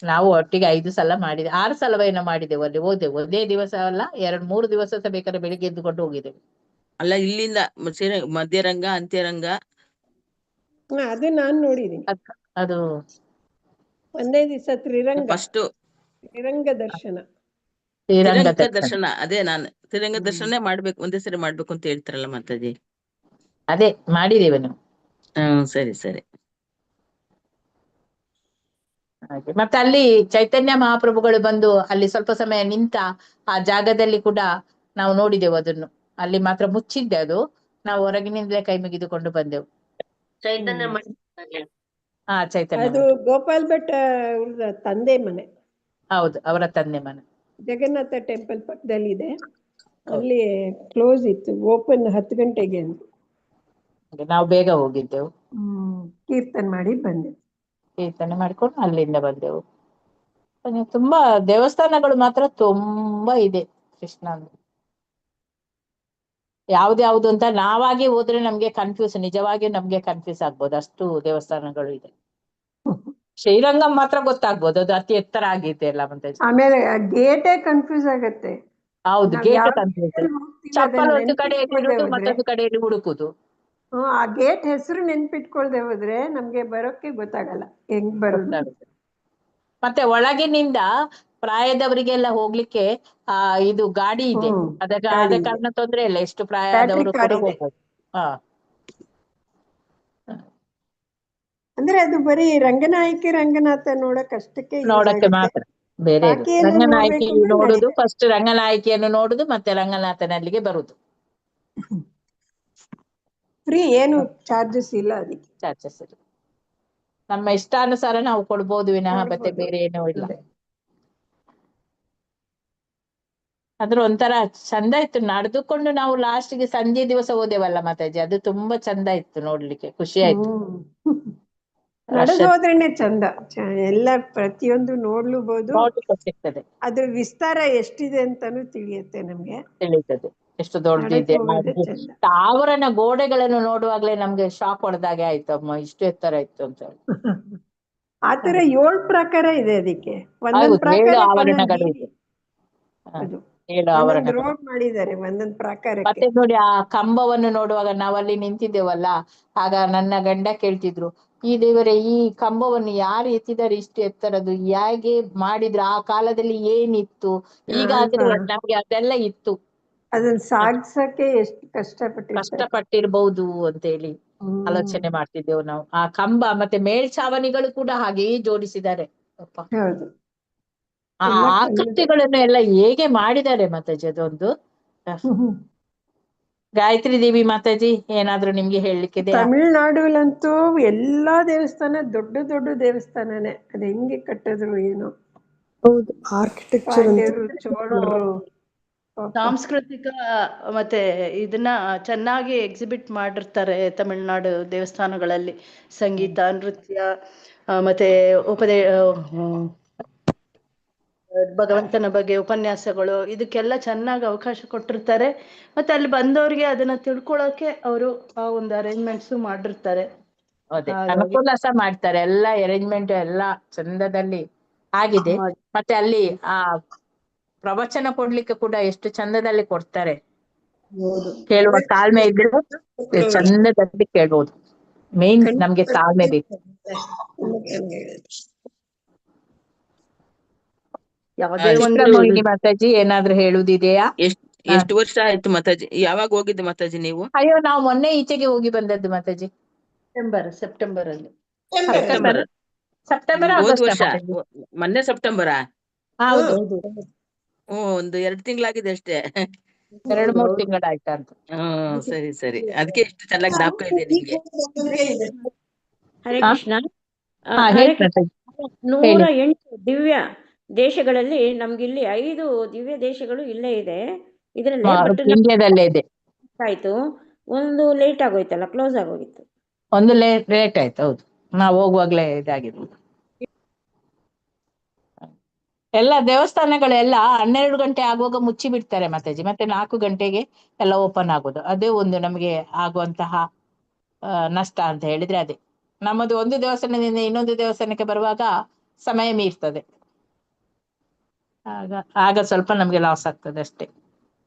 ನಾವು ಒಟ್ಟಿಗೆ 5 ಸಲ ಮಾಡಿದೆ, 6 ಸಲವೇನೋ ಮಾಡಿದೆವು. ಅಲ್ಲಿ ಹೋದೆವು, ಒಂದೇ ದಿವಸ ಅಲ್ಲ, 2-3 ದಿವಸ ಸಹ ಬೇಕಾದ್ರೆ ಬೆಳಿಗ್ಗೆ ಎದ್ದುಕೊಂಡು ಹೋಗಿದ್ದೆವು. ಅಲ್ಲ, ಇಲ್ಲಿಂದ ಮಧ್ಯರಂಗ, ಅಂತ್ಯರಂಗ. ಅದು ನಾನ್ ನೋಡಿದೀನಿ. ಅದು ಒಂದೇ ದಿವಸ ಶ್ರೀರಂಗ ದರ್ಶನ. ಶ್ರೀರಂಗ ದರ್ಶನ, ಅದೇ ನಾನು ಶ್ರೀರಂಗ ದರ್ಶನ ಮಾಡ್ಬೇಕು, ಒಂದೇ ಸರಿ ಮಾಡ್ಬೇಕು ಅಂತ ಹೇಳ್ತಾರಲ್ಲ ಮಾತಾಜಿ. ಅದೇ ಮಾಡಿದ್ದೇವೆ ನಾವು. ಸರಿ ಸರಿ. ಹಾಗೆ ಮತ್ತೆ ಅಲ್ಲಿ ಚೈತನ್ಯ ಮಹಾಪ್ರಭುಗಳು ಬಂದು ಅಲ್ಲಿ ಸ್ವಲ್ಪ ಸಮಯ ನಿಂತ ಆ ಜಾಗದಲ್ಲಿ ಕೂಡ ನಾವು ನೋಡಿದೆವು ಅದನ್ನು. ಅಲ್ಲಿ ಮಾತ್ರ ಮುಚ್ಚಿದ್ದೆ ಅದು, ನಾವು ಹೊರಗಿನಿಂದಲೇ ಕೈ ಮುಗಿದುಕೊಂಡು ಬಂದೆವು. ಚೈತನ್ಯ ಅದು ಗೋಪಾಲ್ ಭಟ್ ತಂದೆ ಮನೆ. ಹೌದು, ಅವರ ತಂದೆ ಮನೆ. ಜಗನ್ನಾಥ ಟೆಂಪಲ್ ಪಕ್ಕದಲ್ಲಿ ಇದೆ. ಅಲ್ಲಿ ಕ್ಲೋಸ್ ಇತ್ತು, ಓಪನ್ 10 ಗಂಟೆಗೆ ಅಂತ. ನಾವು ಬೇಗ ಹೋಗಿದ್ದೆವು. ಕೀರ್ತನೆ ಮಾಡಿ ಬಂದೆವು. ಕೀರ್ತನೆ ಮಾಡ್ಕೊಂಡು ಅಲ್ಲಿಂದ ಬಂದೆವು. ತುಂಬಾ ದೇವಸ್ಥಾನಗಳು ಮಾತ್ರ ತುಂಬಾ ಇದೆ ಕೃಷ್ಣ. ಯಾವ್ದು ಅಂತ ನಾವಾಗಿ ಹೋದ್ರೆ ನಮ್ಗೆ ಕನ್ಫ್ಯೂಸ್, ನಿಜವಾಗಿಯೂ ನಮ್ಗೆ ಕನ್ಫ್ಯೂಸ್ ಆಗ್ಬೋದು, ಅಷ್ಟು ದೇವಸ್ಥಾನಗಳು ಇದೆ. ಶ್ರೀರಂಗಂ ಮಾತ್ರ ಗೊತ್ತಾಗ್ಬೋದು, ಅದು ಅತಿ ಎತ್ತರ ಆಗಿದೆ ಅಲ್ಲ. ಮತ್ತೆ ಆಮೇಲೆ ಗೇಟೇ ಕನ್ಫ್ಯೂಸ್ ಆಗತ್ತೆ. ಹೌದು, ನಾವ್ ಗೇಟ್ ಯಾವ ಅಂತ ಹೇಳ್ತೇವೆ. ಹೋಗ್ತೀವಿ ಚಪ್ಪಲ್ ಅದನ್ನ ಒಂದು ಕಡೆಯಲ್ಲಿ ನೆನ್ಪಿಟ್ಕೊಳ್ದೆ ಇಡುದು, ಹೋದ್ರೆ ಮತ್ತೊಂದು ಕಡೆಯಲ್ಲಿ ಹುಡುಕುದು. ಆ ಗೇಟ್ ಹೆಸರು ನೆನ್ಪಿಟ್ಕೊಳ್ದೆ ಹೋದ್ರೆ ನಮ್ಗೆ ಬರೋಕೆ ಗೊತ್ತಾಗಲ್ಲ ಹೆಂಗ್ ಬರೋದು. ಗೊತ್ತಾಗುತ್ತೆ. ಮತ್ತೆ ಒಳಗಿನಿಂದ ಪ್ರಾಯದವರಿಗೆಲ್ಲ ಹೋಗ್ಲಿಕ್ಕೆ ಇದು ಗಾಡಿ ಇದೆ. ಆದ ಗಾಡಿ ಕಾರಣ ತೊಂದ್ರೆ ಇಲ್ಲ, ಎಷ್ಟು ಬ್ಯಾಟ್ರಿ ಪ್ರಾಯದವರು ಕಾರ್ ಕೂಡ ಇದೆ. ಹೋಗ್ಬೋದು. ಹಾ, ಅಂದ್ರೆ ಅದು ಬರೀ ರಂಗನಾಥ ನೋಡಕ್ ಅಷ್ಟಕ್ಕೆ ಯೂಸ್ ನೋಡಕ್ಕೆ ಆಗುತ್ತೆ. ಮಾತ್ರ, ಬೇರೆ ಇಲ್ಲ. ಬಾಕಿ ಎಲ್ಲ ರಂಗನಾಯಕಿ ನೋಡ್ಬೇಕಂದ್ರೆ ನೋಡುದು, ನಡೀತದೆ. ಫಸ್ಟ್ ರಂಗನಾಯಕಿಯನ್ನು ನೋಡುದು, ಮತ್ತೆ ರಂಗನಾಥನಲ್ಲಿಗೆ ಬರುದು. ಫ್ರೀ, ಏನು ಚಾರ್ಜಸ್ ಇಲ್ಲ ಅದಕ್ಕೆ. ಚಾರ್ಜಸ್ ಇಲ್ಲ. ನಮ್ಮ ಇಷ್ಟಾನುಸಾರ ನಾವು ಕೊಡ್ಬೋದು ವಿನಃ ಮತ್ತೆ ನೋಡ್ಬೋದು. ಬೇರೆ ಏನೂ ಇಲ್ಲ. ಅದೇ. ಆದ್ರೆ ಒಂಥರ ಚಂದ ಇತ್ತು. ನಡೆದುಕೊಂಡು ನಾವು ಲಾಸ್ಟ್ಗೆ ಸಂಜೆ ದಿವಸ ಹೋದೆವಲ್ಲ ಮಾತಾಜಿ, ಅದು ತುಂಬಾ ಚಂದ ಇತ್ತು, ನೋಡ್ಲಿಕ್ಕೆ ಖುಷಿ ಆಯ್ತು. ನಡೆದು ಹೋದ್ರೇನೆ ಚಂದ. ಎಲ್ಲ ಪ್ರತಿಯೊಂದು ನೋಡ್ಲೂಬಹುದು. ನೋಡ್ಲಿಕ್ಕೆ ಸಿಗ್ತದೆ, ಅದ್ರ ವಿಸ್ತಾರ ಎಷ್ಟಿದೆ ಅಂತಾನು ತಿಳಿಯುತ್ತೆ ನಮ್ಗೆ. ತಿಳಿತದೆ ಎಷ್ಟು ನಡೆದು ದೊಡ್ಡದಿದೆ. ಹೋಗೋದೇ ಚಂದ. ಆವರಣ ಗೋಡೆಗಳನ್ನು ನೋಡುವಾಗ್ಲೇ ನಮ್ಗೆ ಶಾಕ್ ಹೊಡೆದಾಗೆ ಆಯ್ತು, ಅಮ್ಮ ಇಷ್ಟು ಎತ್ತರ ಇತ್ತು ಅಂತ ಹೇಳಿ. ಆತರ 7 ಪ್ರಾಕಾರ ಇದೆ ಅದಕ್ಕೆ. ಒಂದೊಂದ್ ಹೌದು, 7 ಪ್ರಾಕಾರ ಒಂದೊಂದ್ ಆವರಣಗಳು ಬೀದಿ. ಇದೆ. ಅದು 7 ಒಂದೊಂದ್ ಆವರಣಗಳು. ರೋಡ್ ಮಾಡಿದ್ದಾರೆ ಒಂದೊಂದ್ ಪ್ರಾಕಾರಕ್ಕೆ. ಮತ್ತೆ ನೋಡಿ, ಆ ಕಂಬವನ್ನು ನೋಡುವಾಗ ನಾವಲ್ಲಿ ನಿಂತಿದ್ದೇವಲ್ಲ, ಆಗ ನನ್ನ ಗಂಡ ಕೇಳ್ತಿದ್ರು, ಈ ದೇವರೇ, ಈ ಕಂಬವನ್ನು ಯಾರು ಎತ್ತಿದ್ದಾರೆ ಇಷ್ಟು ಎತ್ತರದ್ದು, ಹೇಗೆ ಮಾಡಿದ್ರು, ಆ ಕಾಲದಲ್ಲಿ ಏನಿತ್ತು, ಈಗ ಆದ್ರೆ ನಮ್ಗೆ ಅದೆಲ್ಲ ಇತ್ತು, ಅದನ್ನ ಸಾಗ್ಸಕ್ಕೆ ಎಷ್ಟು ಕಷ್ಟಪಟ್ಟಿರ್ತಾರೆ. ಕಷ್ಟಪಟ್ಟಿರ್ಬಹುದು ಅಂತ ಹೇಳಿ ಆಲೋಚನೆ ಮಾಡ್ತಿದ್ದೆವು ನಾವು. ಆ ಕಂಬ ಮತ್ತೆ ಮೇಲ್ಛಾವಣಿಗಳು ಕೂಡ ಹಾಗೆಯೇ ಜೋಡಿಸಿದ್ದಾರೆ. ಹೌದು. ಆ ಆಕೃತಿಗಳನ್ನು ಎಲ್ಲ ಹೇಗೆ ಮಾಡಿದ್ದಾರೆ ಮಾತಾಜಿ, ಅದೊಂದು. ಗಾಯತ್ರಿ ದೇವಿ ಮಾತಾಜಿ, ಏನಾದ್ರು ನಿಮ್ಗೆ ಹೇಳಲಿಕ್ಕಿದೆಯಾ? ತಮಿಳ್ನಾಡುಲಂತೂ ಎಲ್ಲಾ ದೇವಸ್ಥಾನ ದೊಡ್ಡ ದೊಡ್ಡ ದೇವಸ್ಥಾನನೇ. ಅದ್ ಹೆಂಗೆ ಕಟ್ಟಿದ್ರು ಏನೋ. ಹೌದು, ಆರ್ಕಿಟೆಕ್ಚರ್ ಪಾಂಡ್ಯರು, ಚೋಳರು. ಸಾಂಸ್ಕೃತಿಕ ಮತ್ತೆ ಇದನ್ನ ಚೆನ್ನಾಗಿ ಎಕ್ಸಿಬಿಟ್ ಮಾಡಿರ್ತಾರೆ ತಮಿಳ್ನಾಡು ದೇವಸ್ಥಾನಗಳಲ್ಲಿ. ಸಂಗೀತ, ನೃತ್ಯ, ಮತ್ತೆ ಭಗವಂತನ ಬಗ್ಗೆ ಉಪನ್ಯಾಸಗಳು, ಇದಕ್ಕೆಲ್ಲ ಚೆನ್ನಾಗಿ ಅವಕಾಶ ಕೊಟ್ಟಿರ್ತಾರೆ. ಮತ್ತೆ ಅಲ್ಲಿ ಬಂದವ್ರಿಗೆ ಅದನ್ನ ತಿಳ್ಕೊಳಕ್ಕೆ ಅವರು ಆ ಒಂದು ಅರೇಂಜ್ಮೆಂಟ್ಸ್ ಮಾಡಿರ್ತಾರೆ. ಅದೇ ಅನುಕೂಲ ಸಹ ಮಾಡ್ತಾರೆ, ಎಲ್ಲ ಅರೇಂಜ್ಮೆಂಟ್ ಎಲ್ಲ ಚಂದದಲ್ಲಿ ಆಗಿದೆ. ಮತ್ತೆ ಅಲ್ಲಿ ಆ ಪ್ರವಚನ ಕೊಡ್ಲಿಕ್ಕೆ ಕೂಡ ಎಷ್ಟು ಚಂದದಲ್ಲಿ ಕೊಡ್ತಾರೆ. ಕೇಳುವ ತಾಳ್ಮೆ ಇದ್ರೆ ಚಂದದಲ್ಲಿ ಕೇಳ್ಬೋದು. ಮೇನ್ ನಮ್ಗೆ ತಾಳ್ಮೆ ಬೇಕು. ಯಾವುದೇ ಒಂದು ಚಿತ್ರಮೋಹಿನಿ ಮಾತಾಜಿ, ಏನಾದ್ರು ಹೇಳುದಿದೆಯಾ? ಎಷ್ಟು ವರ್ಷ ಆಯ್ತು ಮಾತಾಜಿ? ಯಾವಾಗ ಹೋಗಿದ್ದು ಮಾತಾಜಿ ನೀವು? ಅಯ್ಯೋ, ನಾವು ಮೊನ್ನೆ ಈಚೆಗೆ ಹೋಗಿ ಬಂದದ್ದು ಮಾತಾಜಿ. ಸೆಪ್ಟೆಂಬರ್ ಅಲ್ಲಿ. ಸೆಪ್ಟೆಂಬರ್ ಹೋದ್ ವರ್ಷ? ಆಗಸ್ಟ್. ಮೊನ್ನೆ ಸೆಪ್ಟೆಂಬರಾ? ಹೌದು, ಒಂದು 2 ತಿಂಗಳಾಗಿದೆ ಅಷ್ಟೇ. 2-3 ತಿಂಗಳಾಯ್ತಾ ಅಂತ. ಸರಿ ಸರಿ, ಅದಕ್ಕೆ ಎಷ್ಟು ಚೆನ್ನಾಗಿ ಜ್ಞಾಪಕ ಇದೆ ನಿಮ್ಗೆ. ಹರೇ ಕೃಷ್ಣ. ಹೇಳಿ ಮಾತಾಜಿ. 108 ದಿವ್ಯ ದೇಶಗಳಲ್ಲಿ ನಮ್ಗಿಲ್ಲಿ 5 ದಿವ್ಯ ದೇಶಗಳು ಇಲ್ಲೇ ಇದೆ ಇದರಲ್ಲೇ. ಬಟ್ ಇಂಡಿಯಾದಲ್ಲೇ ಇದೆ. ಆಯ್ತು, ಒಂದು ಲೇಟ್ ಆಗೋಯ್ತಲ್ಲ, ಕ್ಲೋಸ್ ಆಗೋಗಿತ್ತು. ಒಂದು ಲೇಟ್ ಆಯ್ತು. ಹೌದು, ನಾವು ಹೋಗುವಾಗ್ಲೇ ಇದಾಗಿತ್ತು. ಎಲ್ಲ ದೇವಸ್ಥಾನಗಳೆಲ್ಲ 12 ಗಂಟೆ ಆಗುವಾಗ ಮುಚ್ಚಿ ಬಿಡ್ತಾರೆ ಮಾತಾಜಿ, ಮತ್ತೆ 4 ಗಂಟೆಗೆ ಎಲ್ಲ ಓಪನ್ ಆಗೋದು. ಅದೇ ಒಂದು ನಮಗೆ ಆಗುವಂತಹ ನಷ್ಟ ಅಂತ ಹೇಳಿದ್ರೆ ಅದೇ. ನಮ್ಮದು ಒಂದು ದೇವಸ್ಥಾನದಿಂದ ಇನ್ನೊಂದು ದೇವಸ್ಥಾನಕ್ಕೆ ಬರುವಾಗ ಸಮಯ ಮೀರ್ತದೆ, ಆಗ ಸ್ವಲ್ಪ ನಮ್ಗೆ ಲಾಸ್ ಆಗ್ತದೆ ಅಷ್ಟೇ.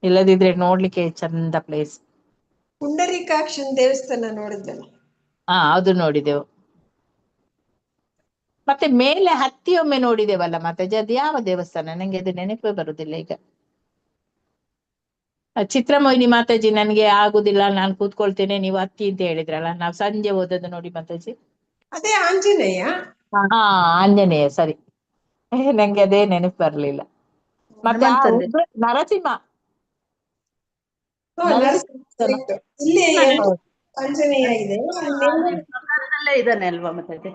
ಇಲ್ಲದಿದ್ರೆ ನೋಡ್ಲಿಕ್ಕೆ ಚಂದ ಪ್ಲೇಸ್. ಪುಂಡರೀಕಾಕ್ಷನ್ ದೇವಸ್ಥಾನ ನೋಡಿದ್ದಲ್ಲ? ಅದು ನೋಡಿದೆವು. ಮತ್ತೆ ಮೇಲೆ ಹತ್ತಿ ಒಮ್ಮೆ ನೋಡಿದೇವಲ್ಲ ಮಾತಾಜಿ, ಅದು ಯಾವ ದೇವಸ್ಥಾನ ನಂಗೆ ಅದು ನೆನಪೇ ಬರುದಿಲ್ಲ ಈಗ. ಚಿತ್ರಮೋಹಿನಿ ಮಾತಾಜಿ, ನನ್ಗೆ ಆಗುದಿಲ್ಲ, ನಾನು ಕೂತ್ಕೊಳ್ತೇನೆ, ನೀವು ಹತ್ತಿ ಅಂತ ಹೇಳಿದ್ರಲ್ಲ, ನಾವು ಸಂಜೆ ಹೋದದ್ದು ನೋಡಿ ಮಾತಾಜಿ. ಅದೇ ಆಂಜನೇಯ. ಆಂಜನೇಯ, ಸರಿ. ನಂಗೆ ಅದೇ ನೆನಪು ಬರ್ಲಿಲ್ಲ. ಮತ್ತೆ ನರಸಿಂಹ. ಇಲ್ಲಿ ಆಂಜನೇಯ ಇದೆ. ಇದಾನೆ ಅಲ್ವಾ ಮಾತಾಜಿ?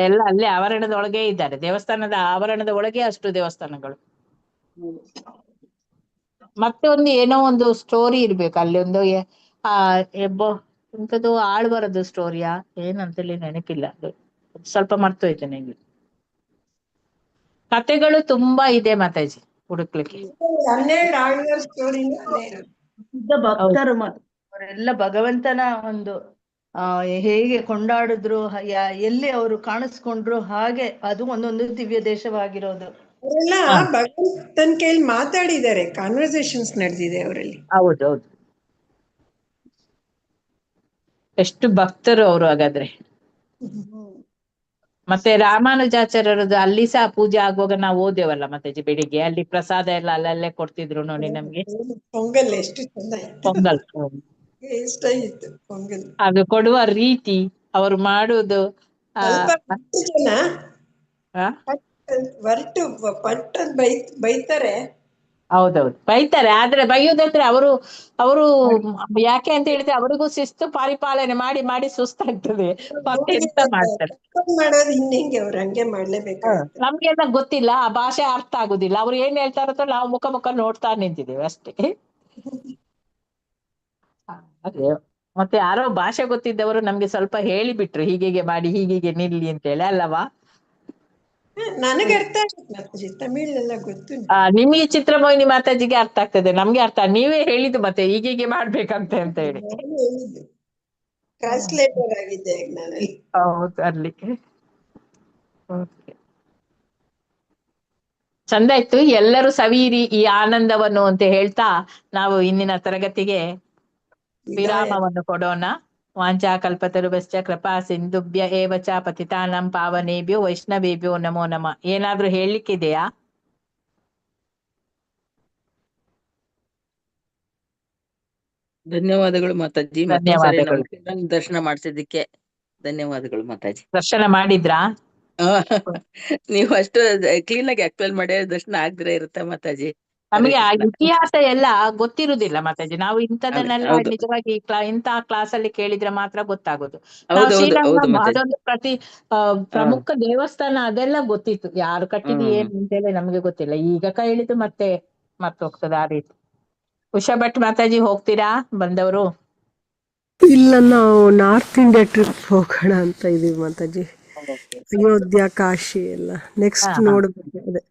ಎಲ್ಲ ಅಲ್ಲೇ ಆವರಣದೊಳಗೆ ಇದ್ದಾರೆ. ದೇವಸ್ಥಾನದ ಆವರಣದ ಒಳಗೆ ಅಷ್ಟು ದೇವಸ್ಥಾನಗಳು. ಮತ್ತೆ ಒಂದು ಏನೋ ಒಂದು ಸ್ಟೋರಿ ಇರ್ಬೇಕು ಅಲ್ಲಿ, ಒಂದು ಎಂತದ್ದು ಆಳ್ವರದ್ದು ಸ್ಟೋರಿಯಾ ಏನಂತೇಳಿ ನೆನಪಿಲ್ಲ, ಅದು ಸ್ವಲ್ಪ ಮರ್ತೋಯ್ತು ನಂಗೆ. ಕಥೆಗಳು ತುಂಬಾ ಇದೆ ಮಾತಾಜಿ ಹುಡುಕ್ಲಿಕ್ಕೆ. 12 ಆಳ್ವರ ಸ್ಟೋರಿ ಭಕ್ತರು ಅವರೆಲ್ಲ ಭಗವಂತನ ಒಂದು ಹೇಗೆ ಕೊಂಡಾಡಿದ್ರು, ಎಲ್ಲಿ ಅವರು ಕಾಣಿಸ್ಕೊಂಡ್ರು, ಹಾಗೆ ಅದು ಒಂದೊಂದು ದಿವ್ಯ ದೇಶವಾಗಿರೋದು. ಅವರೆಲ್ಲ ಹಾ. ಭಗವಂತನ ಕೈಲಿ ಮಾತಾಡಿದ್ದಾರೆ, ಕಾನ್ವರ್ಸೇಷನ್ಸ್ ನಡೆದಿದೆ ಅವರಲ್ಲಿ. ಹೌದೌದು. ಎಷ್ಟು ಭಕ್ತರು ಅವರು ಹಾಗಾದ್ರೆ. ಮತ್ತೆ ರಾಮಾನುಜಾಚಾರ್ಯರದ್ದು ಅಲ್ಲಿ ಸಹ ಪೂಜೆ ಆಗುವಾಗ ನಾವು ಓದೇವಲ್ಲ ಮತ್ತೆ ಬೆಳಿಗ್ಗೆ ಅಲ್ಲಿ ಪ್ರಸಾದ ಎಲ್ಲ ಅಲ್ಲಲ್ಲೇ ಕೊಡ್ತಿದ್ರು ನೋಡಿ ನಮ್ಗೆ. ಪೊಂಗಲ್ ಎಷ್ಟು ಚಂದ ಇತ್ತು, ಪೊಂಗಲ್ ಟೇಸ್ಟ್ ಆಗಿತ್ತು ಪೊಂಗಲ್. ಅದು ಕೊಡುವ ರೀತಿ, ಅವರು ಮಾಡುವುದು ಸ್ವಲ್ಪ ಎಷ್ಟು ಜನ ಆ ಹೊರಟು ಪಟ್ ಅಂತ ಬೈತಾರೆ. ಹೌದೌದು ಬೈತಾರೆ, ಆದ್ರೆ ಬೈಯುದಂದ್ರೆ ಅವರು ಅವರು ಯಾಕೆ ಅಂತ ಹೇಳಿದ್ರೆ ಅವರಿಗೂ ಶಿಸ್ತು ಪರಿಪಾಲನೆ ಮಾಡಿ ಮಾಡಿ ಸುಸ್ತಾಗ್ತದೆ, ಮತ್ತೆ ಎಂತ ಮಾಡ್ತಾರೆ. ಮಾಡೋದು ಹಿಂಗೆ ಅವ್ರು ಹಂಗೆ ಮಾಡ್ಲೇಬೇಕಾಗುತ್ತೆ. ನಮ್ಗೆಲ್ಲ ಗೊತ್ತಿಲ್ಲ, ಆ ಭಾಷೆ ಅರ್ಥ ಆಗುದಿಲ್ಲ, ಅವ್ರು ಏನ್ ಹೇಳ್ತಾರಂತ ನಾವು ಮುಖ ಮುಖ ನೋಡ್ತಾ ನಿಂತಿದ್ದೇವೆ ಅಷ್ಟೇ. ಅದೇ ಮತ್ತೆ ಯಾರೋ ಭಾಷೆ ಗೊತ್ತಿದ್ದವರು ನಮ್ಗೆ ಸ್ವಲ್ಪ ಹೇಳಿಬಿಟ್ರು, ಹೀಗೆ ಮಾಡಿ ಹೀಗೆ ನಿಲ್ಲಿ ಅಂತ ಹೇಳಿ ಅಲ್ಲವಾ. ನನಗೆ ಅರ್ಥ ಆಗುತ್ತೆ, ತಮಿಳೆಲ್ಲ ಗೊತ್ತು. ನಿಮ್ಗೆ ಚಿತ್ರಮೋಹಿನಿ ಮಾತಾಜಿಗೆ ಅರ್ಥ ಆಗ್ತದೆ, ನಮ್ಗೆ ಅರ್ಥ ನೀವೇ ಹೇಳಿದ್ದು ಮತ್ತೆ ಹೀಗೆ ಮಾಡ್ಬೇಕಂತ ಅಂತ ಹೇಳಿ. ಟ್ರಾನ್ಸ್ಲೇಟರ್ ಆಗಿದ್ದೆ ನಾನಲ್ಲಿ. ಹೌದು ಅಲ್ಲಿ. ಚಂದ ಇತ್ತು, ಎಲ್ಲರೂ ಸವಿಯಿರಿ ಈ ಆನಂದವನ್ನು ಅಂತ ಹೇಳ್ತಾ ನಾವು ಇಂದಿನ ತರಗತಿಗೆ ವಿರಾಮವನ್ನು ಕೊಡೋಣ. ವಾಂಚಾ ಕಲ್ಪತರುಭ್ಯಶ್ಚ ಕೃಪಾ ಸಿಂಧುಭ್ಯ ಏವ ಚ ಪತಿತಾನಾಂ ಪಾವನೇಭ್ಯೋ ವೈಷ್ಣವೇಭ್ಯೋ ನಮೋ ನಮಃ. ಏನಾದ್ರೂ ಹೇಳಲಿಕ್ಕಿದೆಯಾ? ಧನ್ಯವಾದಗಳು ಮಾತಾಜಿ, ಮತ್ತೊಂದ್ಸರಿ ಧನ್ಯವಾದಗಳು. ನಮ್ಗೆ ದರ್ಶನ ಮಾಡಿಸಿದ್ದಕ್ಕೆ ಧನ್ಯವಾದಗಳು ಮಾತಾಜಿ. ದರ್ಶನ ಮಾಡಿದ್ರಾ? ನೀವು ಅಷ್ಟು ಕ್ಲೀನ್ ಆಗಿ ಎಕ್ಸ್ಪ್ಲೇನ್ ಮಾಡಿ ದರ್ಶನ ಆಗದಿರ ಇರುತ್ತೆ ಮಾತಾಜಿ. ನಮಗೆ ಆ ಇತಿಹಾಸ ಎಲ್ಲ ಗೊತ್ತಿರುವುದಿಲ್ಲ ಮಾತಾಜಿ. ನಾವು ಅದೇ, ಇಂಥದನ್ನೆಲ್ಲ ಹೌದು ನಿಜವಾಗಿ ಇಂತಹ ಕ್ಲಾಸ್ ಅಲ್ಲಿ ಕೇಳಿದ್ರೆ ಮಾತ್ರ ಗೊತ್ತಾಗೋದು. ನಾವು ಹೌದು ಶ್ರೀರಂಗಂ ಮಾತಾಜಿ. ಅದೊಂದು ಪ್ರಮುಖ ದೇವಸ್ಥಾನ ಅದೆಲ್ಲ ಗೊತ್ತಿತ್ತು, ಯಾರು ಕಟ್ಟಿದ್ದು ಹ್ಮ್ ಏನು ಅಂತೇಳಿ ನಮ್ಗೆ ಗೊತ್ತಿಲ್ಲ. ಈಗ ಹೇಳಿದ್ದು ಮತ್ತೆ ಹೋಗ್ತದೆ ಆ ರೀತಿ. ಉಷಾ ಭಟ್ ಮಾತಾಜಿ ಹೋಗ್ತೀರಾ ಬಂದವರು? ಇಲ್ಲ, ನಾವು ನಾರ್ತ್ ಇಂಡಿಯಾ ಟ್ರಿಪ್ ಹೋಗೋಣ ಅಂತ ಇದೀವಿ ಮಾತಾಜಿ. ಅಯೋಧ್ಯ, ಕಾಶಿ ಎಲ್ಲ ನೆಕ್ಸ್ಟ್ ನೋಡ್ಬೇಕು. ಅದೇ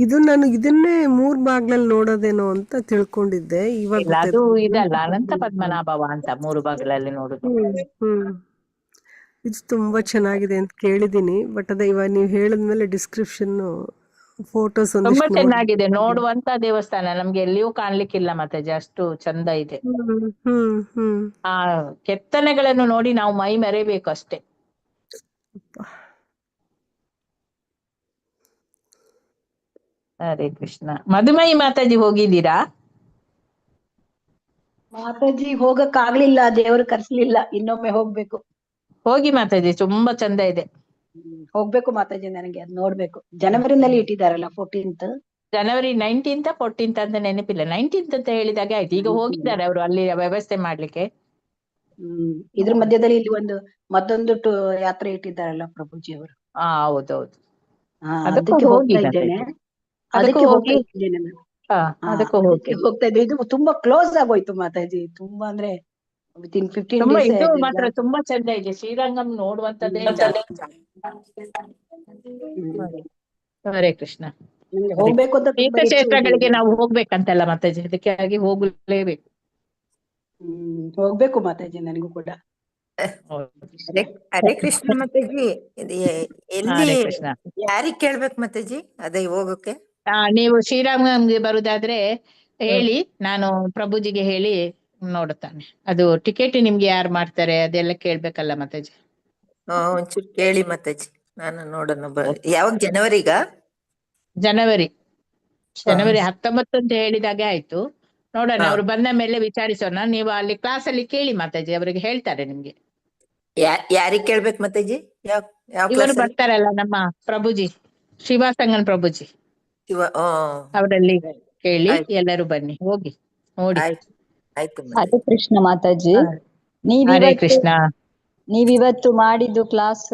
ಇದು ನಾನು ಇದನ್ನೇ 3 ಬಾಗ್ಲಲ್ಲಿ ನೋಡೋದೇನೋ ಅಂತ ತಿಳ್ಕೊಂಡಿದ್ದೆ, ಇವಾಗ ಅದು ಇದಲ್ಲ ಅನಂತ ಪದ್ಮನಾಭವ ಅಂತ 3 ಬಾಗಿಲಲ್ಲಿ ನೋಡುದು. ಇದು ತುಂಬಾ ಚೆನ್ನಾಗಿದೆ ಅಂತ ಕೇಳಿದೀನಿ. ಬಟ್ ಅದೇ ಇವಾಗ ನೀವು ಹೇಳಿದ್ಮೇಲೆ ಡಿಸ್ಕ್ರಿಪ್ಷನ್ ಫೋಟೋಸ್ ತುಂಬಾ ಒಂದಿಷ್ಟು ಚೆನ್ನಾಗಿದೆ, ನೋಡುವಂತ ದೇವಸ್ಥಾನ. ನಮ್ಗೆ ಎಲ್ಲಿಯೂ ಕಾಣ್ಲಿಕ್ಕಿಲ್ಲ ಮಾತಾಜಿ, ಅಷ್ಟು ಚಂದ ಇದೆ. ಆ ಕೆತ್ತನೆಗಳನ್ನು ನೋಡಿ ನಾವು ಮೈ ಮೆರೆಬೇಕು ಅಷ್ಟೇ. ಹರೇ ಕೃಷ್ಣ. ಮಧುಮಯಿ ಮಾತಾಜಿ ಹೋಗಿದ್ದೀರಾ? ಮಾತಾಜಿ ಹೋಗಕ್ ಆಗ್ಲಿಲ್ಲ, ದೇವರು ಕರ್ಸ್ಲಿಲ್ಲ, ಇನ್ನೊಮ್ಮೆ ಹೋಗ್ಬೇಕು. ಹೋಗಿ ಮಾತಾಜಿ, ತುಂಬಾ ಚಂದ ಇದೆ. ಹೋಗ್ಬೇಕು ಮಾತಾಜಿ, ನನಗೆ ಅದ್ ನೋಡ್ಬೇಕು. ಜನವರಿನಲ್ಲಿ ಇಟ್ಟಿದಾರಲ್ಲ 14th. ಜನವರಿ 19th 14th ಅಂತ ನೆನಪಿಲ್ಲ, 19th ಅಂತ ಹೇಳಿದಾಗೆ ಆಯ್ತು. ಈಗ ಹೋಗಿದ್ದಾರೆ ಅವರು ಅಲ್ಲಿ ವ್ಯವಸ್ಥೆ ಮಾಡ್ಲಿಕ್ಕೆ. ಇದ್ರ ಮಧ್ಯದಲ್ಲಿ ಇಲ್ಲಿ ಮತ್ತೊಂದು ಯಾತ್ರೆ ಇಟ್ಟಿದ್ದಾರಲ್ಲ ಪ್ರಭುಜಿ ಅವರು. ಹೌದೌದು. ಅದಕ್ಕೆ ಹೋಗ್ತಾ ಇದ್ದೇನೆ, ಅದಕ್ಕೆ ಹೋಗ್ತಾ ಇದ್ದೇನೆ ನಾನು. ಅದಕ್ಕೆ ಹೋಗ್ತಾ ಇದ್ದೆ. ಇದು ತುಂಬಾ ಕ್ಲೋಸ್ ಆಗೋಯ್ತು ಮಾತಾಜಿ, ತುಂಬಾ ಅಂದ್ರೆ ವಿತಿನ್ 15 days. ಇದು ಮಾತ್ರ ತುಂಬಾ ಚಂದ ಇದೆ, ಶ್ರೀರಂಗಂ ನೋಡುವಂತದ್ದೇ. ಹರೇ ಕೃಷ್ಣ. ಹೋಗ್ಬೇಕು ಅಂತ ತೀರ್ಥಕ್ಷೇತ್ರಗಳಿಗೆ ನಾವು ಹೋಗ್ಬೇಕಂತಲ್ಲ ಮಾತಾಜಿ, ಅದಕ್ಕಾಗಿ ಹೋಗ್ಲೇಬೇಕು. ಹೋಗ್ಬೇಕು ಮಾತಾಜಿ, ನನಗೂ ಕೂಡ. ಹರೇ ಕೃಷ್ಣ ಮಾತಾಜಿ. ಎಲ್ಲಿ ಹರೇ ಕೃಷ್ಣ. ಯಾರಿಗ್ ಕೇಳ್ಬೇಕು ಮಾತಾಜಿ ಅದೇ ಹೋಗೋಕೆ? ನೀವು ಶ್ರೀರಾಮ್ಗೆ ಬರುದಾದ್ರೆ ಹೇಳಿ, ನಾನು ಪ್ರಭುಜಿಗೆ ಹೇಳಿ ನೋಡುತ್ತಾನೆ. ಅದು ಟಿಕೆಟ್ ನಿಮ್ಗೆ ಯಾರು ಮಾಡ್ತಾರೆ ಅದೆಲ್ಲ ಕೇಳ್ಬೇಕಲ್ಲ ಮಾತಾಜಿ. ಒಂಚೂರು ಕೇಳಿ ಮಾತಾಜಿ, ನಾನು ನೋಡೋಣ. ಯಾವಾಗ? ಜನವರಿ 19 ಅಂತ ಹೇಳಿದಾಗೆ ಆಯ್ತು. ನೋಡೋಣ, ಅವ್ರು ಬಂದ ಮೇಲೆ ವಿಚಾರಿಸೋಣ. ನೀವು ಅಲ್ಲಿ ಕ್ಲಾಸ್ ಅಲ್ಲಿ ಕೇಳಿ ಮಾತಾಜಿ, ಅವರಿಗೆ ಹೇಳ್ತಾರೆ ನಿಮ್ಗೆ. ಯಾರಿಗ್ ಕೇಳ್ಬೇಕು ಮಾತಾಜಿ? ಇವರು ಬರ್ತಾರಲ್ಲ ನಮ್ಮ ಪ್ರಭುಜಿ, ಶಿವಾಸಂಗನ್ ಪ್ರಭುಜಿ, ಅವರಲ್ಲಿ ಕೇಳಿ ಎಲ್ಲರೂ ಬನ್ನಿ, ಹೋಗಿ ನೋಡಿ. ಹರೇ ಕೃಷ್ಣ ಮಾತಾಜಿ. ಹರೇ ಕೃಷ್ಣ. ನೀವಿವತ್ತು ಮಾಡಿದ್ದು ಕ್ಲಾಸ್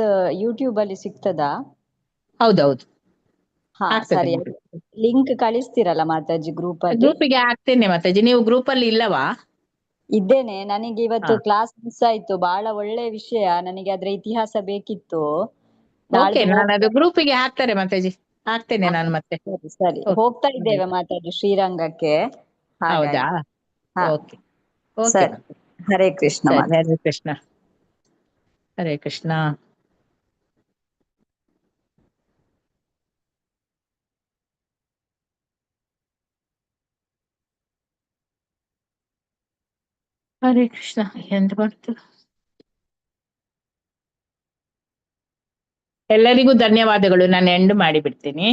ಯೂಟ್ಯೂಬ್ ಅಲ್ಲಿ ಸಿಗ್ತದಾ? ಹೌದೌದು. ಸರಿ, ಲಿಂಕ್ ಕಳಿಸ್ತೀರಲ್ಲ ಮಾತಾಜಿ ಗ್ರೂಪಿಗೆ ಹಾಕ್ತೇನೆ ಮಾತಾಜಿ. ನೀವು ಗ್ರೂಪ್ ಅಲ್ಲಿ ಇಲ್ಲವಾ? ಇದ್ದೇನೆ. ನನಗೆ ಇವತ್ತು ಕ್ಲಾಸ್ ಮಿಸ್ ಆಯ್ತು, ಬಹಳ ಒಳ್ಳೆ ವಿಷಯ. ನನಗೆ ಅದ್ರ ಇತಿಹಾಸ ಬೇಕಿತ್ತು. ನಾನು ಅದು ಗ್ರೂಪಿಗೆ ಹಾಕ್ತಾರೆ ಮಾತಾಜಿ, ಹಾಕ್ತೇನೆ ನಾನು ಮತ್ತೆ. ಸರಿ, ಹೋಗ್ತಾ ಇದ್ದೇವೆ ಮಾತಾಜಿ ಶ್ರೀರಂಗಕ್ಕೆ. ಹೌದಾ? ಓಕೆ. ಸರಿ, ಹರೇ ಕೃಷ್ಣ. ಹರೇ ಕೃಷ್ಣ. ಹರೇ ಕೃಷ್ಣ. ಹರೇ ಕೃಷ್ಣ. ಎಂತ ಮಾಡ್ತು. ಎಲ್ಲರಿಗೂ ಧನ್ಯವಾದಗಳು. ನಾನು ಎಂಡ್ ಮಾಡಿ ಬಿಡ್ತೀನಿ.